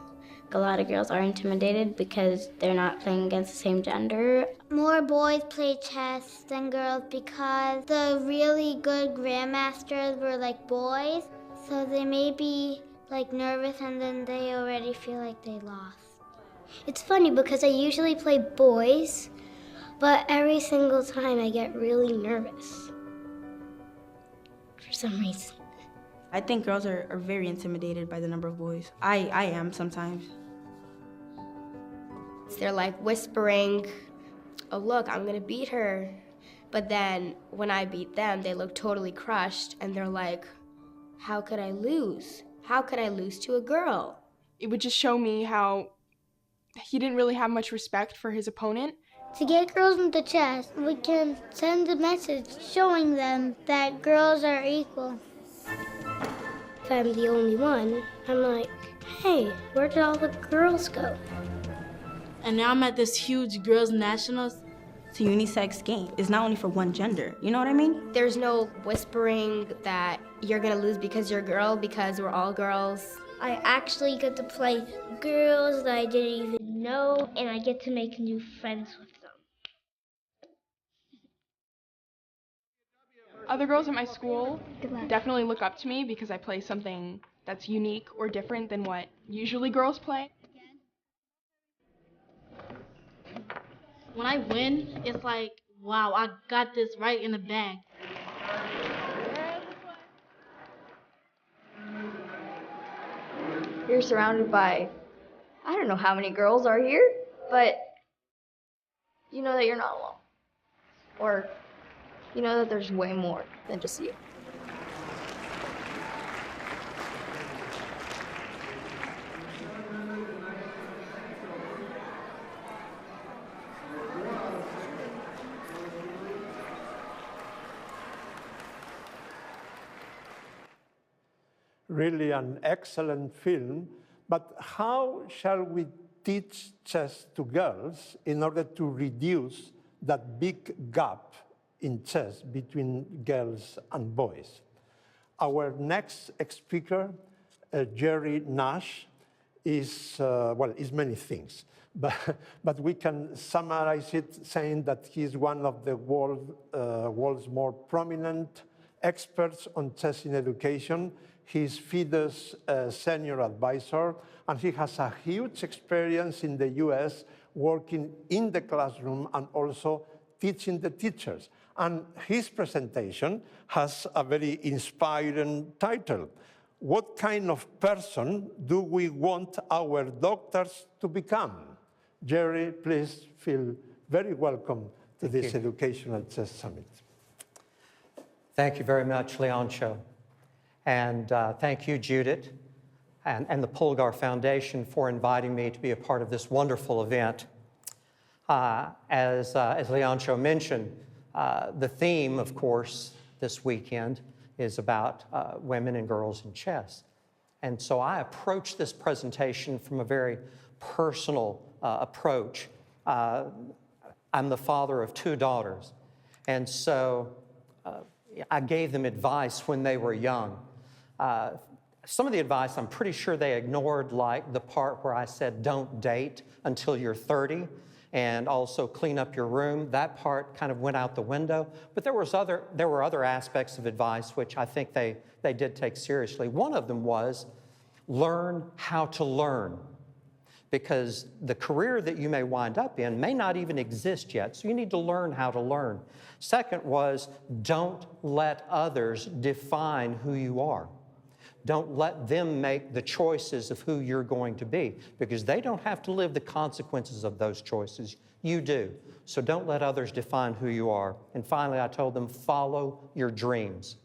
A lot of girls are intimidated because they're not playing against the same gender. More boys play chess than girls because the really good grandmasters were like boys, so they may be like nervous and then they already feel like they lost. It's funny because I usually play boys, but every single time I get really nervous for some reason. I think girls are very intimidated by the number of boys. I am sometimes. They're like whispering, oh look, I'm gonna beat her. But then when I beat them, they look totally crushed and they're like, how could I lose? How could I lose to a girl? It would just show me how he didn't really have much respect for his opponent. To get girls into chess, we can send a message showing them that girls are equal. If I'm the only one, I'm like, hey, where did all the girls go? And now I'm at this huge girls' nationals. It's a unisex game. It's not only for one gender. You know what I mean? There's no whispering that you're gonna lose because you're a girl, because we're all girls. I actually get to play girls that I didn't even know, and I get to make new friends with them. Other girls at my school definitely look up to me because I play something that's unique or different than what usually girls play. When I win, it's like, wow, I got this right in the bag. You're surrounded by, I don't know how many girls are here, but you know that you're not alone. Or you know that there's way more than just you. Really an excellent film, but how shall we teach chess to girls in order to reduce that big gap in chess between girls and boys? Our next speaker, Jerry Nash, is many things, but we can summarize it saying that he's one of the world's more prominent experts on chess in education. He's FIDE's senior advisor, and he has a huge experience in the US working in the classroom and also teaching the teachers. And his presentation has a very inspiring title. What kind of person do we want our doctors to become? Jerry, please feel very welcome to this Educational Chess Summit. Thank you very much, Leontxo. And thank you, Judit, and the Polgar Foundation for inviting me to be a part of this wonderful event. As Leontxo mentioned, the theme, of course, this weekend is about women and girls in chess. And so I approach this presentation from a very personal approach. I'm the father of 2 daughters, and so I gave them advice when they were young. Some of the advice I'm pretty sure they ignored, like the part where I said don't date until you're 30 and also clean up your room. That part kind of went out the window. But there were other aspects of advice which I think they did take seriously. One of them was learn how to learn, because the career that you may wind up in may not even exist yet, so you need to learn how to learn. Second was don't let others define who you are. Don't let them make the choices of who you're going to be, because they don't have to live the consequences of those choices. You do. So don't let others define who you are. And finally, I told them, follow your dreams.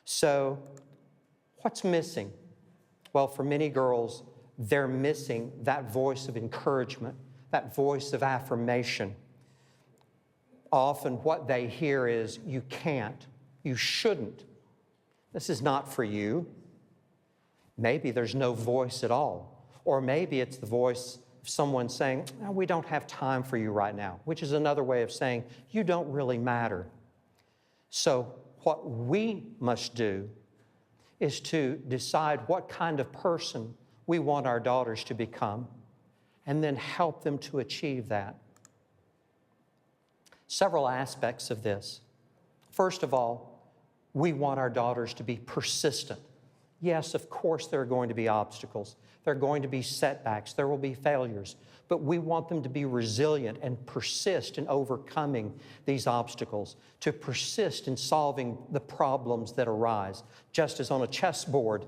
So what's missing? Well, for many girls, they're missing that voice of encouragement, that voice of affirmation. Often what they hear is, you can't, you shouldn't, this is not for you. Maybe there's no voice at all. Or maybe it's the voice of someone saying, oh, we don't have time for you right now, which is another way of saying, you don't really matter. So what we must do is to decide what kind of person we want our daughters to become, and then help them to achieve that. Several aspects of this. First of all, we want our daughters to be persistent. Yes, of course there are going to be obstacles. There are going to be setbacks. There will be failures. But we want them to be resilient and persist in overcoming these obstacles, to persist in solving the problems that arise. Just as on a chessboard,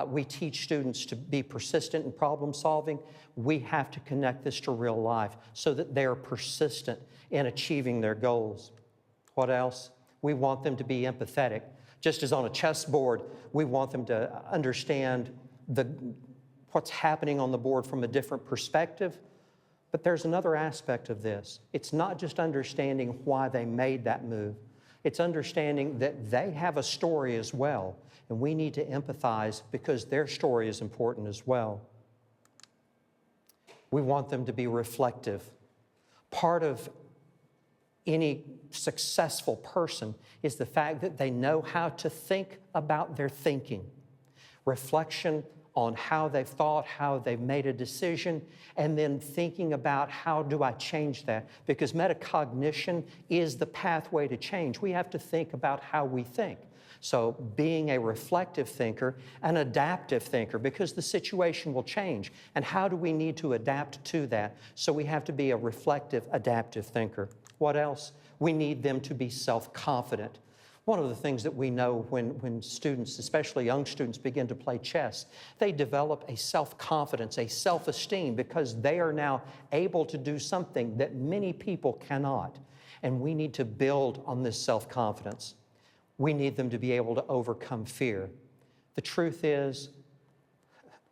we teach students to be persistent in problem solving, we have to connect this to real life so that they are persistent in achieving their goals. What else? We want them to be empathetic. Just as on a chessboard, we want them to understand what's happening on the board from a different perspective. But there's another aspect of this. It's not just understanding why they made that move. It's understanding that they have a story as well, and we need to empathize because their story is important as well. We want them to be reflective. Part of any successful person is the fact that they know how to think about their thinking. Reflection on how they've thought, how they've made a decision, and then thinking about how do I change that? Because metacognition is the pathway to change. We have to think about how we think. So being a reflective thinker, an adaptive thinker, because the situation will change. And how do we need to adapt to that? So we have to be a reflective, adaptive thinker. What else? We need them to be self-confident. One of the things that we know when students, especially young students, begin to play chess, they develop a self-confidence, a self-esteem, because they are now able to do something that many people cannot. And we need to build on this self-confidence. We need them to be able to overcome fear. The truth is,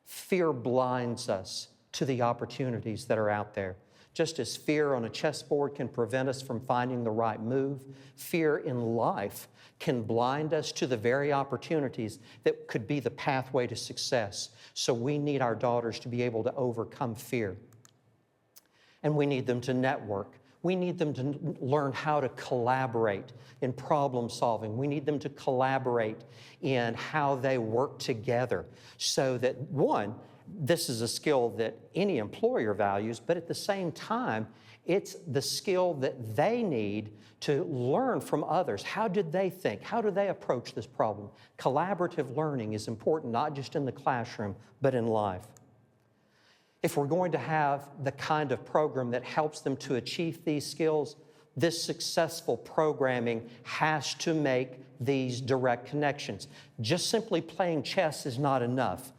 fear blinds us to the opportunities that are out there. Just as fear on a chessboard can prevent us from finding the right move, fear in life can blind us to the very opportunities that could be the pathway to success. So we need our daughters to be able to overcome fear. And we need them to network. We need them to learn how to collaborate in problem solving. We need them to collaborate in how they work together so that, one, this is a skill that any employer values, but at the same time, it's the skill that they need to learn from others. How did they think? How do they approach this problem? Collaborative learning is important, not just in the classroom, but in life. If we're going to have the kind of program that helps them to achieve these skills, this successful programming has to make these direct connections. Just simply playing chess is not enough.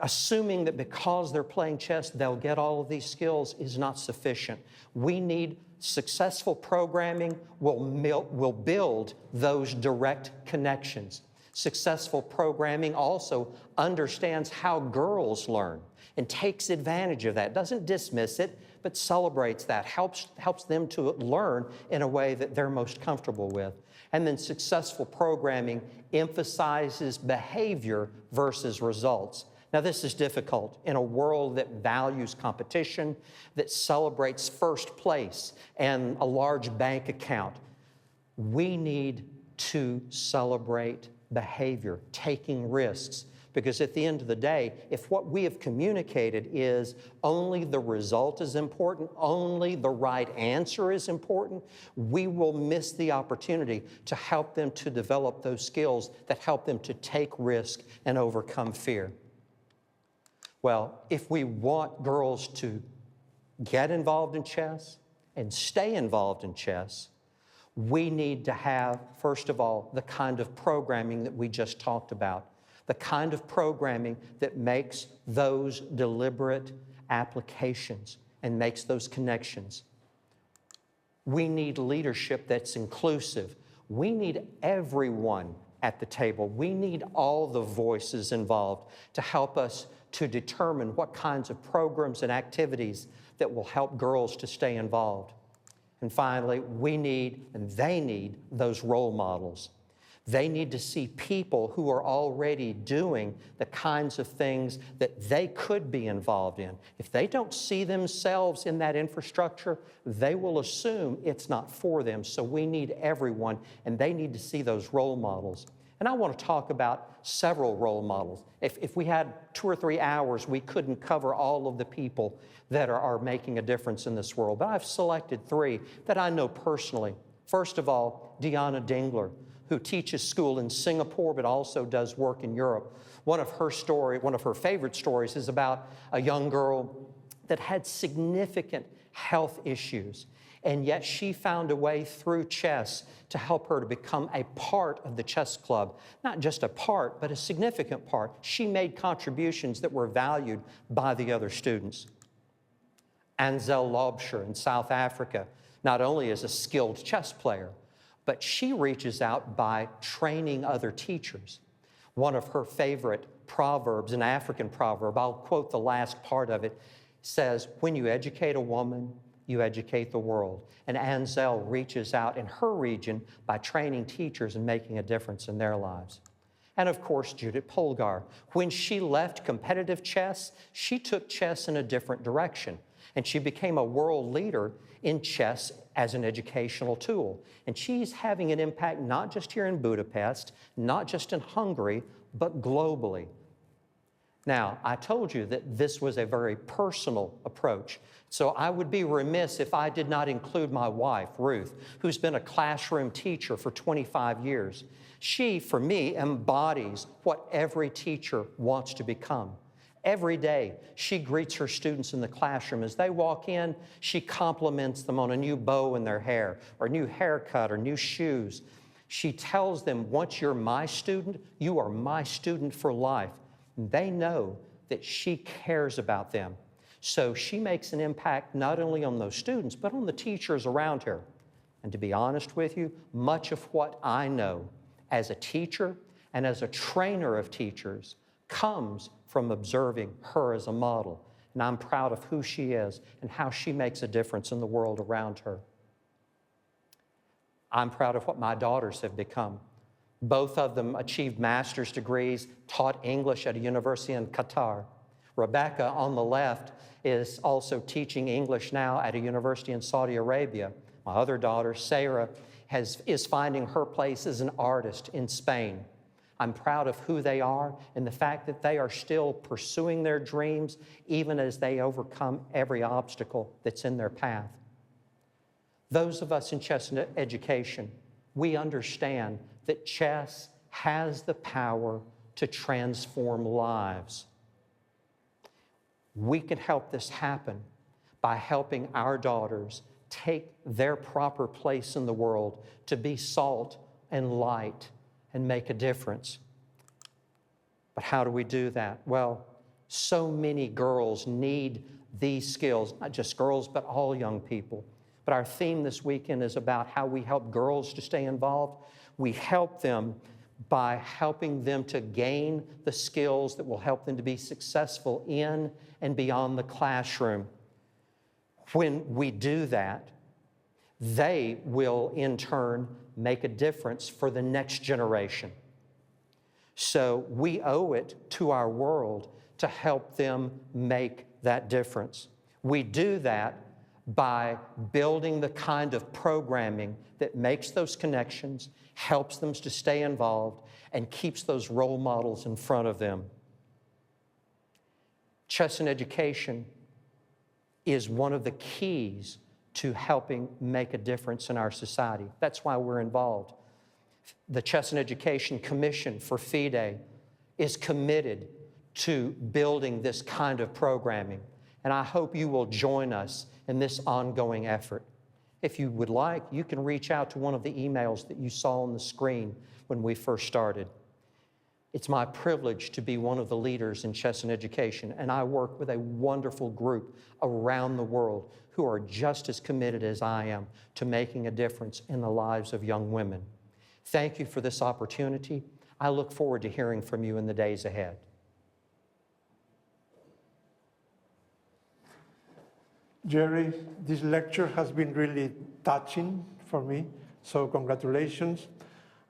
Assuming that because they're playing chess, they'll get all of these skills is not sufficient. We need successful programming will build those direct connections. Successful programming also understands how girls learn and takes advantage of that. Doesn't dismiss it, but celebrates that, helps them to learn in a way that they're most comfortable with. And then successful programming emphasizes behavior versus results. Now, this is difficult in a world that values competition, that celebrates first place and a large bank account. We need to celebrate behavior, taking risks, because at the end of the day, if what we have communicated is only the result is important, only the right answer is important, we will miss the opportunity to help them to develop those skills that help them to take risk and overcome fear. Well, if we want girls to get involved in chess and stay involved in chess, we need to have, first of all, the kind of programming that we just talked about, the kind of programming that makes those deliberate applications and makes those connections. We need leadership that's inclusive. We need everyone at the table. We need all the voices involved to help us to determine what kinds of programs and activities that will help girls to stay involved. And finally, we need, and they need, those role models. They need to see people who are already doing the kinds of things that they could be involved in. If they don't see themselves in that infrastructure, they will assume it's not for them. So we need everyone, and they need to see those role models. And I want to talk about several role models. If we had 2 or 3 hours, we couldn't cover all of the people that are making a difference in this world. But I've selected 3 that I know personally. First of all, Diana Dingler, who teaches school in Singapore but also does work in Europe. One of her favorite stories is about a young girl that had significant health issues, and yet she found a way through chess to help her to become a part of the chess club. Not just a part, but a significant part. She made contributions that were valued by the other students. Ansel Lobsher in South Africa not only is a skilled chess player, but she reaches out by training other teachers. One of her favorite proverbs, an African proverb, I'll quote the last part of it, says, "When you educate a woman, you educate the world." And Ansel reaches out in her region by training teachers and making a difference in their lives. And of course, Judit Polgar. When she left competitive chess, she took chess in a different direction. And she became a world leader in chess as an educational tool. And she's having an impact not just here in Budapest, not just in Hungary, but globally. Now, I told you that this was a very personal approach. So I would be remiss if I did not include my wife, Ruth, who's been a classroom teacher for 25 years. She, for me, embodies what every teacher wants to become. Every day, she greets her students in the classroom. As they walk in, she compliments them on a new bow in their hair, or new haircut, or new shoes. She tells them, once you're my student, you are my student for life. And they know that she cares about them. So she makes an impact not only on those students, but on the teachers around her. And to be honest with you, much of what I know as a teacher and as a trainer of teachers comes from observing her as a model. And I'm proud of who she is and how she makes a difference in the world around her. I'm proud of what my daughters have become. Both of them achieved master's degrees, taught English at a university in Qatar. Rebecca, on the left, is also teaching English now at a university in Saudi Arabia. My other daughter, Sarah, is finding her place as an artist in Spain. I'm proud of who they are and the fact that they are still pursuing their dreams even as they overcome every obstacle that's in their path. Those of us in chess education, we understand that chess has the power to transform lives. We can help this happen by helping our daughters take their proper place in the world to be salt and light and make a difference. But how do we do that? Well, so many girls need these skills, not just girls, but all young people. But our theme this weekend is about how we help girls to stay involved. We help them by helping them to gain the skills that will help them to be successful in and beyond the classroom. When we do that, they will in turn make a difference for the next generation. So we owe it to our world to help them make that difference. We do that by building the kind of programming that makes those connections, helps them to stay involved, and keeps those role models in front of them. Chess and education is one of the keys to helping make a difference in our society. That's why we're involved. The Chess and Education Commission for FIDE is committed to building this kind of programming, and I hope you will join us in this ongoing effort. If you would like, you can reach out to one of the emails that you saw on the screen when we first started. It's my privilege to be one of the leaders in chess and education, and I work with a wonderful group around the world who are just as committed as I am to making a difference in the lives of young women. Thank you for this opportunity. I look forward to hearing from you in the days ahead. Jerry, this lecture has been really touching for me, so congratulations.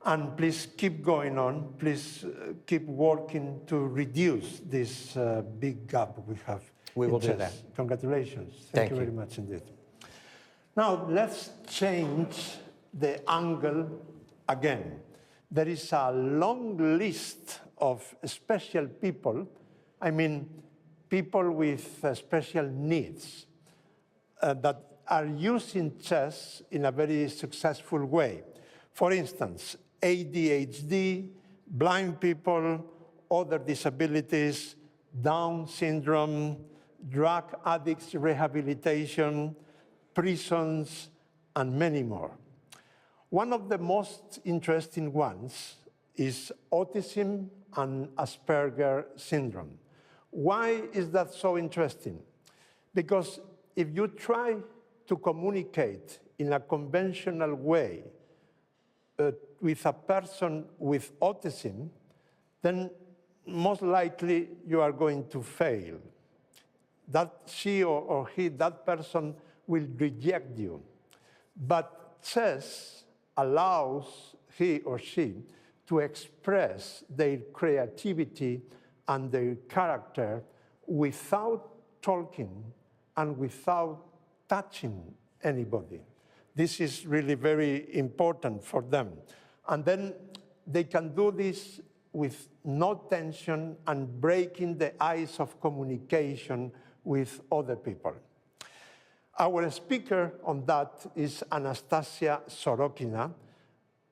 And please keep going on. Please keep working to reduce this big gap we have. We will do that. Congratulations. Thank you very much indeed. Now, let's change the angle again. There is a long list of special people, I mean, people with special needs that are using chess in a very successful way. For instance, ADHD, blind people, other disabilities, Down syndrome, drug addicts rehabilitation, prisons, and many more. One of the most interesting ones is autism and Asperger syndrome. Why is that so interesting? Because if you try to communicate in a conventional way with a person with autism, then most likely you are going to fail. That she or he, that person will reject you. But chess allows he or she to express their creativity and their character without talking and without touching anybody. This is really very important for them. And then they can do this with no tension and breaking the ice of communication with other people. Our speaker on that is Anastasia Sorokina.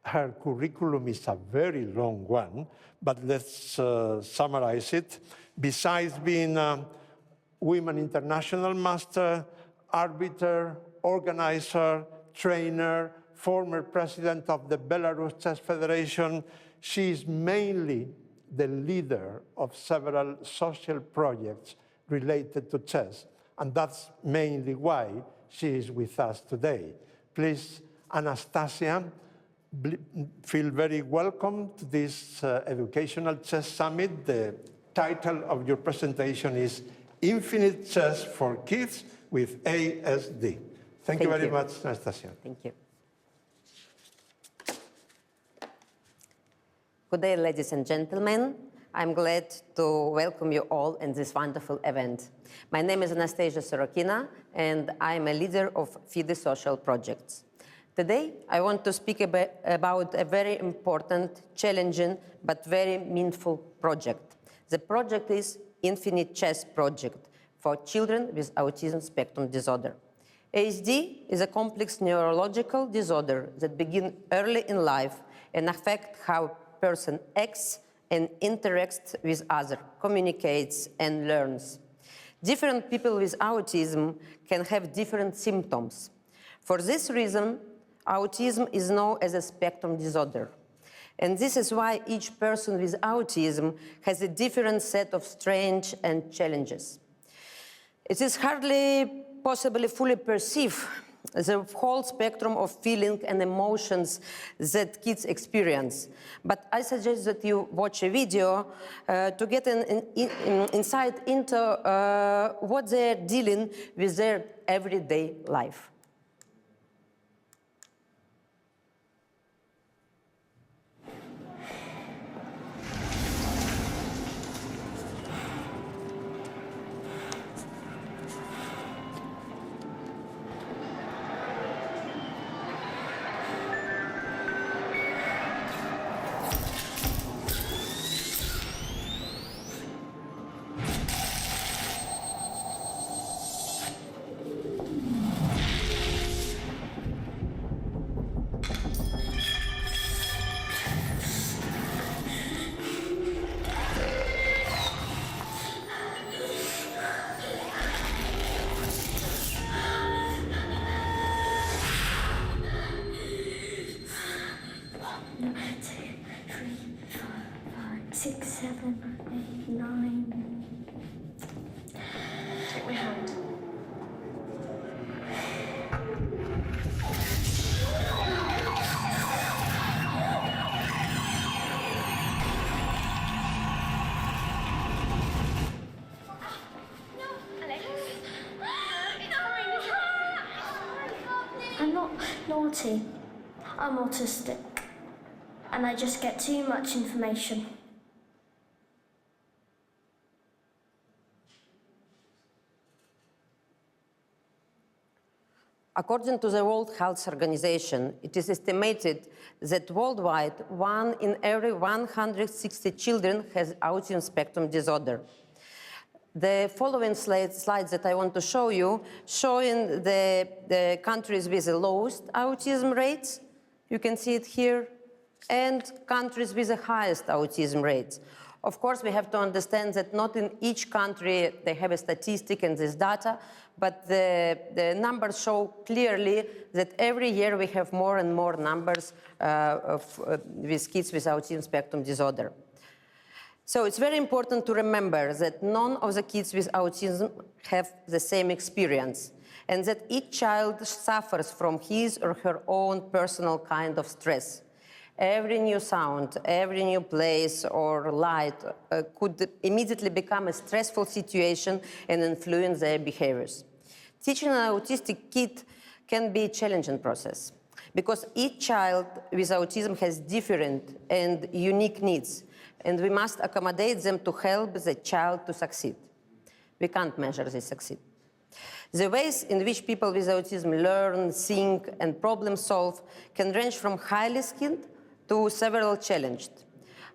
Her curriculum is a very long one, but let's summarize it. Besides being a Women International Master, arbiter, organizer, trainer, former president of the Belarus Chess Federation, she is mainly the leader of several social projects related to chess, and that's mainly why she is with us today. Please, Anastasia, feel very welcome to this Educational Chess Summit. The title of your presentation is Infinite Chess for Kids with ASD. Thank you very much, Anastasia. Thank you. Good day, ladies and gentlemen. I'm glad to welcome you all in this wonderful event. My name is Anastasia Sorokina, and I'm a leader of FIDE social projects. Today, I want to speak about a very important, challenging, but very meaningful project. The project is Infinite Chess Project for children with autism spectrum disorder. ASD is a complex neurological disorder that begins early in life and affects how a person acts and interacts with others, communicates, and learns. Different people with autism can have different symptoms. For this reason, autism is known as a spectrum disorder. And this is why each person with autism has a different set of strengths and challenges. It is hardly possible to fully perceive the whole spectrum of feelings and emotions that kids experience. But I suggest that you watch a video to get an insight into what they're dealing with their everyday life. I'm not naughty. I'm autistic. And I just get too much information. According to the World Health Organization, it is estimated that worldwide 1 in every 160 children has autism spectrum disorder. The following slides that I want to show you, showing the countries with the lowest autism rates, you can see it here, and countries with the highest autism rates. Of course, we have to understand that not in each country they have a statistic and this data, but the numbers show clearly that every year we have more and more numbers with kids with autism spectrum disorder. So it's very important to remember that none of the kids with autism have the same experience, and that each child suffers from his or her own personal kind of stress. Every new sound, every new place or light could immediately become a stressful situation and influence their behaviors. Teaching an autistic kid can be a challenging process because each child with autism has different and unique needs, and we must accommodate them to help the child to succeed. We can't measure they succeed. The ways in which people with autism learn, think, and problem solve can range from highly skilled to several challenged.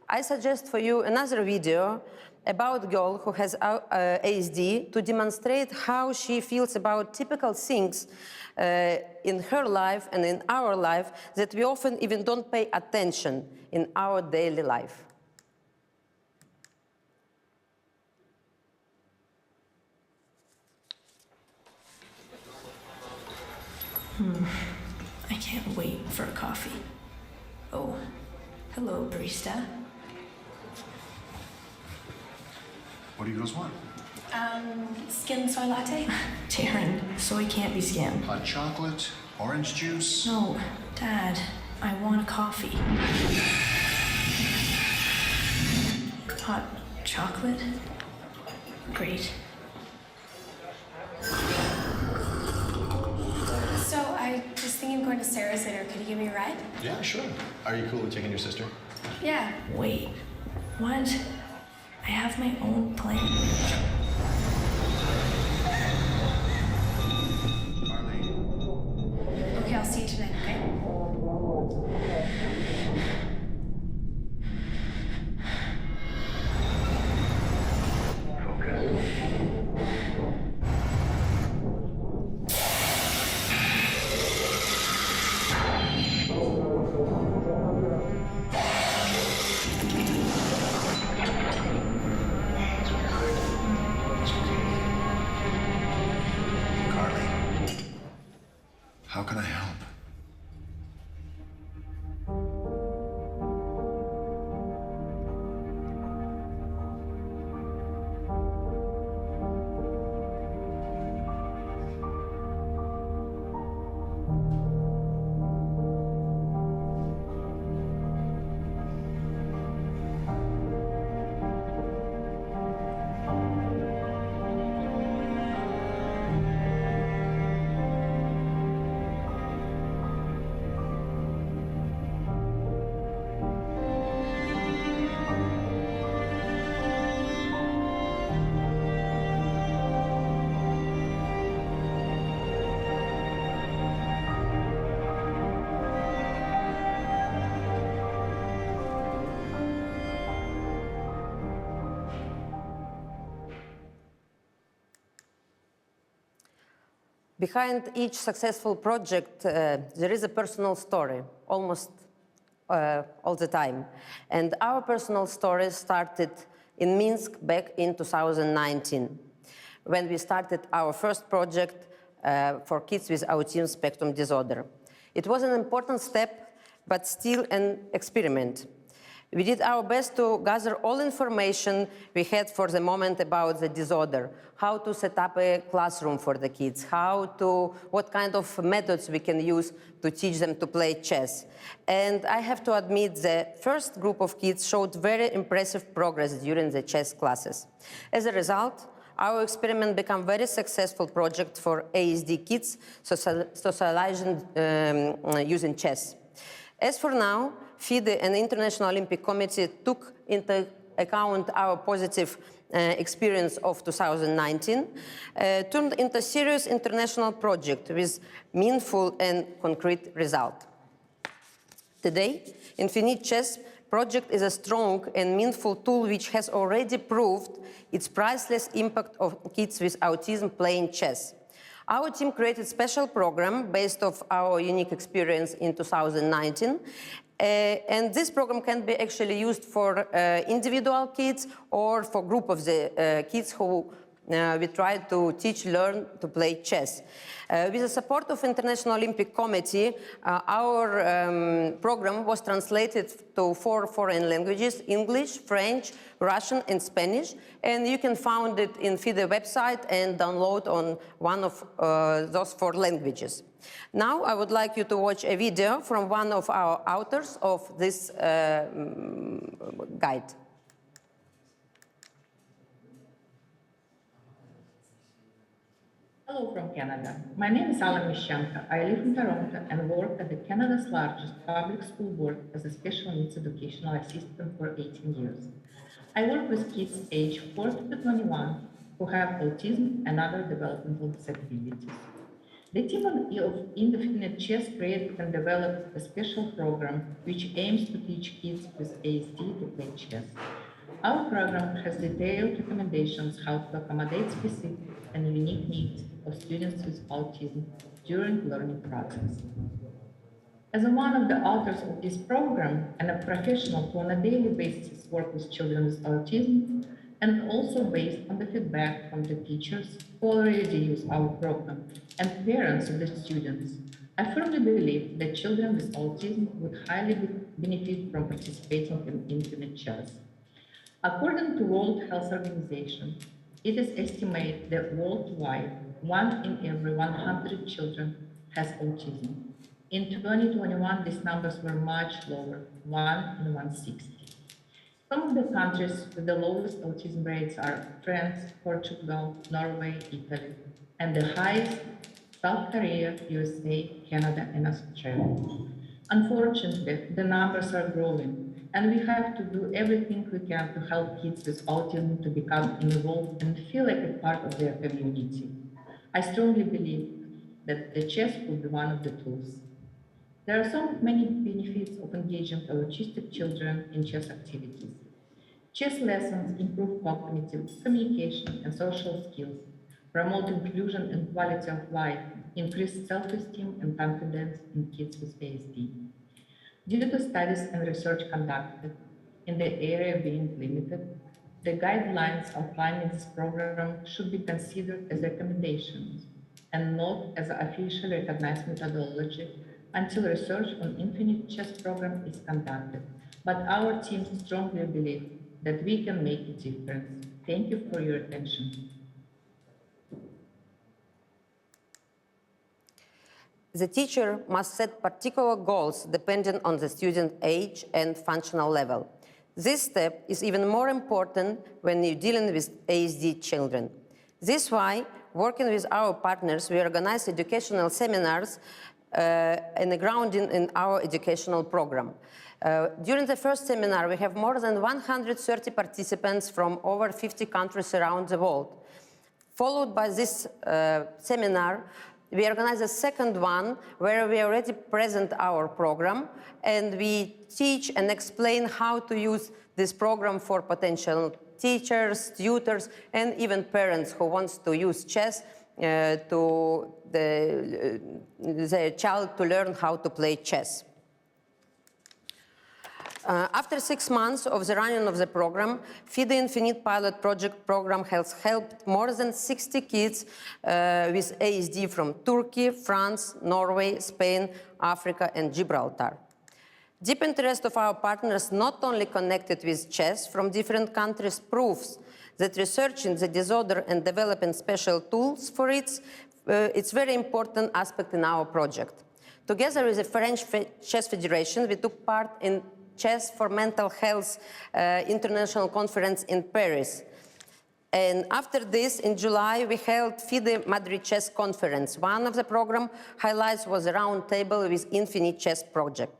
I suggest for you another video about a girl who has ASD to demonstrate how she feels about typical things in her life and in our life that we often even don't pay attention in our daily life. I can't wait for a coffee. Oh, hello, barista. What do you girls want? Skim soy latte? Taryn, soy can't be skimmed. Hot chocolate, orange juice? No, Dad, I want a coffee. Hot chocolate? Great. So I was thinking of going to Sarah's later. Could you give me a ride? Yeah, sure. Are you cool with taking your sister? Yeah. Wait, what? I have my own plan. Okay, I'll see you tonight, okay? How can I help? Behind each successful project, there is a personal story, almost all the time. And our personal story started in Minsk back in 2019, when we started our first project for kids with autism spectrum disorder. It was an important step, but still an experiment. We did our best to gather all information we had for the moment about the disorder, how to set up a classroom for the kids, what kind of methods we can use to teach them to play chess. And I have to admit the first group of kids showed very impressive progress during the chess classes. As a result, our experiment became a very successful project for ASD kids socializing using chess. As for now, FIDE and the International Olympic Committee took into account our positive experience of 2019, turned into a serious international project with meaningful and concrete result. Today, Infinite Chess project is a strong and meaningful tool which has already proved its priceless impact on kids with autism playing chess. Our team created a special program based on our unique experience in 2019. And this program can be actually used for individual kids or for group of the kids who we try to learn to play chess. With the support of International Olympic Committee, our program was translated to 4 foreign languages: English, French, Russian, and Spanish. And you can find it in FIDE website and download on one of those 4 languages. Now I would like you to watch a video from one of our authors of this guide. Hello from Canada. My name is Alan Mishchenko. I live in Toronto and work at the Canada's largest public school board as a special needs educational assistant for 18 years. I work with kids aged 14 to 21 who have autism and other developmental disabilities. The team of Infinite Chess created and developed a special program which aims to teach kids with ASD to play chess. Our program has detailed recommendations how to accommodate specific and unique needs of students with autism during learning process. As one of the authors of this program and a professional who on a daily basis work with children with autism, and also based on the feedback from the teachers who already use our program and parents of the students, I firmly believe that children with autism would highly benefit from participating in Infinite Chess. According to World Health Organization, it is estimated that worldwide, 1 in every 100 children has autism. In 2021, these numbers were much lower, 1 in 160. Some of the countries with the lowest autism rates are France, Portugal, Norway, Italy, and the highest, South Korea, USA, Canada, and Australia. Unfortunately, the numbers are growing, and we have to do everything we can to help kids with autism to become involved and feel like a part of their community. I strongly believe that the chess could be one of the tools. There are so many benefits of engaging autistic children in chess activities. Chess lessons improve cognitive, communication, and social skills, promote inclusion and quality of life, increase self-esteem and confidence in kids with ASD. Due to studies and research conducted in the area being limited, the guidelines outlining this program should be considered as recommendations and not as an officially recognized methodology until research on Infinite Chess program is conducted. But our team strongly believes that we can make a difference. Thank you for your attention. The teacher must set particular goals depending on the student age and functional level. This step is even more important when you're dealing with ASD children. This is why, working with our partners, we organize educational seminars and a grounding in our educational program. During the first seminar, we have more than 130 participants from over 50 countries around the world. Followed by this seminar, we organize a second one where we already present our program and we teach and explain how to use this program for potential teachers, tutors, and even parents who want to use chess to their child to learn how to play chess. After 6 months of the running of the program, FIDE Infinite Pilot Project program has helped more than 60 kids with ASD from Turkey, France, Norway, Spain, Africa, and Gibraltar. Deep interest of our partners, not only connected with chess from different countries, proves that researching the disorder and developing special tools for it's very important aspect in our project. Together with the French Chess Federation, we took part in Chess for Mental Health International Conference in Paris. And after this, in July, we held FIDE Madrid Chess Conference. One of the program highlights was a roundtable with Infinite Chess Project.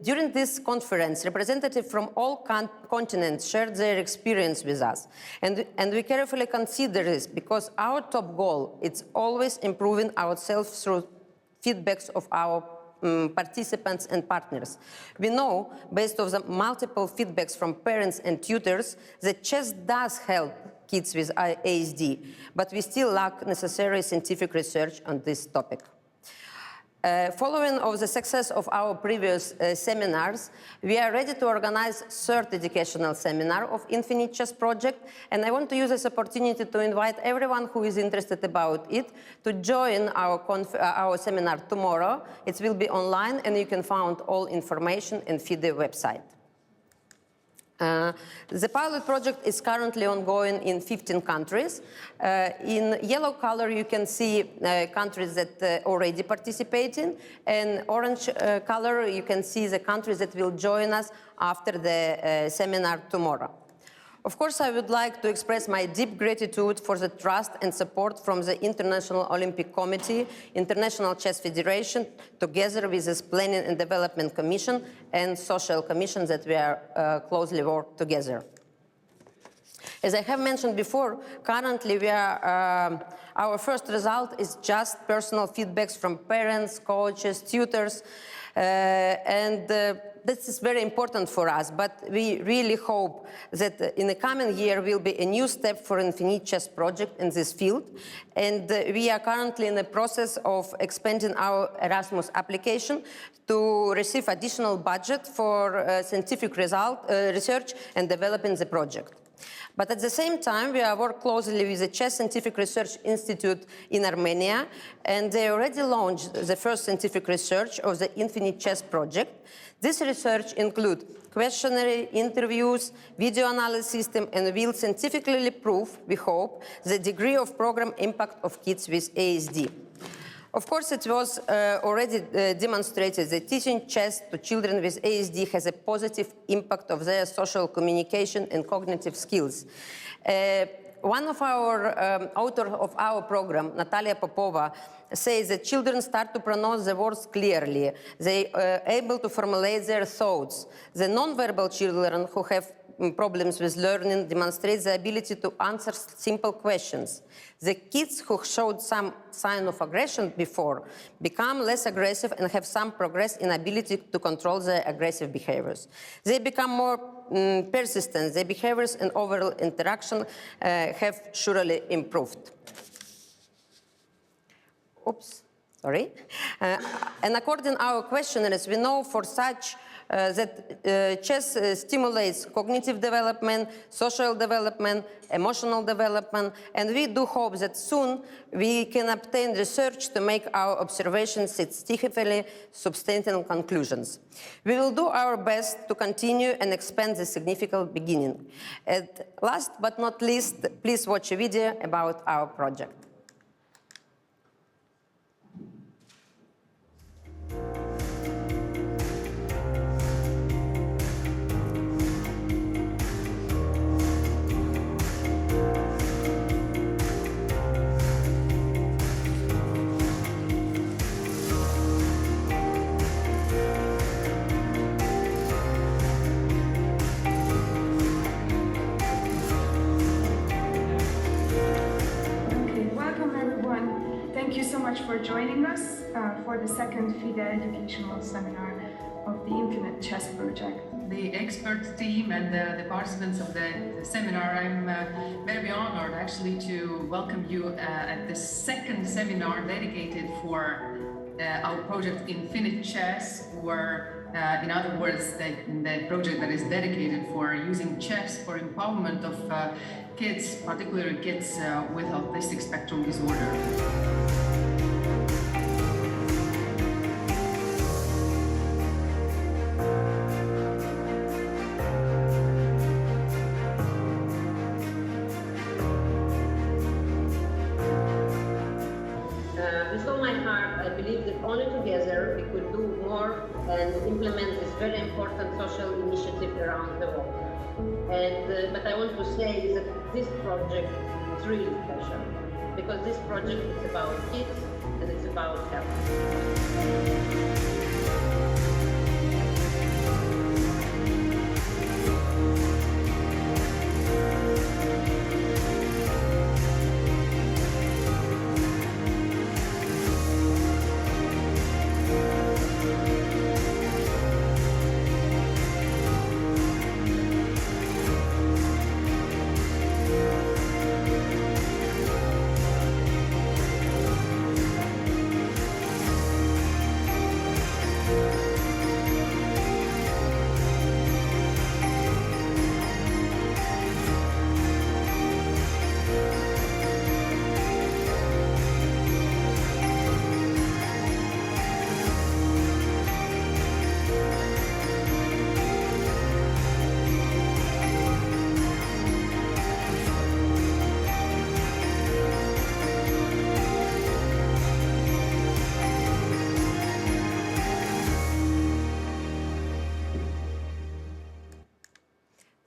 During this conference, representatives from all continents shared their experience with us. And we carefully consider this because our top goal is always improving ourselves through feedbacks of our participants and partners. We know, based on the multiple feedbacks from parents and tutors, that chess does help kids with ASD, but we still lack necessary scientific research on this topic. Following of the success of our previous seminars, we are ready to organize third educational seminar of Infinite Chess Project, and I want to use this opportunity to invite everyone who is interested about it to join our seminar tomorrow. It will be online, and you can find all information in FIDE website. The pilot project is currently ongoing in 15 countries. In yellow color, you can see countries that already participating, and orange color, you can see the countries that will join us after the seminar tomorrow. Of course, I would like to express my deep gratitude for the trust and support from the International Olympic Committee, International Chess Federation, together with the Planning and Development Commission and Social Commission that we are closely work together. As I have mentioned before, currently we are, our first result is just personal feedbacks from parents, coaches, tutors, this is very important for us, but we really hope that in the coming year will be a new step for Infinite Chess Project in this field. And we are currently in the process of expanding our Erasmus application to receive additional budget for scientific research and developing the project. But at the same time, we are working closely with the Chess Scientific Research Institute in Armenia, and they already launched the first scientific research of the Infinite Chess Project. This research includes questionnaire, interviews, video analysis system, and will scientifically prove, we hope, the degree of program impact of kids with ASD. Of course, it was already demonstrated that teaching chess to children with ASD has a positive impact of their social communication and cognitive skills. One of our authors of our program, Natalia Popova, says that children start to pronounce the words clearly. They are able to formulate their thoughts. The non-verbal children who have problems with learning demonstrate the ability to answer simple questions. The kids who showed some sign of aggression before become less aggressive and have some progress in ability to control their aggressive behaviors. They become more persistent. Their behaviors and overall interaction have surely improved. Oops, sorry. And according to our questionnaires, we know for such that chess stimulates cognitive development, social development, emotional development, and we do hope that soon we can obtain research to make our observations scientifically substantial conclusions. We will do our best to continue and expand the significant beginning. And last but not least, please watch a video about our project. Thank you so much for joining us for the second FIDE educational seminar of the Infinite Chess Project. The expert team and the participants of the seminar, I'm very honored actually to welcome you at the second seminar dedicated for our project Infinite Chess, or in other words, the project that is dedicated for using chess for empowerment of kids, particularly kids with autistic spectrum disorder. With all my heart, I believe that only together we could do more and implement this very important social initiative around the world. And but I want to say that this project is really special because this project is about kids and it's about health.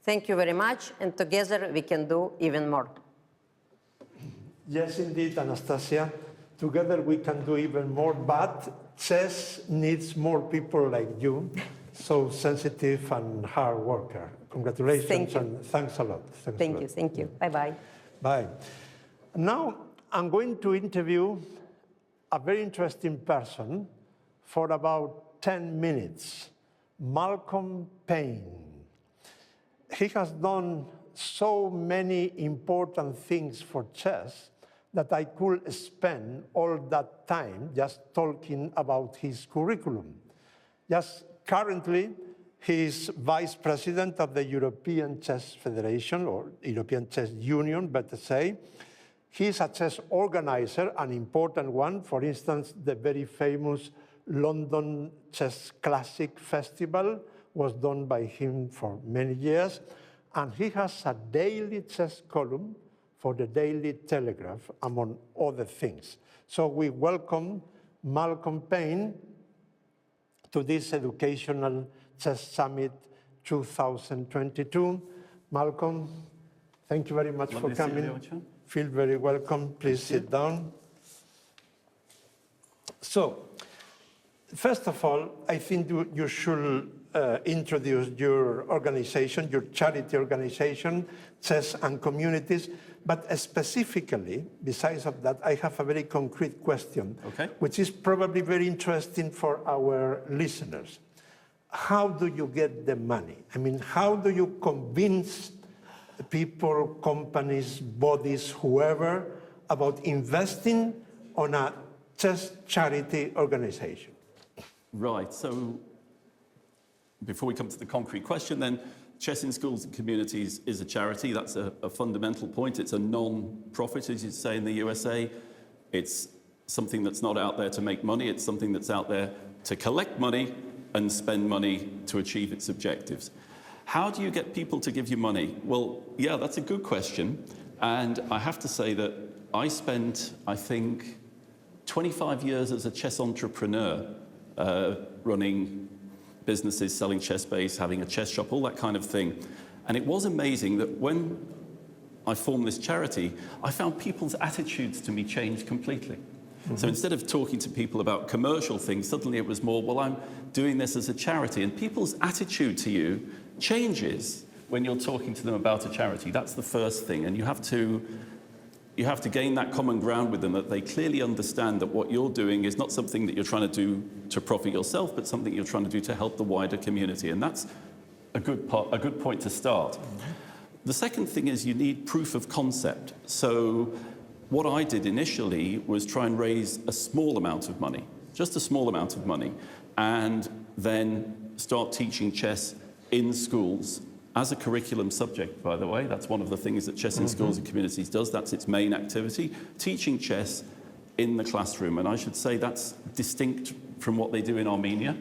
Thank you very much, and together we can do even more. Yes, indeed, Anastasia. Together we can do even more, but chess needs more people like you, so sensitive and hard worker. Congratulations and thanks a lot. Thank you. Bye-bye. Bye. Now I'm going to interview a very interesting person for about 10 minutes, Malcolm Pein. He has done so many important things for chess that I could spend all that time just talking about his curriculum. Just currently, he is vice president of the European Chess Federation, or European Chess Union, better say. He is a chess organizer, an important one. For instance, the very famous London Chess Classic Festival was done by him for many years. And he has a daily chess column for the Daily Telegraph, among other things. So we welcome Malcolm Pein to this Educational Chess Summit 2022. Malcolm, thank you very much for coming. Feel very welcome. Please sit down. So, first of all, I think you should introduce your organization, your charity organization, Chess and Communities. But specifically, besides of that, I have a very concrete question, which is probably very interesting for our listeners. How do you get the money? I mean, how do you convince people, companies, bodies, whoever, about investing on a chess charity organization? Right, so before we come to the concrete question then, Chess in Schools and Communities is a charity. That's a fundamental point. It's a non-profit, as you say in the USA. It's something that's not out there to make money. It's something that's out there to collect money and spend money to achieve its objectives. How do you get people to give you money? Well, yeah, that's a good question. And I have to say that I spent, I think, 25 years as a chess entrepreneur, running businesses, selling chess base, having a chess shop, all that kind of thing. And it was amazing that when I formed this charity, I found people's attitudes to me changed completely. So instead of talking to people about commercial things, suddenly it was more, well, I'm doing this as a charity. And people's attitude to you changes when you're talking to them about a charity. That's the first thing. And you have to gain that common ground with them, that they clearly understand that what you're doing is not something that you're trying to do to profit yourself, but something you're trying to do to help the wider community. And that's a good point to start. The second thing is you need proof of concept. So what I did initially was try and raise a small amount of money, just a small amount of money, and then start teaching chess in schools as a curriculum subject, by the way. That's one of the things that Chess in Schools and Communities does. That's its main activity, teaching chess in the classroom. And I should say that's distinct from what they do in Armenia,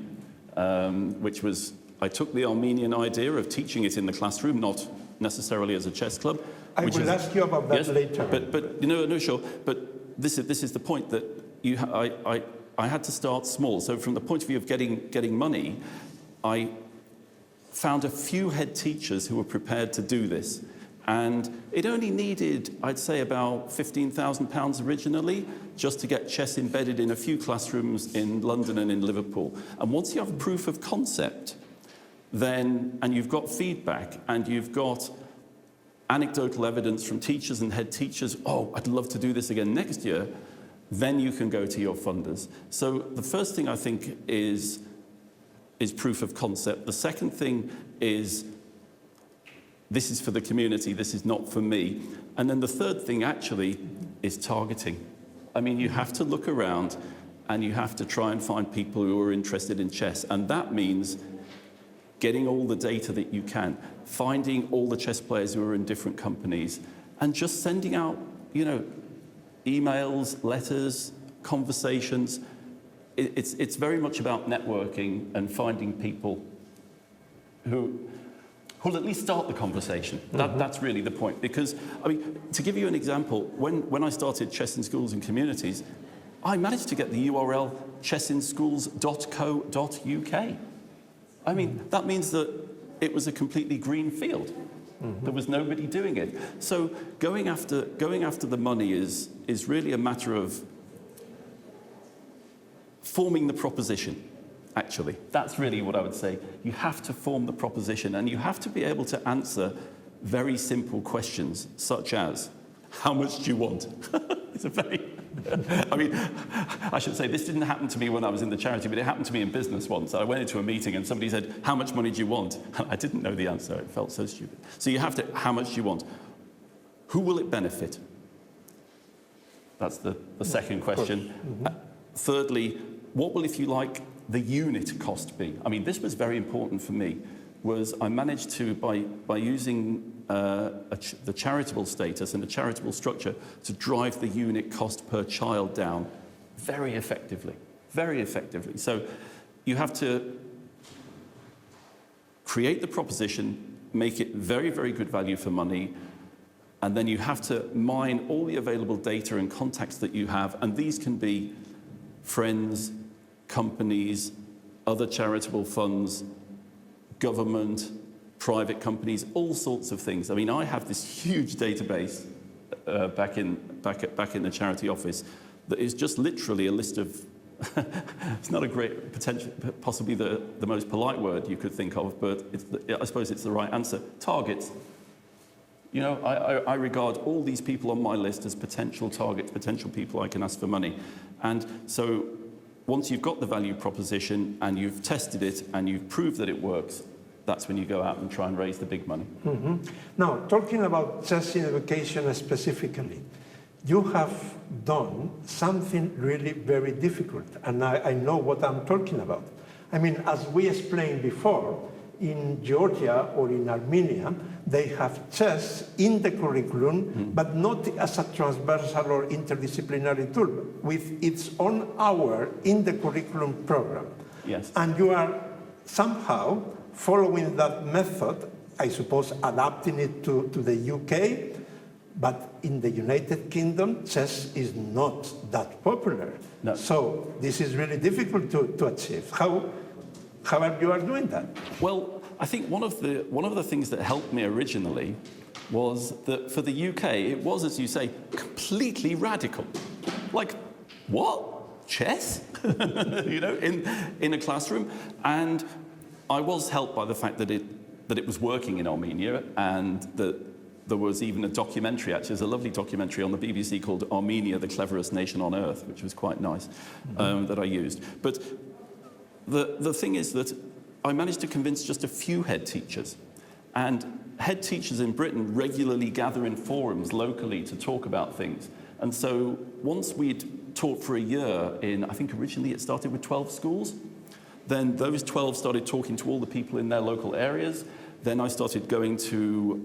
which was, I took the Armenian idea of teaching it in the classroom, not necessarily as a chess club. I will ask you about that later. But you know, no, sure. But this is the point that I had to start small. So from the point of view of getting money, I found a few head teachers who were prepared to do this. And it only needed, I'd say, about £15,000 originally just to get chess embedded in a few classrooms in London and in Liverpool. And once you have proof of concept, then, and you've got feedback, and you've got anecdotal evidence from teachers and head teachers, oh, I'd love to do this again next year, then you can go to your funders. So the first thing I think is proof of concept. The second thing is, this is for the community, this is not for me. And then the third thing actually is targeting. I mean, you have to look around and you have to try and find people who are interested in chess. And that means getting all the data that you can, finding all the chess players who are in different companies, and just sending out, you know, emails, letters, conversations. It's very much about networking and finding people who'll at least start the conversation. That's really the point. Because, I mean, to give you an example, when I started Chess in Schools and Communities, I managed to get the URL chessinschools.co.uk. I mean, that means that it was a completely green field. There was nobody doing it. So going after the money is really a matter of forming the proposition, actually. That's really what I would say. You have to form the proposition, and you have to be able to answer very simple questions, such as, how much do you want? It's a very... I mean, I should say, this didn't happen to me when I was in the charity, but it happened to me in business once. I went into a meeting and somebody said, how much money do you want? I didn't know the answer. It felt so stupid. So you have to, how much do you want? Who will it benefit? That's the second question. Thirdly, what will, if you like, the unit cost be? I mean, this was very important for me, was I managed to, by using the charitable status and the charitable structure, to drive the unit cost per child down very effectively, very effectively. So you have to create the proposition, make it very, very good value for money, and then you have to mine all the available data and contacts that you have, and these can be friends, companies, other charitable funds, government, private companies, all sorts of things. I mean, I have this huge database back in the charity office that is just literally a list of, it's not a great, possibly the most polite word you could think of, but I suppose it's the right answer, targets. You know, I regard all these people on my list as potential targets, potential people I can ask for money. And so once you've got the value proposition and you've tested it and you've proved that it works, that's when you go out and try and raise the big money. Now, talking about chess in education specifically, you have done something really very difficult, and I know what I'm talking about. I mean, as we explained before, in Georgia or in Armenia, they have chess in the curriculum, but not as a transversal or interdisciplinary tool, with its own hour in the curriculum program. Yes. And you are somehow following that method, I suppose adapting it to the UK, but in the United Kingdom, chess is not that popular. No. So this is really difficult to achieve. How are you doing that? Well, I think one of the things that helped me originally was that for the UK, it was, as you say, completely radical. Like, what? Chess? You know, in a classroom? And I was helped by the fact that it was working in Armenia, and that there was even a documentary, actually, there's a lovely documentary on the BBC called Armenia, the Cleverest Nation on Earth, which was quite nice, that I used. But the thing is that I managed to convince just a few head teachers. And head teachers in Britain regularly gather in forums locally to talk about things. And so once we'd taught for a year in, I think originally it started with 12 schools, then those 12 started talking to all the people in their local areas. Then I started going to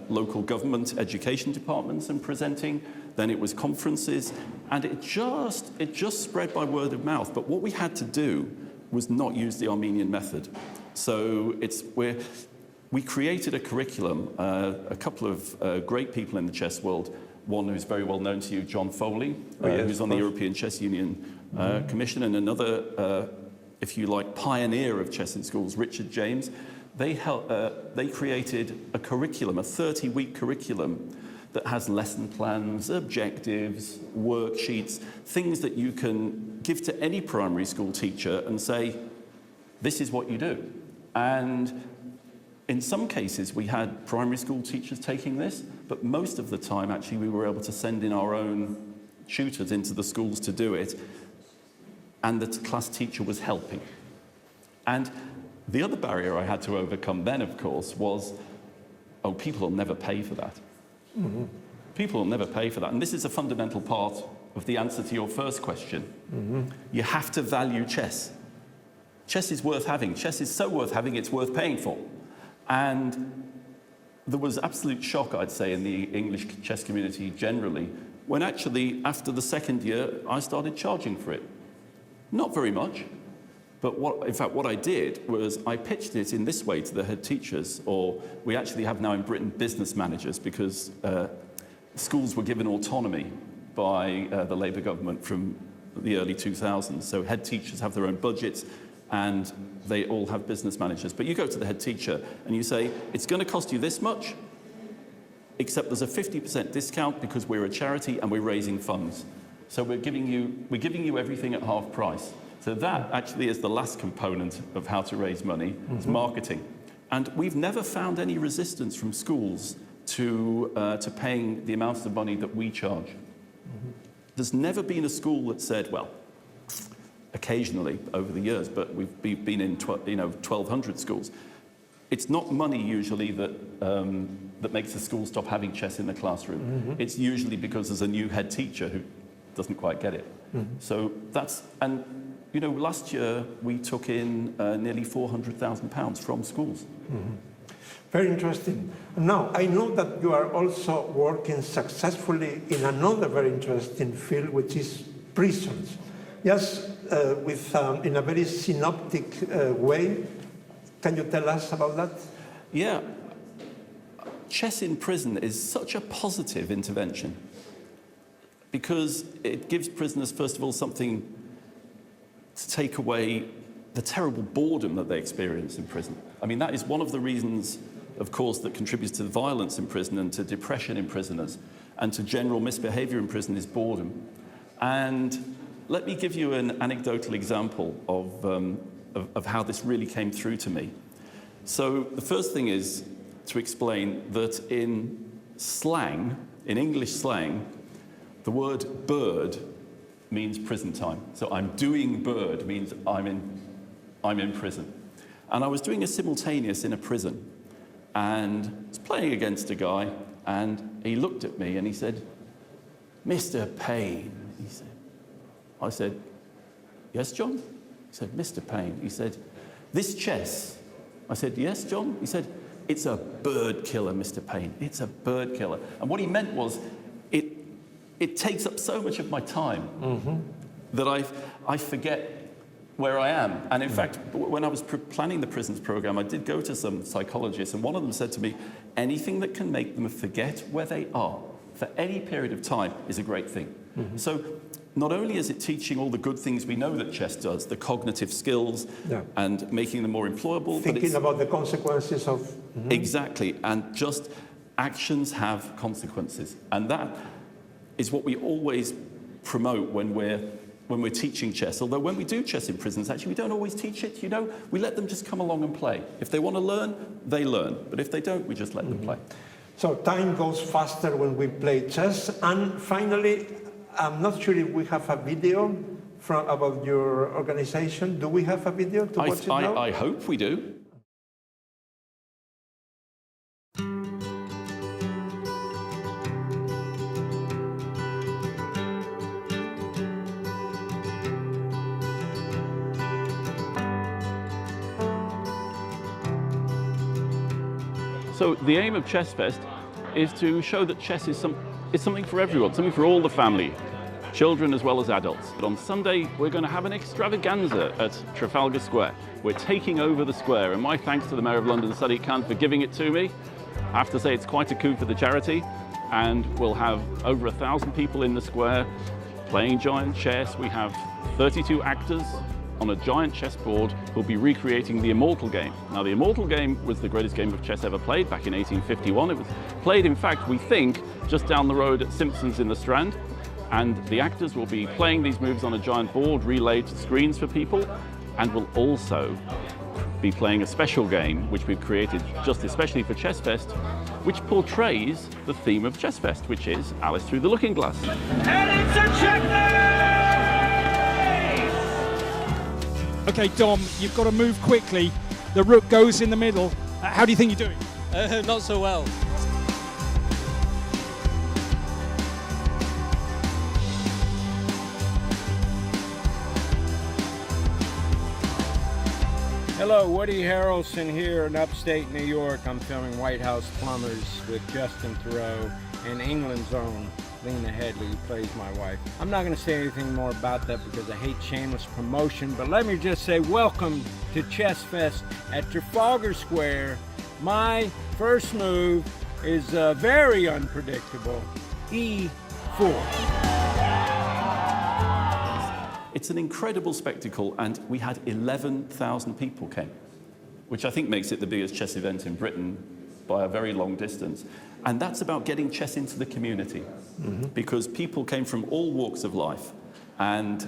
local government education departments and presenting. Then it was conferences, and it just spread by word of mouth. But what we had to do was not use the Armenian method. So we created a curriculum, a couple of great people in the chess world, one who's very well known to you, John Foley, who's on the European Chess Union Commission, and another, if you like, pioneer of chess in schools, Richard James. they created a curriculum, a 30-week curriculum that has lesson plans, objectives, worksheets, things that you can give to any primary school teacher and say, this is what you do. And in some cases, we had primary school teachers taking this, but most of the time, actually, we were able to send in our own tutors into the schools to do it, and the class teacher was helping. And the other barrier I had to overcome then, of course, was, oh, people will never pay for that. Mm-hmm. People will never pay for that. And this is a fundamental part of the answer to your first question. Mm-hmm. You have to value chess. Chess is worth having. Chess is so worth having, it's worth paying for. And there was absolute shock, I'd say, in the English chess community generally, when actually, after the second year, I started charging for it. Not very much. But in fact, what I did was I pitched it in this way to the head teachers, or we actually have now in Britain business managers, because schools were given autonomy by the Labour government from the early 2000s. So head teachers have their own budgets, and they all have business managers. But you go to the head teacher and you say, it's going to cost you this much, except there's a 50% discount because we're a charity and we're raising funds. So we're giving you everything at half price. So that actually is the last component of how to raise money, is marketing. And we've never found any resistance from schools to paying the amounts of money that we charge. There's never been a school that said, well, occasionally over the years, but we've been in 1,200 schools. It's not money usually that makes a school stop having chess in the classroom. It's usually because there's a new head teacher who doesn't quite get it. So that's, and last year we took in nearly £400,000 from schools. Very interesting. Now, I know that you are also working successfully in another very interesting field, which is prisons. Yes, in a very synoptic way. Can you tell us about that? Yeah. Chess in prison is such a positive intervention because it gives prisoners, first of all, something to take away the terrible boredom that they experience in prison. I mean, that is one of the reasons, of course, that contributes to the violence in prison and to depression in prisoners and to general misbehavior in prison is boredom. And let me give you an anecdotal example of how this really came through to me. So the first thing is to explain that in slang, in English slang, the word bird means prison time. So I'm doing bird means I'm in prison. And I was doing a simultaneous in a prison and I was playing against a guy and he looked at me and he said, "Mr. Pein," he said. I said, "Yes, John?" He said, "Mr. Pein." He said, "This chess." I said, "Yes, John?" He said, "It's a bird killer, Mr. Pein. It's a bird killer." And what he meant was, it takes up so much of my time that I forget where I am. And in fact, when I was planning the prisons program, I did go to some psychologists, and one of them said to me, anything that can make them forget where they are for any period of time is a great thing. So not only is it teaching all the good things we know that chess does, the cognitive skills and making them more employable. Thinking about the consequences of... Exactly, and just actions have consequences. And that is what we always promote when we're teaching chess. Although when we do chess in prisons, actually we don't always teach it, we let them just come along and play. If they want to learn, they learn. But if they don't, we just let them play. So time goes faster when we play chess. And finally, I'm not sure if we have a video about your organization. Do we have a video to watch it now? I hope we do. So the aim of Chess Fest is to show that chess is something for everyone, something for all the family, children as well as adults. But on Sunday, we're going to have an extravaganza at Trafalgar Square. We're taking over the square, and my thanks to the Mayor of London, Sadiq Khan, for giving it to me. I have to say it's quite a coup for the charity, and we'll have over 1,000 people in the square playing giant chess. We have 32 actors on a giant chessboard who'll be recreating the Immortal game. Now, the Immortal game was the greatest game of chess ever played back in 1851. It was played, in fact, we think, just down the road at Simpson's in the Strand. And the actors will be playing these moves on a giant board, relayed to screens for people, and will also be playing a special game which we've created just especially for ChessFest, which portrays the theme of ChessFest, which is Alice Through the Looking Glass. And it's a checkmate! Okay, Dom, you've got to move quickly. The rook goes in the middle. How do you think you're doing? Not so well. Hello, Woody Harrelson here in upstate New York. I'm filming White House Plumbers with Justin Theroux and England's own Lena Headley, who plays my wife. I'm not going to say anything more about that because I hate shameless promotion, but let me just say welcome to Chess Fest at Trafalgar Square. My first move is very unpredictable, E4. It's an incredible spectacle, and we had 11,000 people came, which I think makes it the biggest chess event in Britain by a very long distance. And that's about getting chess into the community, because people came from all walks of life and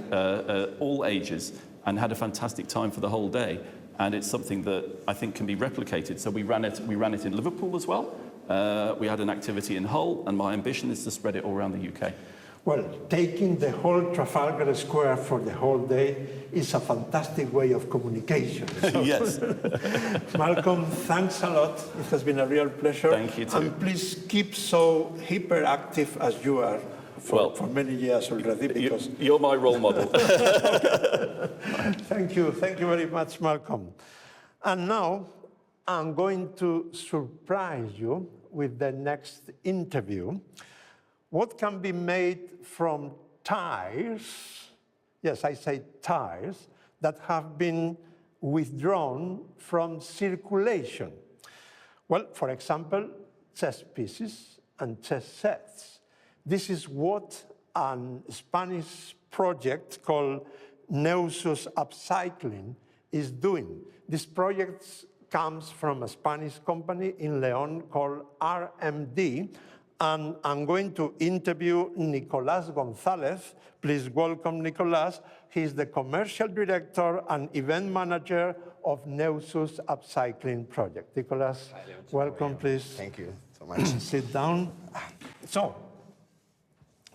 all ages and had a fantastic time for the whole day. And it's something that I think can be replicated. So we ran it in Liverpool as well. We had an activity in Hull, and my ambition is to spread it all around the UK. Well, taking the whole Trafalgar Square for the whole day is a fantastic way of communication. So, yes. Malcolm, thanks a lot. It has been a real pleasure. Thank you too. And please keep so hyperactive as you are for many years already. Because you're my role model. Thank you very much, Malcolm. And now I'm going to surprise you with the next interview. What can be made from tires, yes, I say tires, that have been withdrawn from circulation? Well, for example, chess pieces and chess sets. This is what a Spanish project called Neusus Upcycling is doing. This project comes from a Spanish company in León called RMD, and I'm going to interview Nicolas Gonzalez. Please welcome Nicolas. He's the commercial director and event manager of Neusus Upcycling project. Nicolas, welcome, please. Thank you so much. Sit down. So,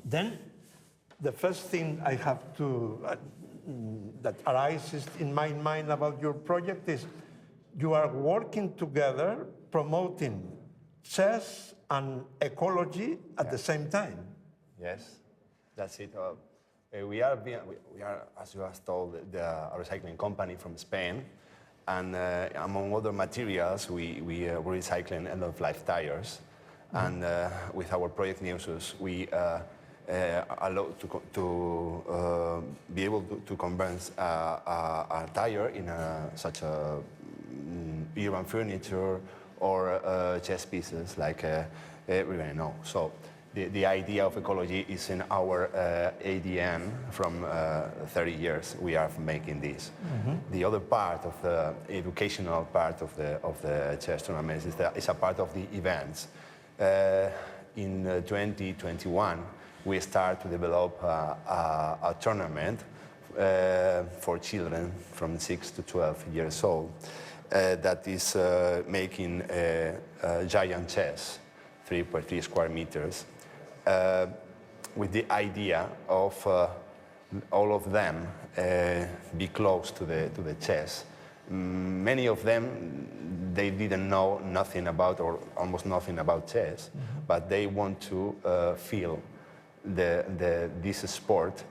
then the first thing I have to, that arises in my mind about your project is you are working together promoting chess and ecology at the same time. Yes, that's it. We are, as you have told, a recycling company from Spain, and among other materials, we recycling end-of-life tires, and with our project Neusus, we allow to be able to convert a tire in such a urban furniture or chess pieces like everybody knows. So the idea of ecology is in our ADN from 30 years. We are making this. The other part of the educational part of the chess tournaments is a part of the events. In 2021, we start to develop a tournament for children from 6 to 12 years old. That is making giant chess, 3x3 square meters, with the idea of all of them be close to the chess. Many of them, they didn't know nothing about, or almost nothing about chess, but they want to feel this sport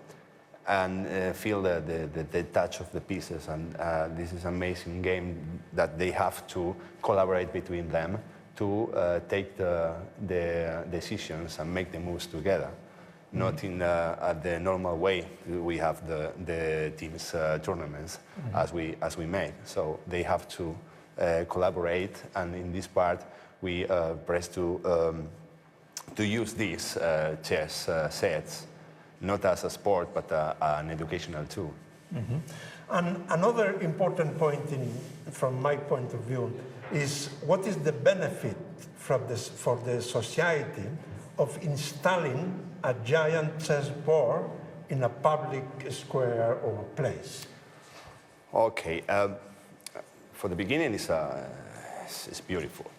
and feel the touch of the pieces. And this is an amazing game that they have to collaborate between them to take the decisions and make the moves together. Not in the normal way we have the teams tournaments as we make. So they have to collaborate, and in this part we press to use these chess sets not as a sport, but an educational tool. And another important point from my point of view is what is the benefit for the society of installing a giant chessboard in a public square or place? Okay, for the beginning, it's beautiful.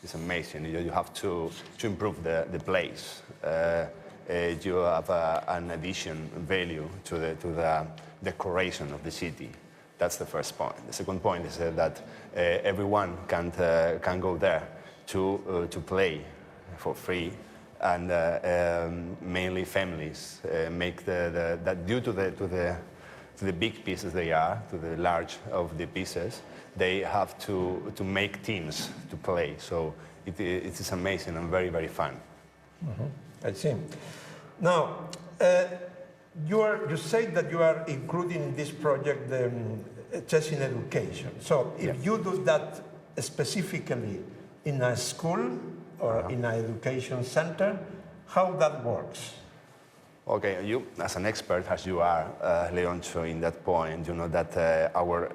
It's amazing. You have to improve the place. You have an addition value to the decoration of the city. That's the first point. The second point is that everyone can go there to play for free, and mainly families make that due to the big pieces they are, to the large of the pieces, they have to make teams to play. So it is amazing and very, very fun. I see. Now, you say that you are including in this project the chess in education. So if you do that specifically in a school or in an education center, how that works? Okay, you, as an expert, as you are, Leontxo, in that point, you know that our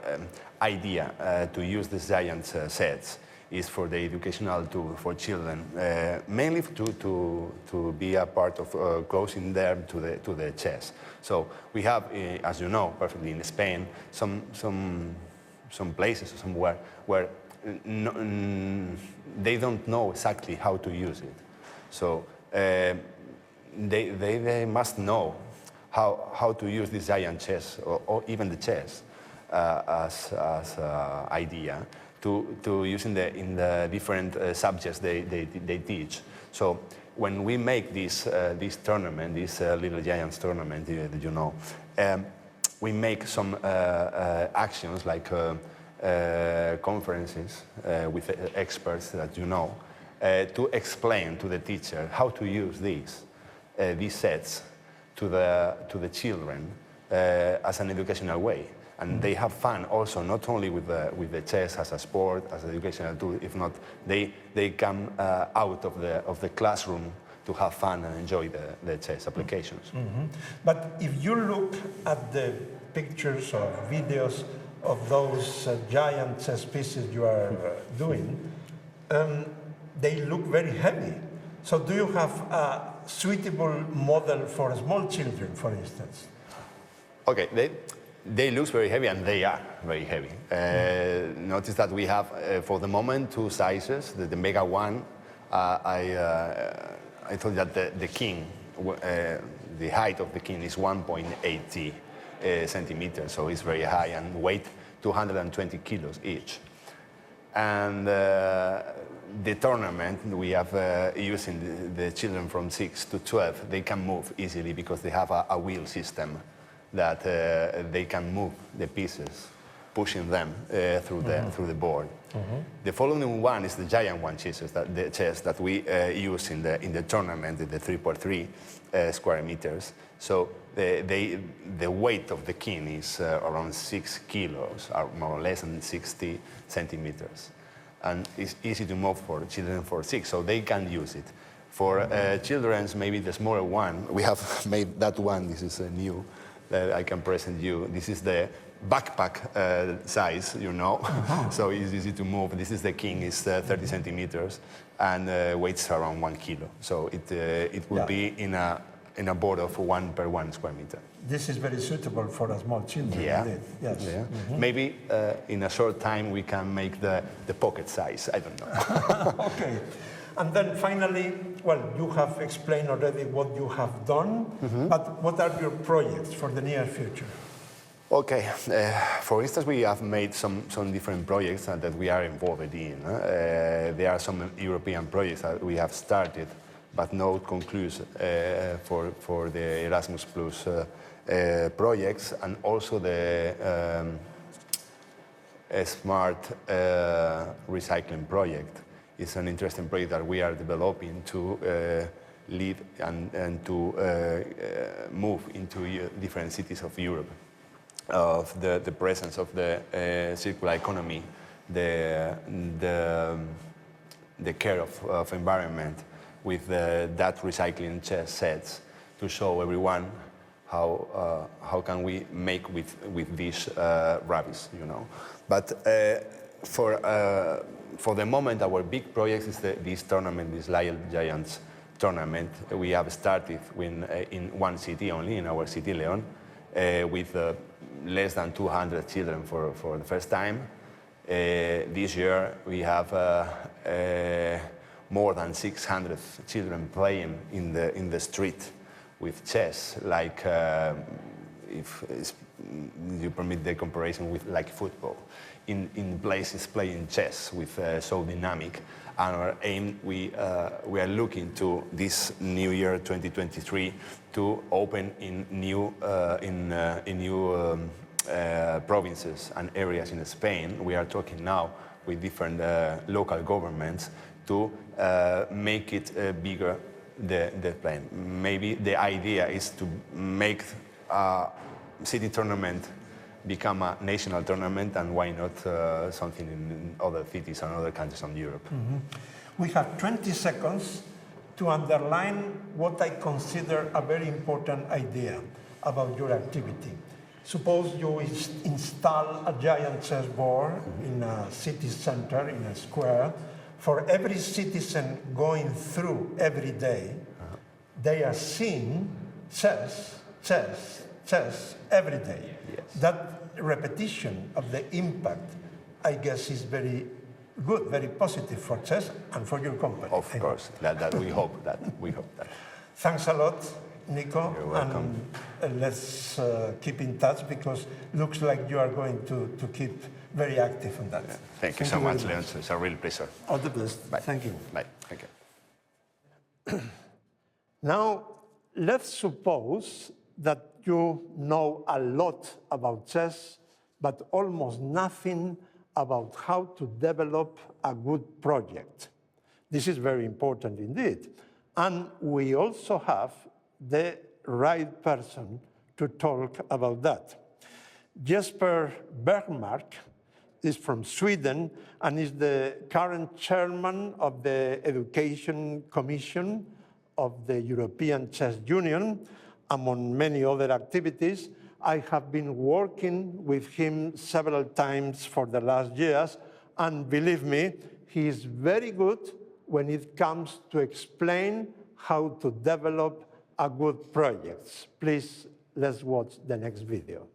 idea to use these giant sets is for the educational tool for children, mainly to be a part of closing them to the chess. So we have, as you know perfectly, in Spain, some places somewhere where they don't know exactly how to use it. So they must know how to use this giant chess or even the chess as idea to use in the different subjects they teach. So when we make this tournament, this Little Giants tournament, you know, we make some actions like conferences with experts that you know to explain to the teacher how to use these sets to the children as an educational way. And they have fun also, not only with the chess as a sport, as an educational tool. If not, they come out of the classroom to have fun and enjoy the chess applications. But if you look at the pictures or videos of those giant chess pieces you are doing, they look very heavy. So do you have a suitable model for small children, for instance? Okay, they look very heavy, and they are very heavy. Notice that we have, for the moment, two sizes. The Mega one, I told you that the king, the height of the king is 1.80 centimeters, so it's very high, and weight 220 kilos each. And the tournament, we have using the children from 6 to 12, they can move easily because they have a wheel system that they can move the pieces, pushing them through the board. The following one is the giant one chess that we use in the tournament, the 3x3 square meters. So the weight of the king is around 6 kilos, or more or less, and 60 centimeters. And it's easy to move for children for 6, so they can use it. For children's, maybe the smaller one, we have made that one. This is new that I can present you. This is the backpack size, you know, so it's easy to move. This is the king, it's 30 centimeters, and weighs around 1 kilo. So it will be in a board of 1 per 1 square meter. This is very suitable for a small children. Yeah. Indeed. Yes. Yeah. Maybe in a short time we can make the pocket size. I don't know. Okay. And then finally, well, you have explained already what you have done, but what are your projects for the near future? Okay. For instance, we have made some different projects that we are involved in. There are some European projects that we have started, but no conclusion for the Erasmus Plus projects, and also the smart recycling project. It's an interesting project that we are developing to lead and to move into different cities of Europe, of the presence of the circular economy, the care of environment with that recycling chess sets, to show everyone how can we make with these rabbits, you know. But for the moment, our big project is this tournament, this Lion Giants tournament. We have started in one city only, in our city, Leon, with less than 200 children for the first time. This year we have more than 600 children playing in the street with chess, like if you permit the comparison with like football, in places playing chess with so dynamic. And our aim, we are looking to this new year 2023 to open in new provinces and areas in Spain. We are talking now with different local governments to make it bigger, the plan. Maybe the idea is to make a city tournament become a national tournament, and why not something in other cities and other countries in Europe. Mm-hmm. We have 20 seconds to underline what I consider a very important idea about your activity. Suppose you install a giant chessboard in a city center, in a square. For every citizen going through every day, they are seeing chess, chess, chess every day. Yes. That repetition of the impact, I guess, is very good, very positive for chess and for your company. Of course, that we hope that. Thanks a lot, Nico. You're welcome. And let's keep in touch, because looks like you are going to keep very active on that. Yeah. Thank you so much, Leontxo. It's a real pleasure. All the best. Bye. Thank you. Bye. Thank you. Now, let's suppose that you know a lot about chess, but almost nothing about how to develop a good project. This is very important indeed. And we also have the right person to talk about that. Jesper Bergmark is from Sweden and is the current chairman of the Education Commission of the European Chess Union. Among many other activities, I have been working with him several times for the last years, and believe me, he is very good when it comes to explain how to develop a good project. Please, let's watch the next video.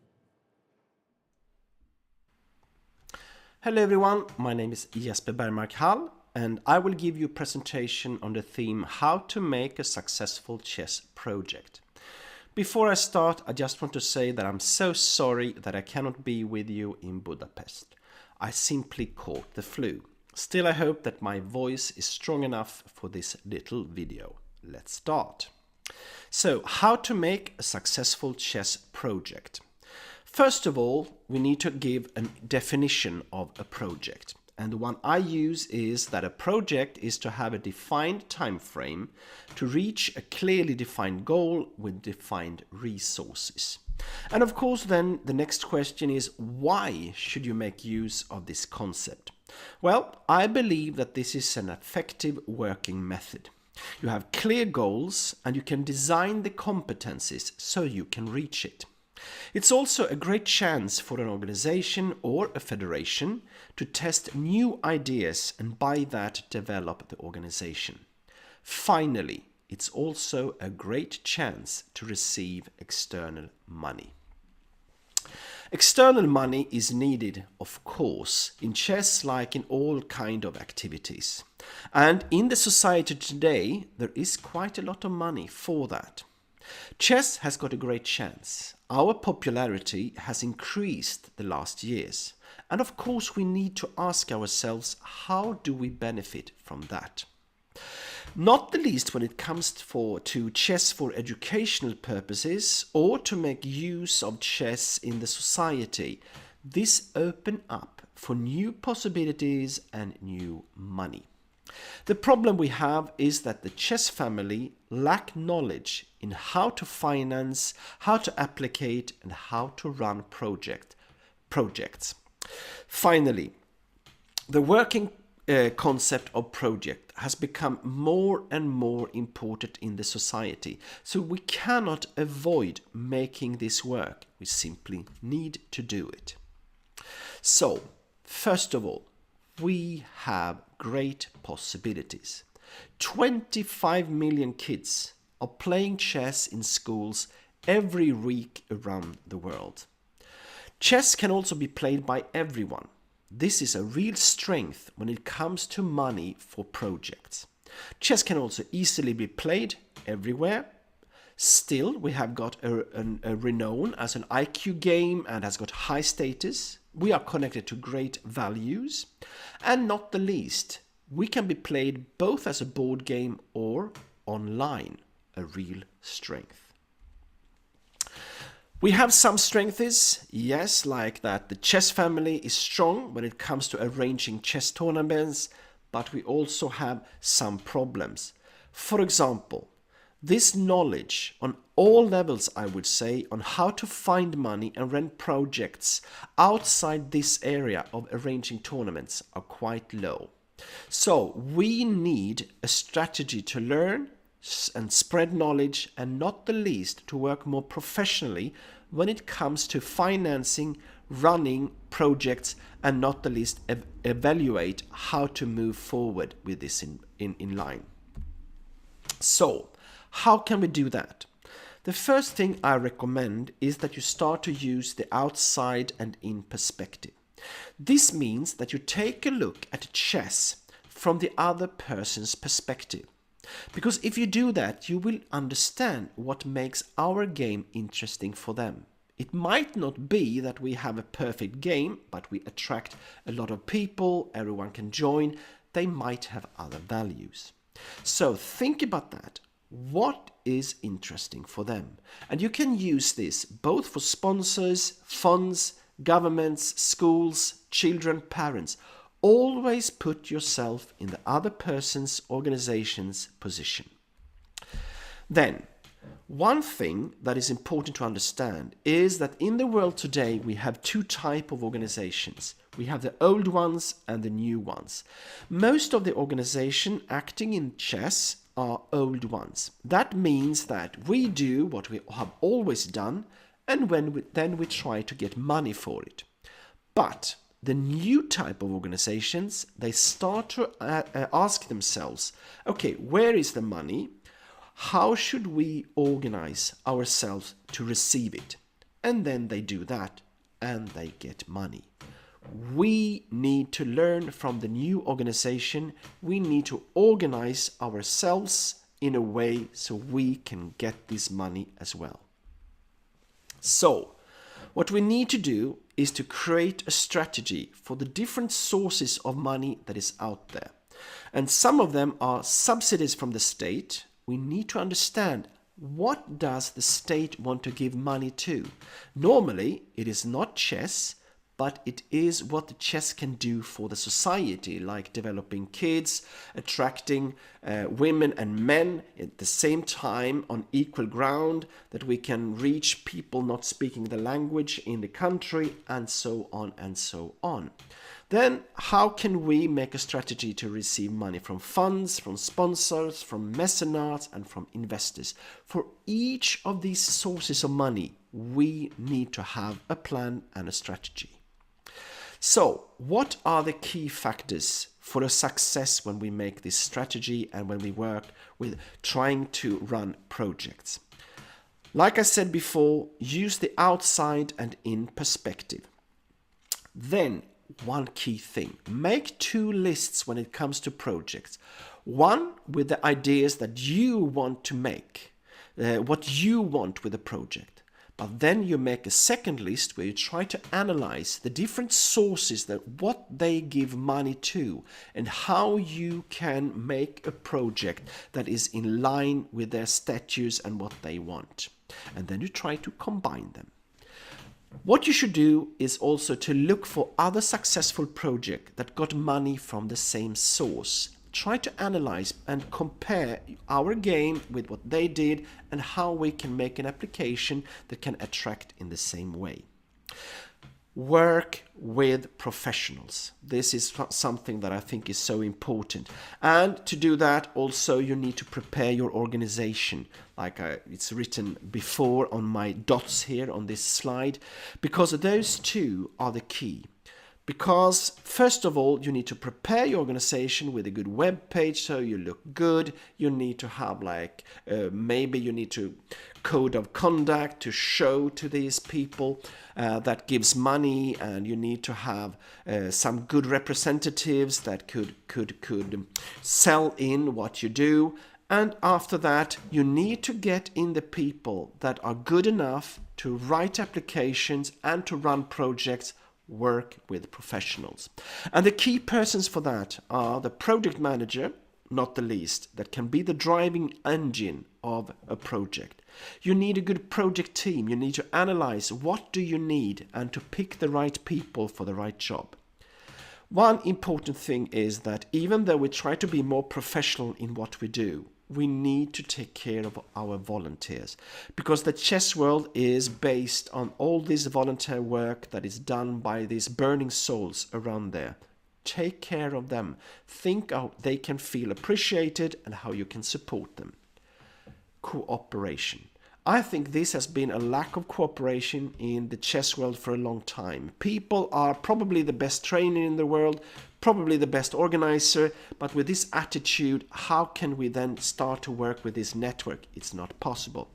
Hello everyone, my name is Jesper Hall, and I will give you a presentation on the theme how to make a successful chess project. Before I start, I just want to say that I'm so sorry that I cannot be with you in Budapest. I simply caught the flu. Still, I hope that my voice is strong enough for this little video. Let's start. So, how to make a successful chess project? First of all, we need to give a definition of a project. And the one I use is that a project is to have a defined time frame to reach a clearly defined goal with defined resources. And of course then the next question is, why should you make use of this concept? Well, I believe that this is an effective working method. You have clear goals and you can design the competencies so you can reach it. It's also a great chance for an organization or a federation to test new ideas and by that develop the organization. Finally, it's also a great chance to receive external money. External money is needed, of course, in chess like in all kinds of activities. And in the society today, there is quite a lot of money for that. Chess has got a great chance. Our popularity has increased the last years. And of course we need to ask ourselves, how do we benefit from that? Not the least when it comes to chess for educational purposes or to make use of chess in the society. This opens up for new possibilities and new money. The problem we have is that the chess family lack knowledge in how to finance, how to applicate, and how to run projects. Finally, the working concept of project has become more and more important in the society. So we cannot avoid making this work. We simply need to do it. So, first of all, we have great possibilities. 25 million kids are playing chess in schools every week around the world. Chess can also be played by everyone. This is a real strength when it comes to money for projects. Chess can also easily be played everywhere. Still, we have got a renown as an IQ game and has got high status. We are connected to great values. And not the least, we can be played both as a board game or online, a real strength. We have some strengths, yes, like that the chess family is strong when it comes to arranging chess tournaments, but we also have some problems. For example, this knowledge on all levels, I would say, on how to find money and run projects outside this area of arranging tournaments are quite low. So we need a strategy to learn and spread knowledge, and not the least to work more professionally when it comes to financing, running projects, and not the least evaluate how to move forward with this in line. So, how can we do that? The first thing I recommend is that you start to use the outside and in perspective. This means that you take a look at chess from the other person's perspective. Because if you do that, you will understand what makes our game interesting for them. It might not be that we have a perfect game, but we attract a lot of people, everyone can join, they might have other values. So think about that. What is interesting for them? And you can use this both for sponsors, funds, governments, schools, children, parents. Always put yourself in the other person's organization's position. Then, one thing that is important to understand is that in the world today we have two types of organizations. We have the old ones and the new ones. Most of the organizations acting in chess are old ones. That means that we do what we have always done, and then we try to get money for it. But the new type of organizations, they start to ask themselves, okay, where is the money? How should we organize ourselves to receive it? And then they do that and they get money. We need to learn from the new organization. We need to organize ourselves in a way so we can get this money as well. So, what we need to do is to create a strategy for the different sources of money that is out there. And some of them are subsidies from the state. We need to understand, what does the state want to give money to? Normally, it is not chess, but it is what the chess can do for the society, like developing kids, attracting women and men at the same time on equal ground, that we can reach people not speaking the language in the country, and so on and so on. Then how can we make a strategy to receive money from funds, from sponsors, from mecenates, and from investors? For each of these sources of money, we need to have a plan and a strategy. So, what are the key factors for a success when we make this strategy and when we work with trying to run projects? Like I said before, use the outside and in perspective. Then, one key thing, make two lists when it comes to projects. One with the ideas that you want to make, what you want with a project. But then you make a second list where you try to analyze the different sources, that what they give money to, and how you can make a project that is in line with their statutes and what they want. And then you try to combine them. What you should do is also to look for other successful projects that got money from the same source. Try to analyze and compare our game with what they did and how we can make an application that can attract in the same way. work with professionals. This is something that I think is so important. And to do that, also you need to prepare your organization, like it's written before on my dots here on this slide, because those two are the key. Because first of all, you need to prepare your organization with a good web page so you look good. You need to have maybe you need to code of conduct to show to these people that gives money, and you need to have some good representatives that could sell in what you do. And after that, you need to get in the people that are good enough to write applications and to run projects, work with professionals. And the key persons for that are the project manager, not the least, that can be the driving engine of a project. You need a good project team. You need to analyze what do you need and to pick the right people for the right job. One important thing is that even though we try to be more professional in what we do, we need to take care of our volunteers, because the chess world is based on all this volunteer work that is done by these burning souls around there. Take care of them. Think how they can feel appreciated and how you can support them. Cooperation. I think this has been a lack of cooperation in the chess world for a long time. People are probably the best trainer in the world, probably the best organizer, but with this attitude, how can we then start to work with this network? It's not possible.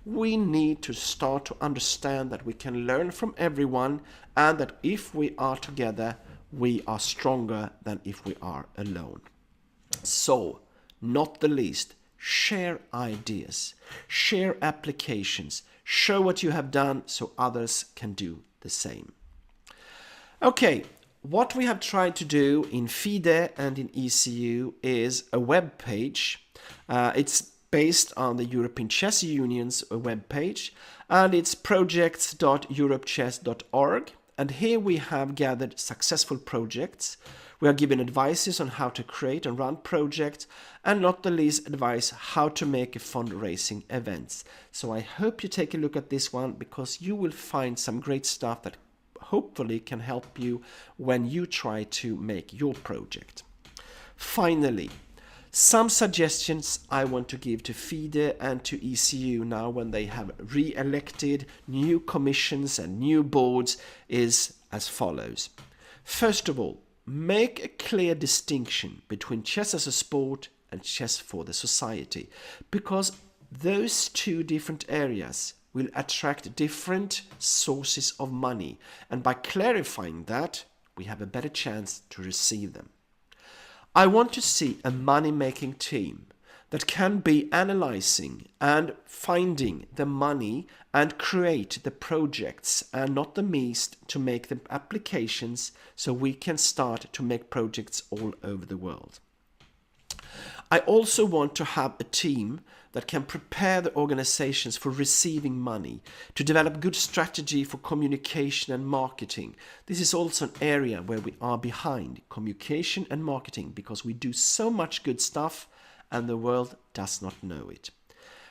We need to start to understand that we can learn from everyone, and that if we are together, we are stronger than if we are alone. So, not the least, share ideas, share applications, show what you have done so others can do the same. Okay, what we have tried to do in FIDE and in ECU is a web page. It's based on the European Chess Union's web page, and it's projects.europechess.org. And here we have gathered successful projects. We are given advices on how to create and run projects, and not the least advice how to make a fundraising events. So I hope you take a look at this one, because you will find some great stuff that hopefully can help you when you try to make your project. Finally, some suggestions I want to give to FIDE and to ECU now when they have re-elected new commissions and new boards is as follows. First of all, make a clear distinction between chess as a sport and chess for the society, because those two different areas will attract different sources of money, and by clarifying that, we have a better chance to receive them. I want to see a money-making team that can be analyzing and finding the money and create the projects, and not the least to make the applications so we can start to make projects all over the world. I also want to have a team that can prepare the organizations for receiving money, to develop good strategy for communication and marketing. This is also an area where we are behind, communication and marketing, because we do so much good stuff and the world does not know it.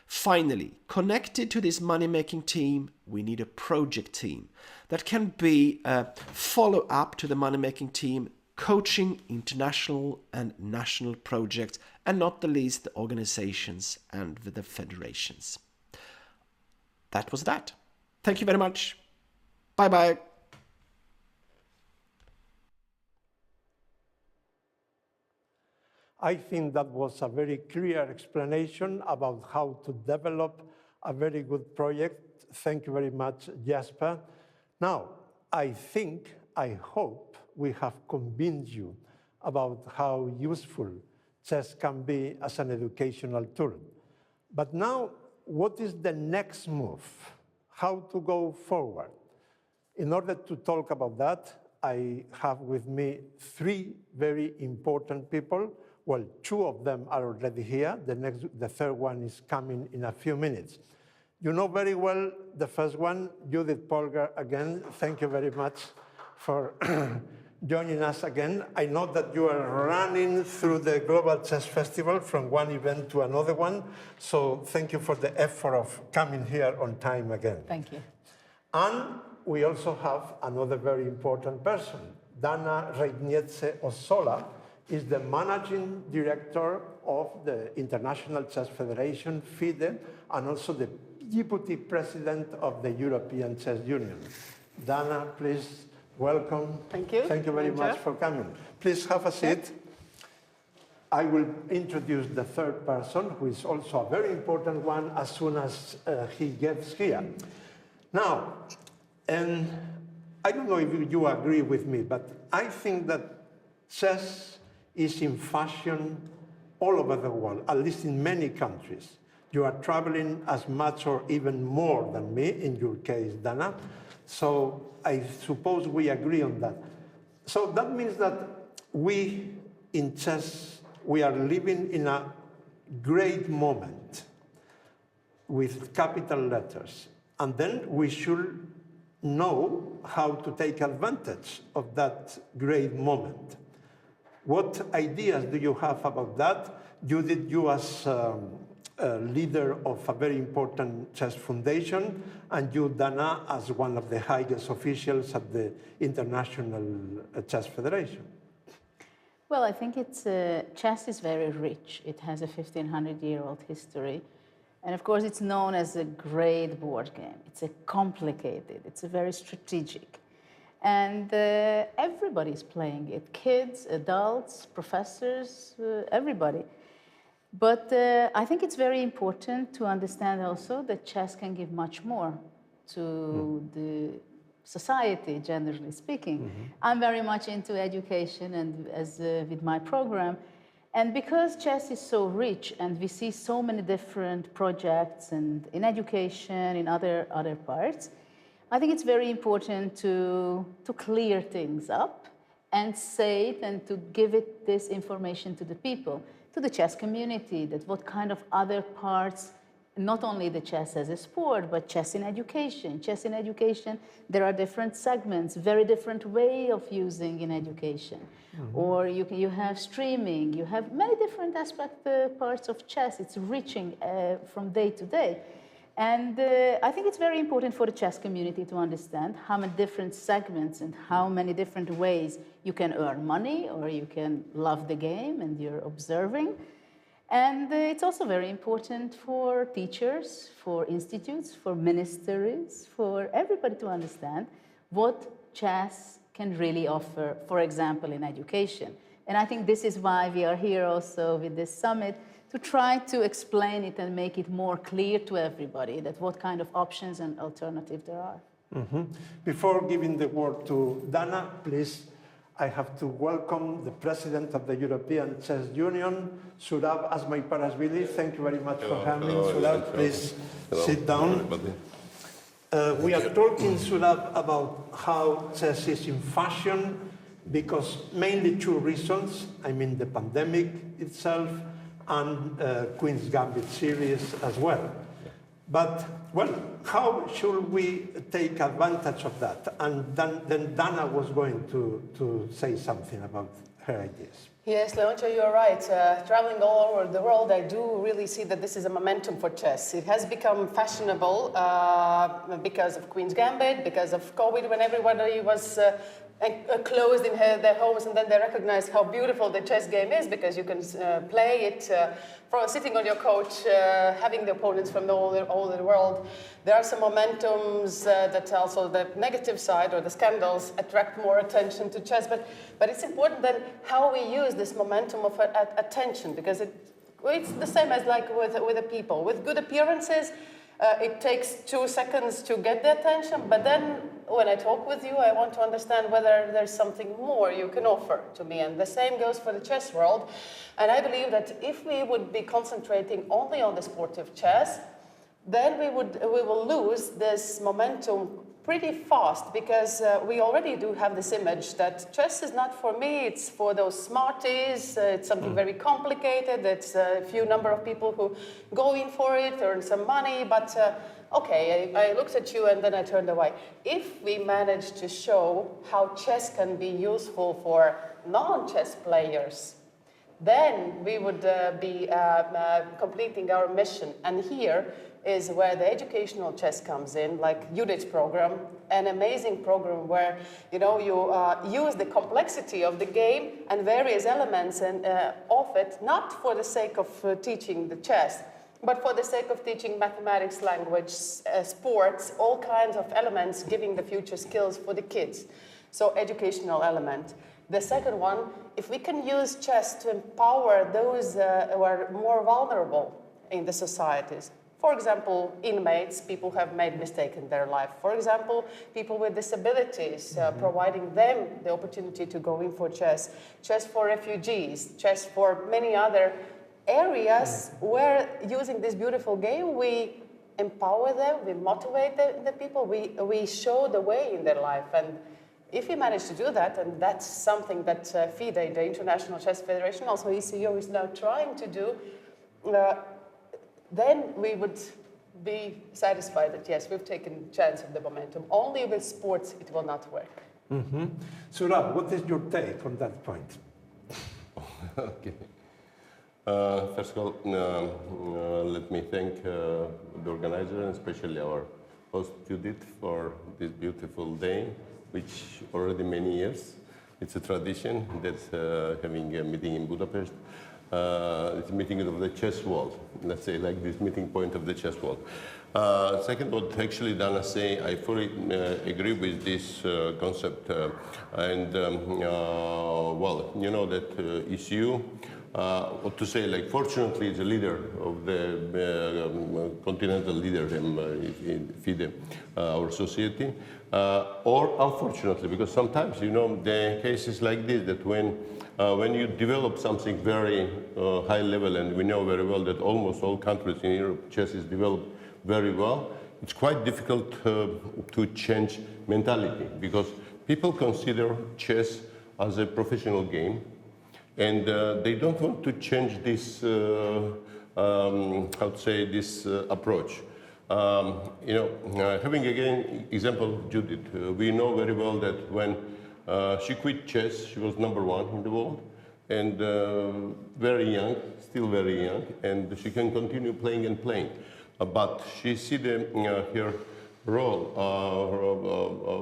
Finally, connected to this money-making team, we need a project team that can be a follow-up to the money-making team, coaching international and national projects, and not the least the organizations and the federations. That was that. Thank you very much. Bye-bye. I think that was a very clear explanation about how to develop a very good project. Thank you very much, Jesper. Now, I hope we have convinced you about how useful chess can be as an educational tool. But now, what is the next move? How to go forward? In order to talk about that, I have with me three very important people. Well, two of them are already here. The third one is coming in a few minutes. You know very well the first one, Judit Polgar again. Thank you very much for joining us again. I know that you are running through the Global Chess Festival from one event to another one, so thank you for the effort of coming here on time again. Thank you. And we also have another very important person. Dana Reizniece-Ozola is the managing director of the International Chess Federation, FIDE, and also the deputy president of the European Chess Union. Dana, please welcome. Thank you. Thank you very much for coming. Please have a seat. I will introduce the third person, who is also a very important one, as soon as he gets here. Now, and I don't know if you agree with me, but I think that chess is in fashion all over the world, at least in many countries. You are traveling as much or even more than me, in your case, Dana. So I suppose we agree on that. So that means that we in chess, we are living in a great moment with capital letters. And then we should know how to take advantage of that great moment. What ideas do you have about that? Judith, you as leader of a very important chess foundation, and you, Dana, as one of the highest officials at the International Chess Federation. Well, I think chess is very rich. It has a 1,500-year-old history. And of course, it's known as a great board game. It's complicated, it's very strategic. And everybody's playing it, kids, adults, professors, everybody. But I think it's very important to understand also that chess can give much more to the society, generally speaking. I'm very much into education and as with my program. And because chess is so rich and we see so many different projects and in education, in other parts, I think it's very important to clear things up and say it and to give this information to the people, to the chess community, that what kind of other parts, not only the chess as a sport, but chess in education. Chess in education, there are different segments, very different way of using in education. Or you have streaming, you have many different parts of chess. It's reaching from day to day. And I think it's very important for the chess community to understand how many different segments and how many different ways you can earn money or you can love the game and you're observing. And it's also very important for teachers, for institutes, for ministries, for everybody to understand what chess can really offer, for example, in education. And I think this is why we are here also with this summit, to try to explain it and make it more clear to everybody that what kind of options and alternatives there are. Before giving the word to Dana, please, I have to welcome the President of the European Chess Union, Zurab Azmaiparashvili. Thank you very much for coming. Zurab, please sit down. We are talking, Zurab, about how chess is in fashion because mainly two reasons. I mean, the pandemic itself and Queen's Gambit series as well. But, well, how should we take advantage of that? And then Dana was going to say something about her ideas. Yes, Leontxo, you're right. Traveling all over the world, I do really see that this is a momentum for chess. It has become fashionable because of Queen's Gambit, because of COVID, when everybody was closed in their homes, and then they recognized how beautiful the chess game is because you can play it from sitting on your couch, having the opponents from all over the world. There are some momentums that also the negative side or the scandals attract more attention to chess, but it's important then how we use this momentum of attention, because it's the same as like with the people. With good appearances, it takes 2 seconds to get the attention, but then when I talk with you, I want to understand whether there's something more you can offer to me. And the same goes for the chess world. And I believe that if we would be concentrating only on the sport of chess, then we will lose this momentum pretty fast, because we already do have this image that chess is not for me, it's for those smarties, it's something very complicated, it's a few number of people who go in for it, earn some money, but okay, I looked at you and then I turned away. If we manage to show how chess can be useful for non-chess players, then we would be completing our mission. And here, is where the educational chess comes in, like Judit's program, an amazing program where you use the complexity of the game and various elements of it, not for the sake of teaching the chess, but for the sake of teaching mathematics, language, sports, all kinds of elements, giving the future skills for the kids. So educational element. The second one, if we can use chess to empower those who are more vulnerable in the societies. For example, inmates, people who have made mistakes in their life. For example, people with disabilities, providing them the opportunity to go in for chess. Chess for refugees, chess for many other areas where, using this beautiful game, we empower them, we motivate the people, we show the way in their life. And if we manage to do that, and that's something that FIDE, the International Chess Federation, also ECO, is now trying to do, then we would be satisfied that, yes, we've taken chance of the momentum. Only with sports it will not work. Zurab, what is your take on that point? Okay. First of all, let me thank the organizer and especially our host Judith for this beautiful day, which already many years. It's a tradition that's having a meeting in Budapest. It's a meeting of the chess world, let's say, like this meeting point of the chess world. Second, what actually Dana say, I fully agree with this concept. Well, you know that ECU, what to say, like fortunately it's a leader of the continental leader in FIDE, our society, or unfortunately, because sometimes, you know, the cases like this, that when you develop something very high level, and we know very well that almost all countries in Europe, chess is developed very well, it's quite difficult to change mentality, because people consider chess as a professional game, and they don't want to change this, how to say, this approach. You know, having again example of Judith, we know very well that when she quit chess, she was #1 in the world, and very young, still very young, and she can continue playing and playing. But she see her role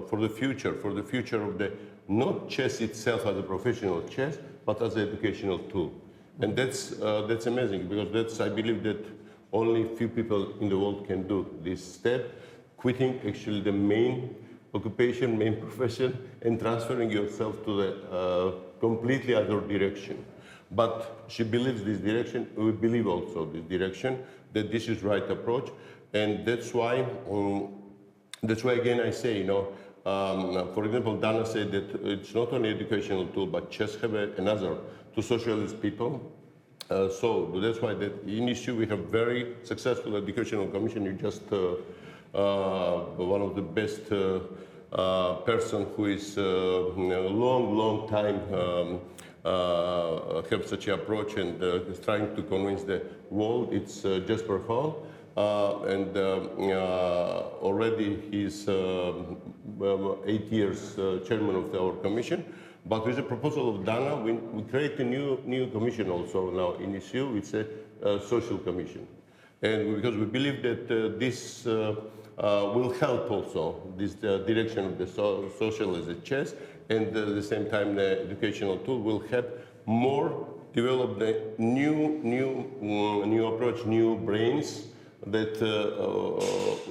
for the future of the, not chess itself as a professional chess, but as an educational tool. And that's amazing, because I believe that only few people in the world can do this step, quitting actually the main occupation, main profession, and transferring yourself to the completely other direction. But she believes this direction, we believe also this direction, that this is right approach, and that's why again I say, you know, for example, Dana said that it's not only educational tool, but chess have another to socialize people. So that's why that in issue we have very successful educational commission. You just one of the best person who is long time have such an approach and is trying to convince the world. It's Jesper Hall, and already he's 8 years chairman of our commission. But with the proposal of Dana, we create a new commission also now in issue. It's a social commission, and because we believe that this will help also this direction of the social as a chess, and at the same time the educational tool will help more develop the new approach, new brains, that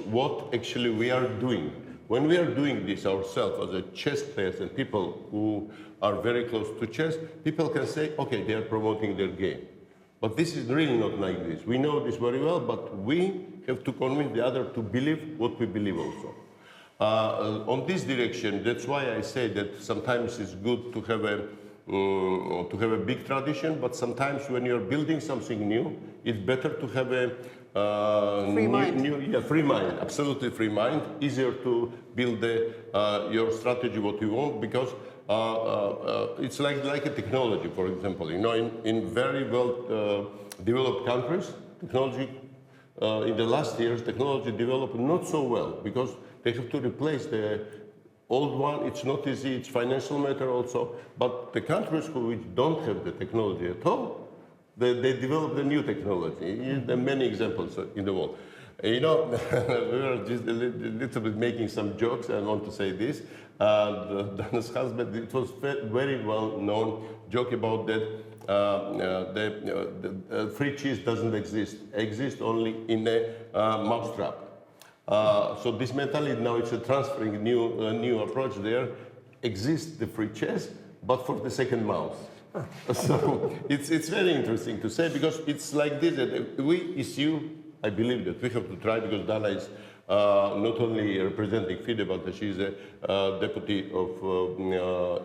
what actually we are doing. When we are doing this ourselves as a chess players and people who are very close to chess, people can say, okay, they are promoting their game. But this is really not like this. We know this very well, but we have to convince the other to believe what we believe also. On this direction, that's why I say that sometimes it's good to have a big tradition, but sometimes when you're building something new, it's better to have a free mind, absolutely free mind, easier to build your strategy what you want, because it's like a technology, for example. You know, in very well developed countries, technology in the last years, technology developed not so well, because they have to replace the old one. It's not easy, it's financial matter also, but the countries which don't have the technology at all, they develop the new technology. There are many examples in the world. You know, we were just a little bit making some jokes. I want to say this. Donna's husband, it was very well known joke about that. Free cheese doesn't exist. Exists only in a mousetrap. So this mentality now it's a transferring new approach there. Exists the free chess, but for the second mouse. So it's very interesting to say because it's like this that we issue. I believe that we have to try because Dana is not only representing FIDE, but she's a deputy of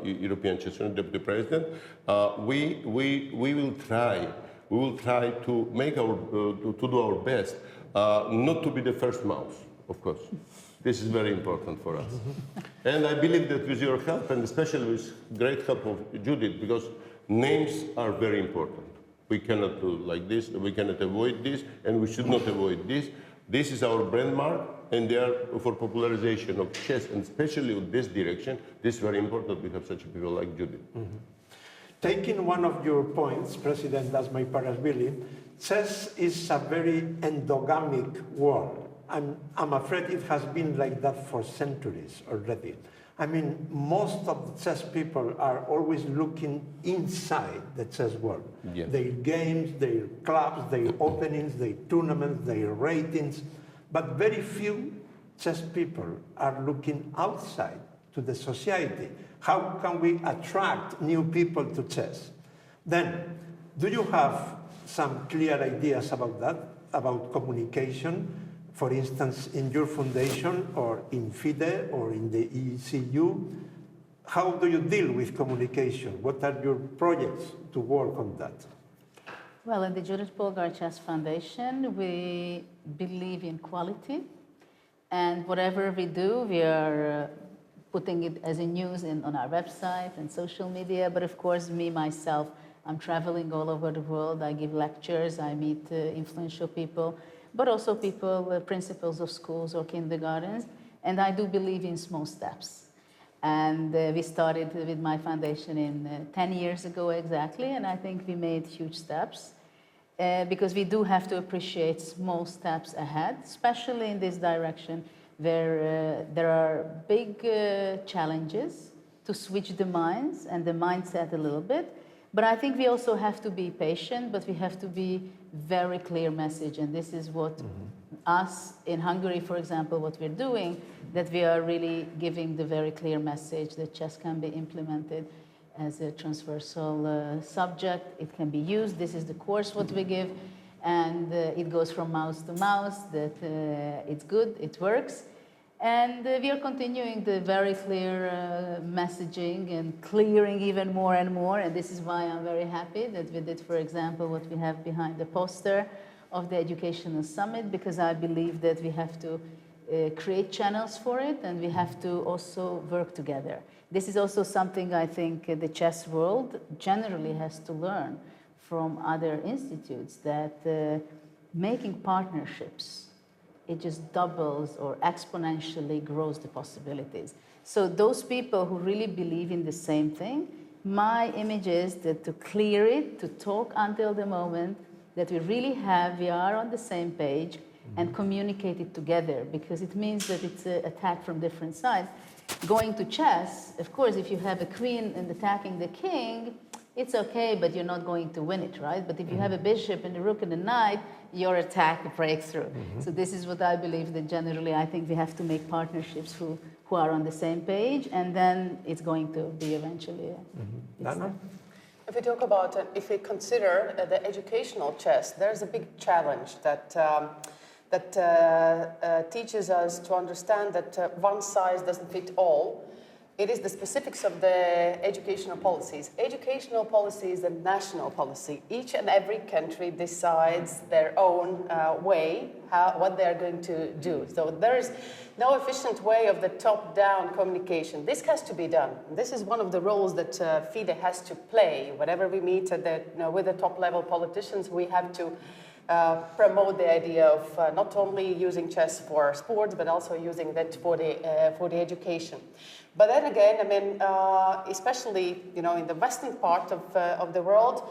European Chess Union, deputy president. We will try. We will try to make to do our best, not to be the first mouse, of course. This is very important for us. And I believe that with your help, and especially with great help of Judith, because names are very important. We cannot do like this, we cannot avoid this, and we should not avoid this. This is our brand mark, and they are for popularization of chess, and especially in this direction, this is very important we have such people like Judith. Taking one of your points, President Azmaiparashvili, chess is a very endogamic world. I'm afraid it has been like that for centuries already. I mean, most of the chess people are always looking inside the chess world. Yes. Their games, their clubs, their openings, their tournaments, their ratings. But very few chess people are looking outside to the society. How can we attract new people to chess? Then, do you have some clear ideas about that, about communication? For instance, in your foundation or in FIDE or in the ECU, how do you deal with communication? What are your projects to work on that? Well, in the Judit Polgar Chess Foundation, we believe in quality. And whatever we do, we are putting it as a news on our website and social media. But of course, me, myself, I'm traveling all over the world. I give lectures, I meet influential people, but also people, principals of schools or kindergartens. And I do believe in small steps. And we started with my foundation in 10 years ago exactly, and I think we made huge steps because we do have to appreciate small steps ahead, especially in this direction where there are big challenges to switch the minds and the mindset a little bit. But I think we also have to be patient, but we have to be very clear message. And this is what us in Hungary, for example, what we're doing, that we are really giving the very clear message that chess can be implemented as a transversal subject. It can be used. This is the course what we give. And it goes from mouse to mouse, that it's good, it works. And we are continuing the very clear messaging and clearing even more and more. And this is why I'm very happy that we did, for example, what we have behind the poster of the Educational Summit, because I believe that we have to create channels for it and we have to also work together. This is also something I think the chess world generally has to learn from other institutes, that making partnerships, it just doubles or exponentially grows the possibilities. So those people who really believe in the same thing, my image is that to clear it, to talk until the moment that we are on the same page and communicate it together, because it means that it's an attack from different sides. Going to chess, of course, if you have a queen and attacking the king, it's okay, but you're not going to win it, right? But if you have a bishop and a rook and a knight, your attack breaks through. So this is what I believe, that generally I think we have to make partnerships who are on the same page, and then it's going to be eventually. If we talk about, if we consider the educational chess, there's a big challenge that teaches us to understand that one size doesn't fit all. It is the specifics of the educational policies. Educational policy is a national policy. Each and every country decides their own way, what they're going to do. So there is no efficient way of the top-down communication. This has to be done. This is one of the roles that FIDE has to play. Whenever we meet with the top-level politicians, we have to promote the idea of not only using chess for sports, but also using that for the education. But then again, I mean, especially in the western part of the world,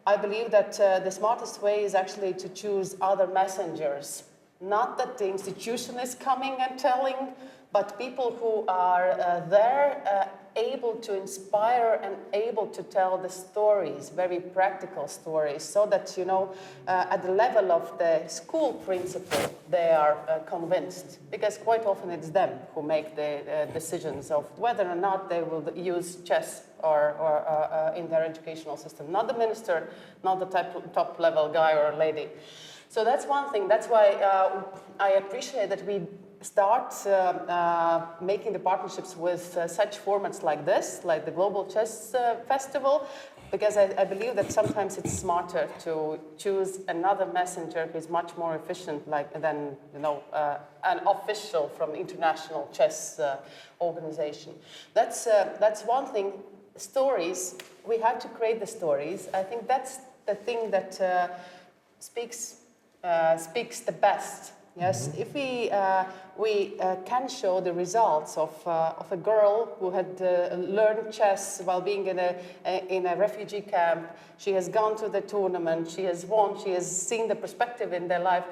I believe that the smartest way is actually to choose other messengers Not that the institution is coming and telling, but people who are there able to inspire and able to tell the stories, very practical stories, so that, you know, at the level of the school principal, they are convinced. Because quite often it's them who make the decisions of whether or not they will use chess or in their educational system. Not the minister, not the top level guy or lady. So that's one thing. That's why I appreciate that we start making the partnerships with such formats like this, like the Global Chess Festival, because I believe that sometimes it's smarter to choose another messenger who is much more efficient than, you know, an official from the International Chess Organization. That's one thing. Stories, we have to create the stories. I think that's the thing that speaks the best. Yes, if we can show the results of a girl who had learned chess while being in a refugee camp. She has gone to the tournament. She has won. She has seen the perspective in their life.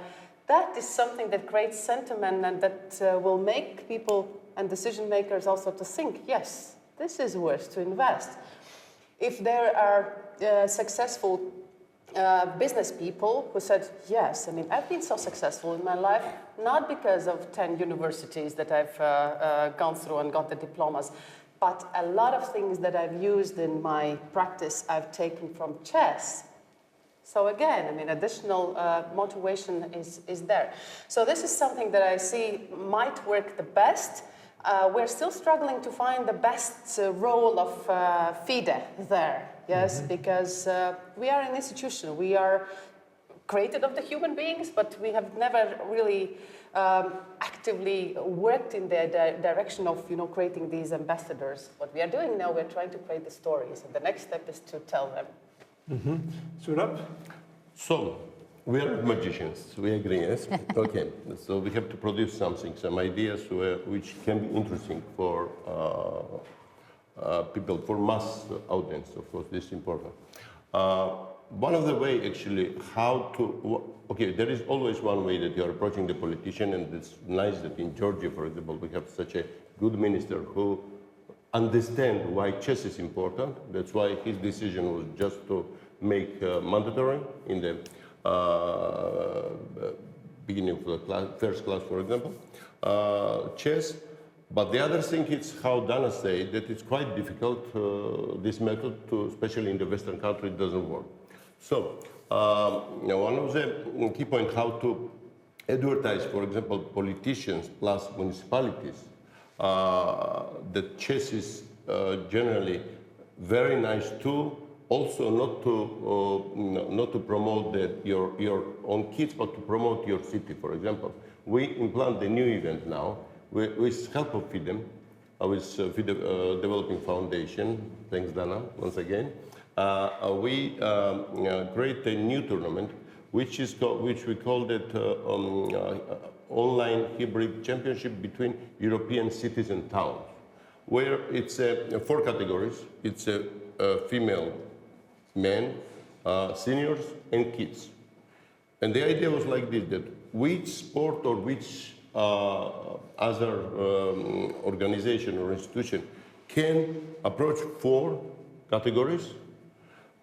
That is something that creates sentiment and that will make people and decision makers also to think, yes, this is worth to invest. If there are successful business people who said, yes, I mean, I've been so successful in my life, not because of 10 universities that I've gone through and got the diplomas, but a lot of things that I've used in my practice I've taken from chess. So again, I mean, additional motivation is there. So this is something that I see might work the best. We're still struggling to find the best role of FIDE there, yes, because we are an institution. We are created of the human beings, but we have never really actively worked in the direction of, you know, creating these ambassadors. What we are doing now, we're trying to create the stories, and the next step is to tell them. Zurab? So, we are not magicians, we agree, yes? Okay, so we have to produce something, some ideas which can be interesting for people, for mass audience, of course, this is important. One of the way, actually, how to, okay, there is always one way that you are approaching the politician, and it's nice that in Georgia, for example, we have such a good minister who understands why chess is important. That's why his decision was just to make mandatory in the beginning of the class, first class, for example, chess. But the other thing is how Dana said that it's quite difficult, this method, to, especially in the Western country, it doesn't work. So, one of the key points, how to advertise, for example, politicians plus municipalities, that chess is generally very nice tool. Also, not to promote your own kids, but to promote your city. For example, we implant a new event now with help of FIDE, with FIDE Developing Foundation. Thanks, Dana, once again. We create a new tournament, which we called it online hybrid championship between European cities and towns, where it's 4 categories. It's female, men, seniors, and kids. And the idea was like this, that which sport or which other organization or institution can approach 4 categories.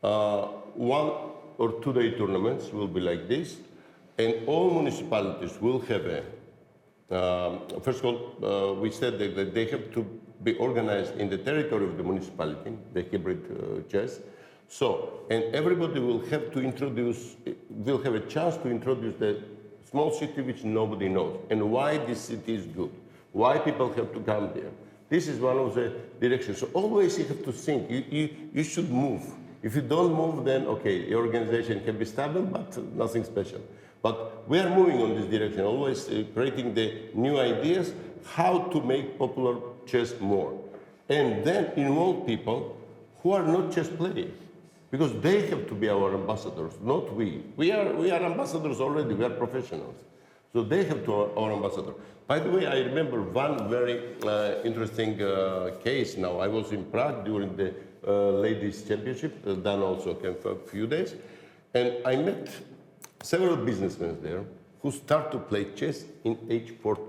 1 or 2 day tournaments will be like this, and all municipalities will have a, first of all, we said that they have to be organized in the territory of the municipality, the hybrid chess. So, and everybody will have to introduce, will have a chance to introduce the small city which nobody knows, and why this city is good, why people have to come there. This is one of the directions. So always you have to think, you should move. If you don't move, then okay, your organization can be stable, but nothing special. But we are moving on this direction, always creating the new ideas, how to make popular chess more. And then involve people who are not chess players, because they have to be our ambassadors, not we. We are ambassadors already, we are professionals. So they have to be our ambassador. By the way, I remember one very interesting case now. I was in Prague during the ladies' championship, Dan also came for a few days, and I met several businessmen there who start to play chess in age 40.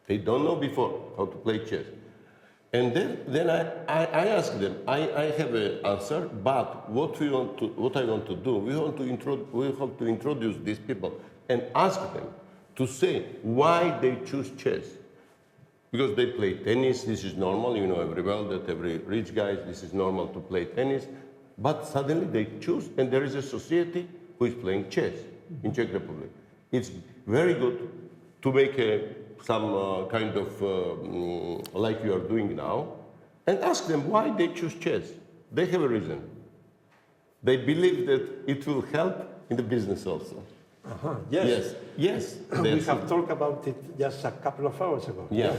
They don't know before how to play chess. And then I ask them, I have an answer, but what I want to do, we have to introduce these people and ask them to say why they choose chess. Because they play tennis, this is normal, you know very well that every rich guy, this is normal to play tennis, but suddenly they choose, and there is a society who is playing chess in Czech Republic. It's very good to make some kind of, like you are doing now, and ask them why they choose chess. They have a reason. They believe that it will help in the business also. Yes. Yes. We have talked about it just a couple of hours ago. Yeah.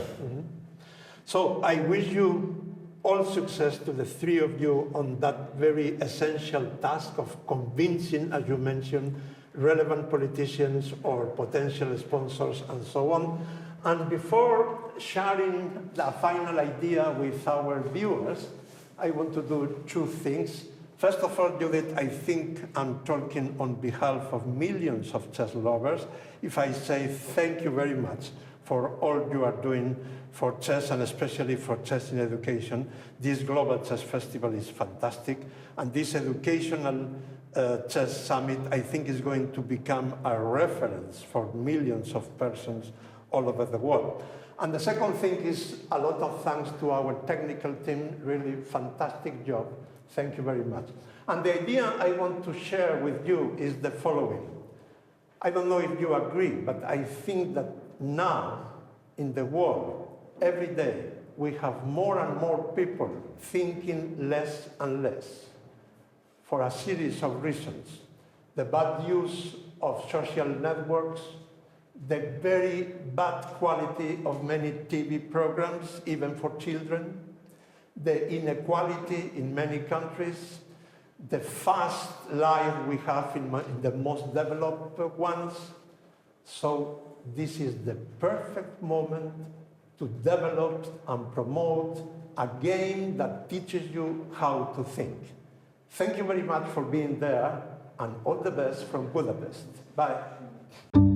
So I wish you all success to the three of you on that very essential task of convincing, as you mentioned, relevant politicians or potential sponsors and so on. And before sharing the final idea with our viewers, I want to do two things. First of all, Judith, I think I'm talking on behalf of millions of chess lovers if I say thank you very much for all you are doing for chess and especially for chess in education. This Global Chess Festival is fantastic, and this educational chess summit, I think, is going to become a reference for millions of persons all over the world. And the second thing is a lot of thanks to our technical team, really fantastic job. Thank you very much. And the idea I want to share with you is the following. I don't know if you agree, but I think that now in the world, every day, we have more and more people thinking less and less for a series of reasons. The bad use of social networks, the very bad quality of many TV programs, even for children, the inequality in many countries, the fast life we have in the most developed ones. So this is the perfect moment to develop and promote a game that teaches you how to think. Thank you very much for being there, and all the best from Budapest. Bye.